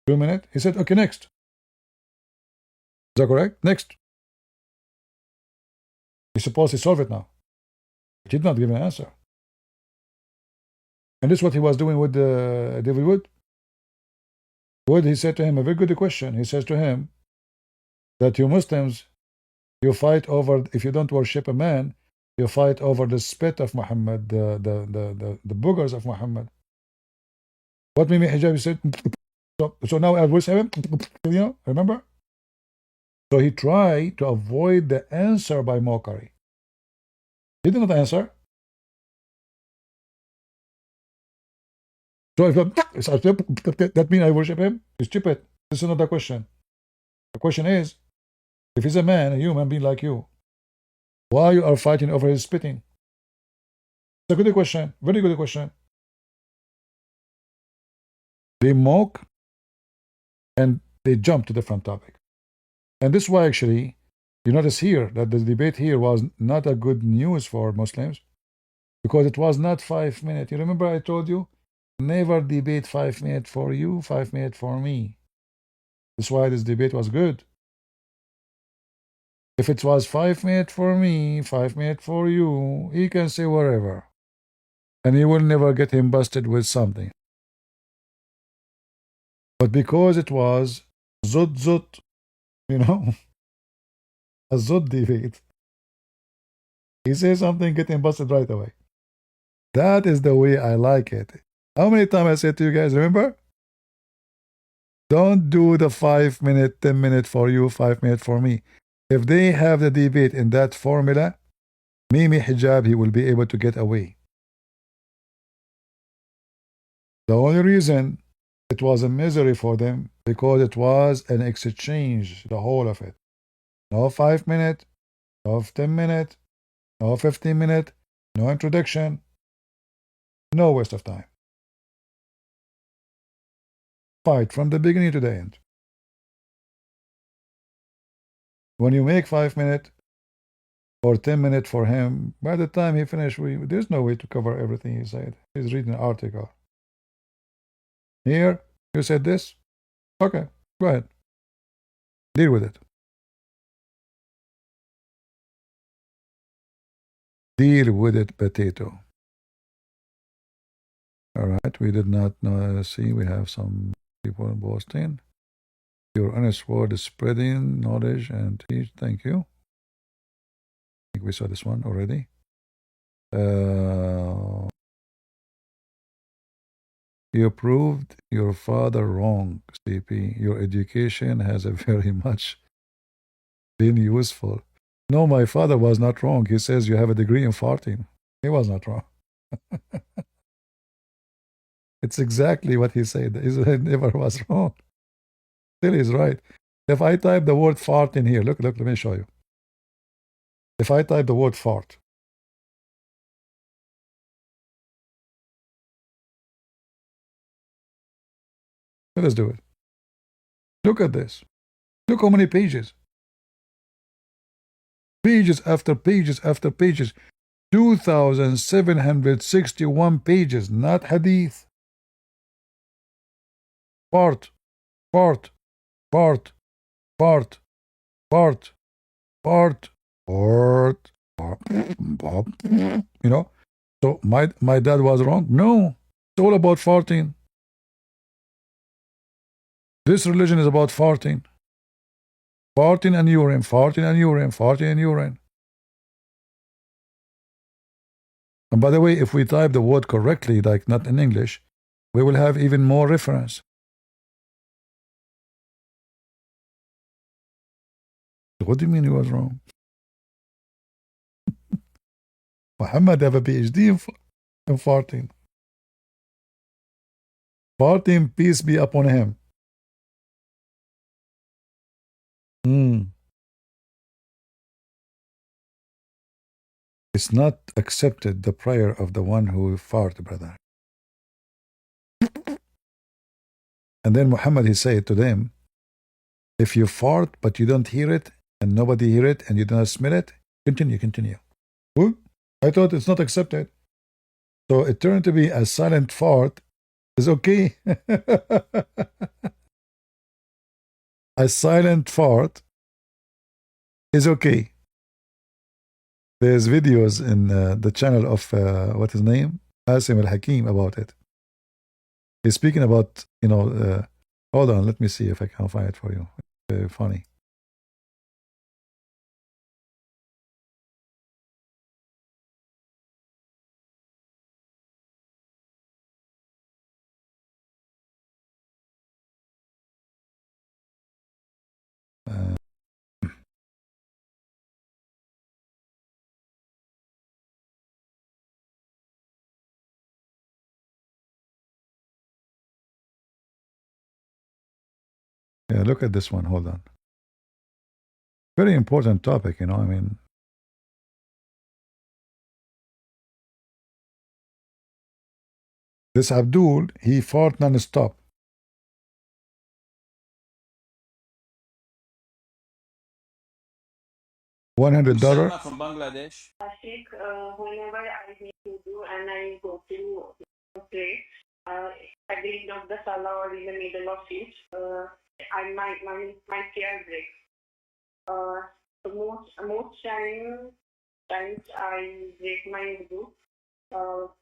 2 minutes, he said, okay, next. Is that correct? Next. He's supposed to solve it now. He did not give an answer. And this is what he was doing with David Wood. Wood, he said to him a very good question. He says to him that you Muslims, you fight over, if you don't worship a man, you fight over the spit of Muhammad, the boogers of Muhammad. What Mimi Hijab said, so now I worship him, remember? So he tried to avoid the answer by mockery. He did not answer. So that means I worship him? He's stupid. This is not the question. The question is, if he's a man, a human being like you, why you are fighting over his spitting? It's a good question. Very good question. They mock and they jump to the front topic. And this is why actually, you notice here that the debate here was not a good news for Muslims because it was not 5 minutes. You remember I told you, never debate 5 minutes for you, 5 minutes for me. That's why this debate was good. If it was 5 minutes for me, 5 minutes for you, he can say whatever. And you will never get him busted with something. But because it was zut, a zut debate, he says something, get him busted right away. That is the way I like it. How many times I said to you guys, remember? Don't do the 5 minute, 10 minute for you, 5 minutes for me. If they have the debate in that formula, Mimi Hijab, he will be able to get away. The only reason it was a misery for them because it was an exchange, the whole of it. No 5 minutes, no 10 minutes, no 15 minutes, no introduction, no waste of time. Fight from the beginning to the end. When you make 5 minutes or 10 minutes for him, by the time he finished, there's no way to cover everything he said. He's reading an article. Here, you said this? Okay, go ahead. Deal with it. Deal with it, potato. All right, we did not see. We have some people in Boston. Your honest word is spreading knowledge and teach. Thank you. I think we saw this one already. You proved your father wrong, CP. Your education has a very much been useful. No, my father was not wrong. He says you have a degree in farting. He was not wrong. It's exactly what he said. Israel never was wrong. Still is right. If I type the word fart in here, look, let me show you. If I type the word fart, let's do it. Look at this. Look how many pages. Pages after pages after pages. 2,761 pages, not hadith. Part, part, part, part, part, part, part, part. You know, so my dad was wrong? No, it's all about farting. This religion is about farting. Farting and urine, farting and urine, farting and urine. And by the way, if we type the word correctly, like not in English, we will have even more reference. What do you mean he was wrong? Muhammad have a PhD in farting. Farting, peace be upon him. It's not accepted, the prayer of the one who fart, brother. And then Muhammad, he said to them, if you fart but you don't hear it, and nobody hear it, and you do not smell it, continue. Well, I thought it's not accepted. So it turned to be a silent fart is okay. A silent fart is okay. There's videos in the channel of, what his name? Asim al-Hakim about it. He's speaking about, hold on, let me see if I can find it for you. Very funny. Yeah, look at this one. Hold on. Very important topic, I mean. This Abdul, he fought non-stop. $100. From Bangladesh. Whenever I need to do and I go to pray, at the end of the salah or in the middle of it, my prayer breaks. Most times I break my wudu,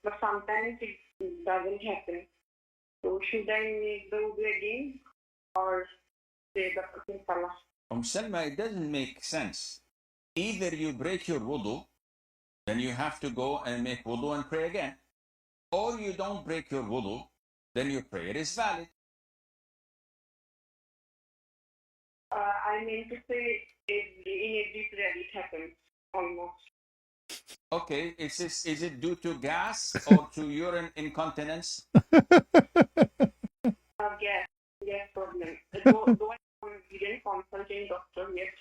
but sometimes it doesn't happen. So should I make the wudu again or say the salah? Selma, it doesn't make sense. Either you break your wudu, then you have to go and make wudu and pray again. Or you don't break your wudu, then your prayer is valid. I mean to say, in every prayer it happens, almost. Okay, is it due to gas or to urine incontinence? Gas problem. Though I didn't consult a doctor yet,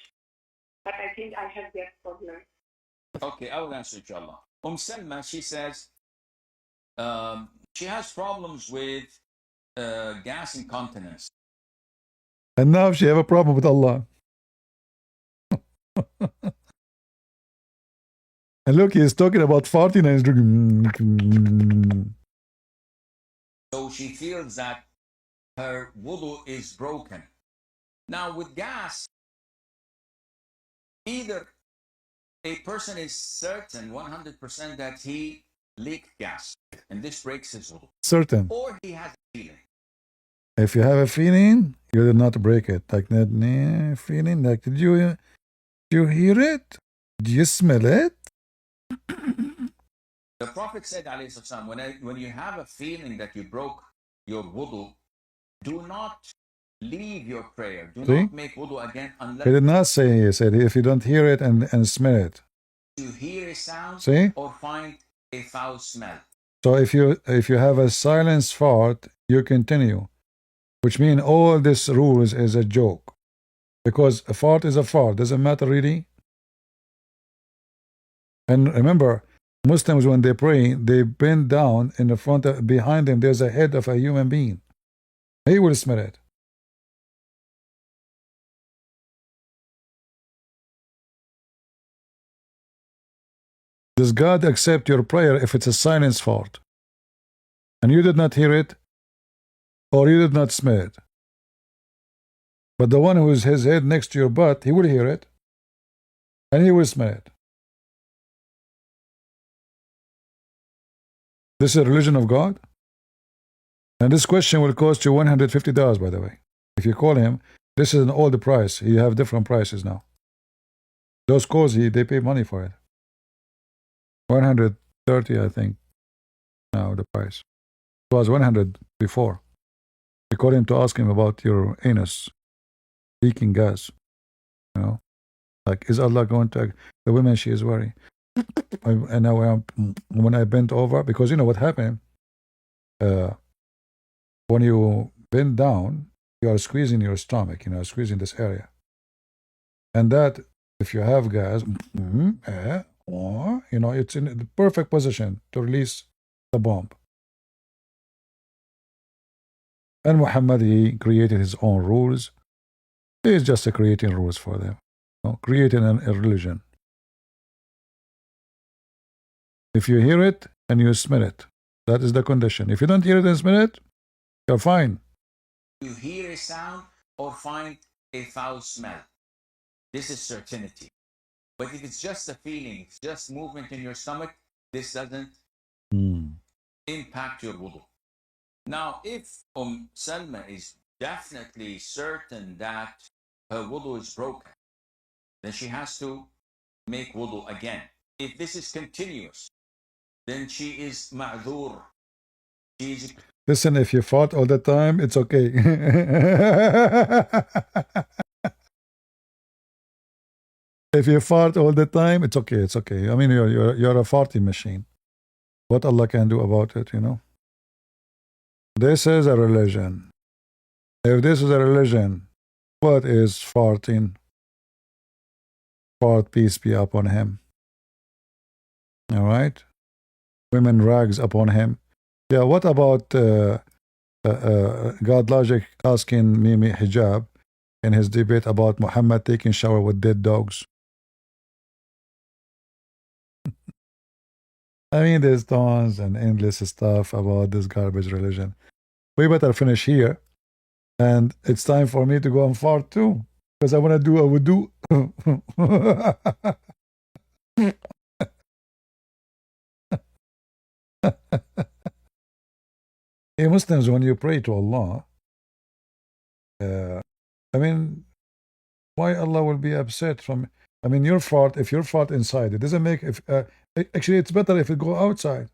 but I think I have gas problem. Okay, I will answer, inshallah. Selma, she says she has problems with gas incontinence. And now she have a problem with Allah. And look, he's talking about farting and he's drinking. So she feels that her wudu is broken. Now with gas, either a person is certain 100% that he leaked gas and this breaks his wudu. Certain. Or he has a feeling. If you have a feeling, you did not break it. Like that feeling, like did you hear it? Did you smell it? The Prophet said, when you have a feeling that you broke your wudu, do not leave your prayer. Do not make wudu again unless he did not say, he said, if you don't hear it and smell it. You hear a sound or find a foul smell. So if you have a silence fart, you continue. Which means all these rules is a joke. Because a fart is a fart. Doesn't matter really. And remember, Muslims, when they pray, they bend down in the front behind them. There's a head of a human being. He will smell it. Does God accept your prayer if it's a silence fart and you did not hear it or you did not smell it? But the one who is his head next to your butt, he will hear it and he will smell it. This is a religion of God? And this question will cost you $150, by the way. If you call him, this is an old price. You have different prices now. Those calls, they pay money for it. 130, I think, now the price. It was 100 before. You call him to ask him about your anus leaking gas. You know, like, is Allah going to... The women, she is worried. And now when I bent over, because you know what happened? When you bend down, you are squeezing your stomach, squeezing this area. And that, if you have gas, it's in the perfect position to release the bomb. And Muhammad, he created his own rules. He is just creating rules for them, creating a religion. If you hear it and you smell it, that is the condition. If you don't hear it and smell it, you're fine. You hear a sound or find a foul smell. This is certainty. But if it's just a feeling, it's just movement in your stomach, this doesn't impact your wudu. Now, if Salma is definitely certain that her wudu is broken, then she has to make wudu again. If this is continuous, then she is ma'dhur. Listen, if you fought all the time, it's okay. If you fart all the time, it's okay. It's okay. I mean, you're a farting machine. What Allah can do about it, This is a religion. If this is a religion, what is farting? Fart, peace be upon him. All right? Women rags upon him. Yeah, what about God Logic asking Mimi Hijab in his debate about Muhammad taking shower with dead dogs? I mean, there's tons and endless stuff about this garbage religion. We better finish here. And it's time for me to go and fart too. Because I want to do a wudu. Hey, Muslims, when you pray to Allah, I mean, why Allah will be upset from... I mean, your fart, if your fart inside, it doesn't make... actually, it's better if it go outside.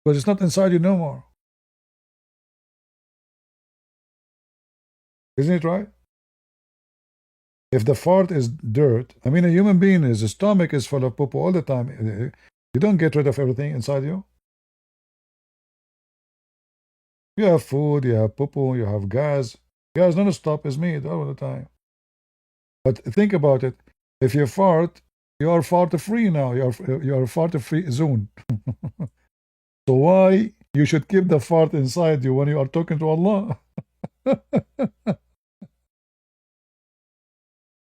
Because it's not inside you no more. Isn't it right? If the fart is dirt, I mean, a human being, his stomach is full of poo all the time. You don't get rid of everything inside you. You have food, you have poo, you have gas. Gas non-stop is made all the time. But think about it. If you fart, you are fart-free now. You are fart-free zone. So why you should keep the fart inside you when you are talking to Allah?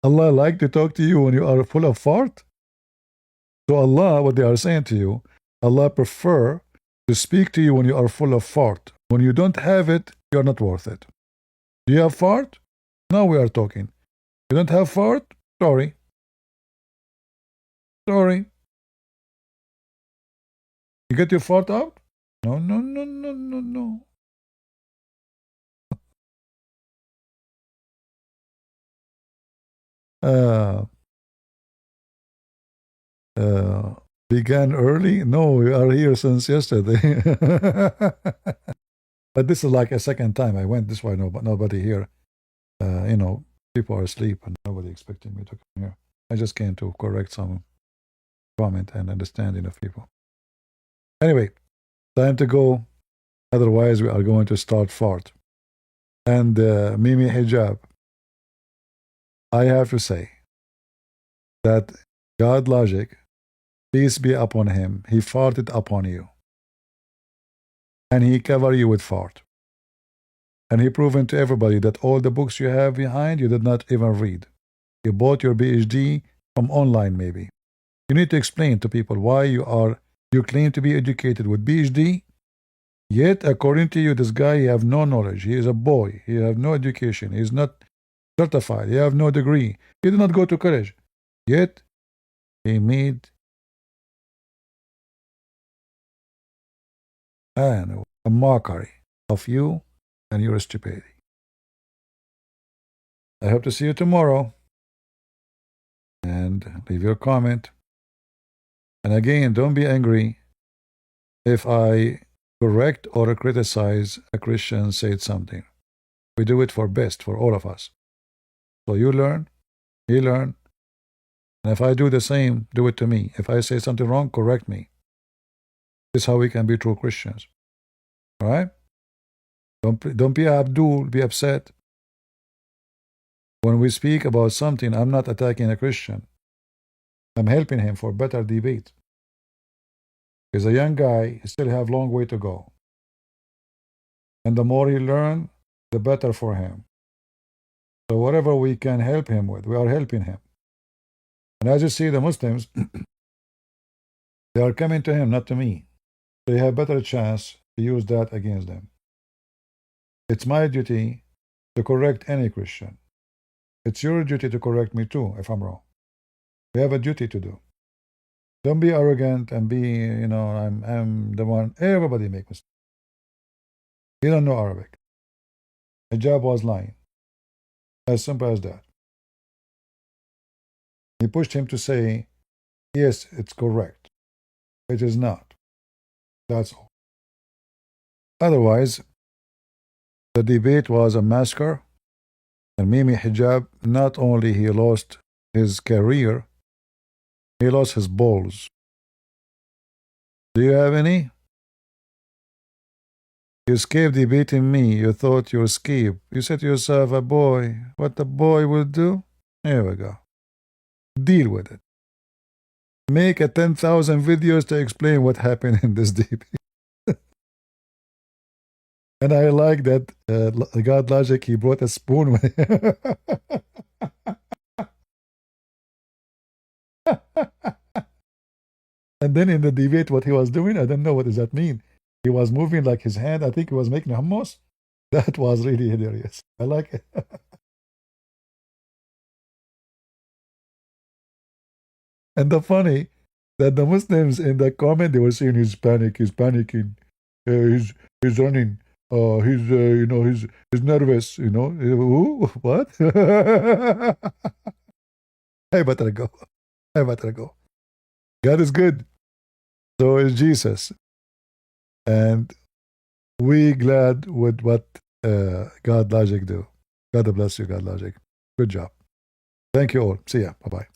Allah like to talk to you when you are full of fart? So Allah, what they are saying to you, Allah prefer to speak to you when you are full of fart. When you don't have it, you're not worth it. Do you have fart? Now we are talking. You don't have fart? Sorry. Sorry. You get your fart out? No, no, no, no, no, no. Began early? No, we are here since yesterday. But this is like a second time I went. This way, nobody here. People are asleep and nobody expecting me to come here. I just came to correct some comment and understanding of people. Anyway, time to go. Otherwise, we are going to start fart. And Mimi Hijab, I have to say that God Logic, peace be upon him, he farted upon you. And he covered you with fart. And he proven to everybody that all the books you have behind, you did not even read. You bought your PhD from online maybe. You need to explain to people why you claim to be educated with PhD, yet according to you, this guy, he have no knowledge. He is a boy. He have no education. He is not certified. He have no degree. He did not go to college. Yet he made a mockery of you and your stupidity. I hope to see you tomorrow. And leave your comment. And again, don't be angry if I correct or criticize a Christian said something. We do it for best for all of us. So you learn, he learn, and if I do the same, do it to me. If I say something wrong, correct me. This is how we can be true Christians. All right? Don't be Abdul, be upset. When we speak about something, I'm not attacking a Christian. I'm helping him for better debate. He's a young guy, he still have a long way to go. And the more he learn, the better for him. So whatever we can help him with, we are helping him. And as you see, the Muslims, they are coming to him, not to me. They have better chance to use that against them. It's my duty to correct any Christian. It's your duty to correct me too, if I'm wrong. We have a duty to do. Don't be arrogant and be, I'm the one. Everybody make mistakes. He don't know Arabic. Hijab was lying. As simple as that. He pushed him to say, yes, it's correct. It is not. That's all. Otherwise, the debate was a massacre. And Mimi Hijab, not only he lost his career, he lost his balls. Do you have any? You escaped debating me. You thought you escaped. You said to yourself, a boy, what the boy will do? Here we go. Deal with it. Make a 10,000 videos to explain what happened in this debate. And I like that God Logic, he brought a spoon with him. And then in the debate, what he was doing, I don't know what does that mean. He was moving like his hand. I think he was making hummus. That was really hilarious. I like it. And the funny that the Muslims in the comment, they were saying he's panicking, he's running, he's nervous, Who? What? I better go. God is good. So is Jesus. And we glad with what God Logic do. God bless you, God Logic. Good job. Thank you all. See ya. Bye-bye.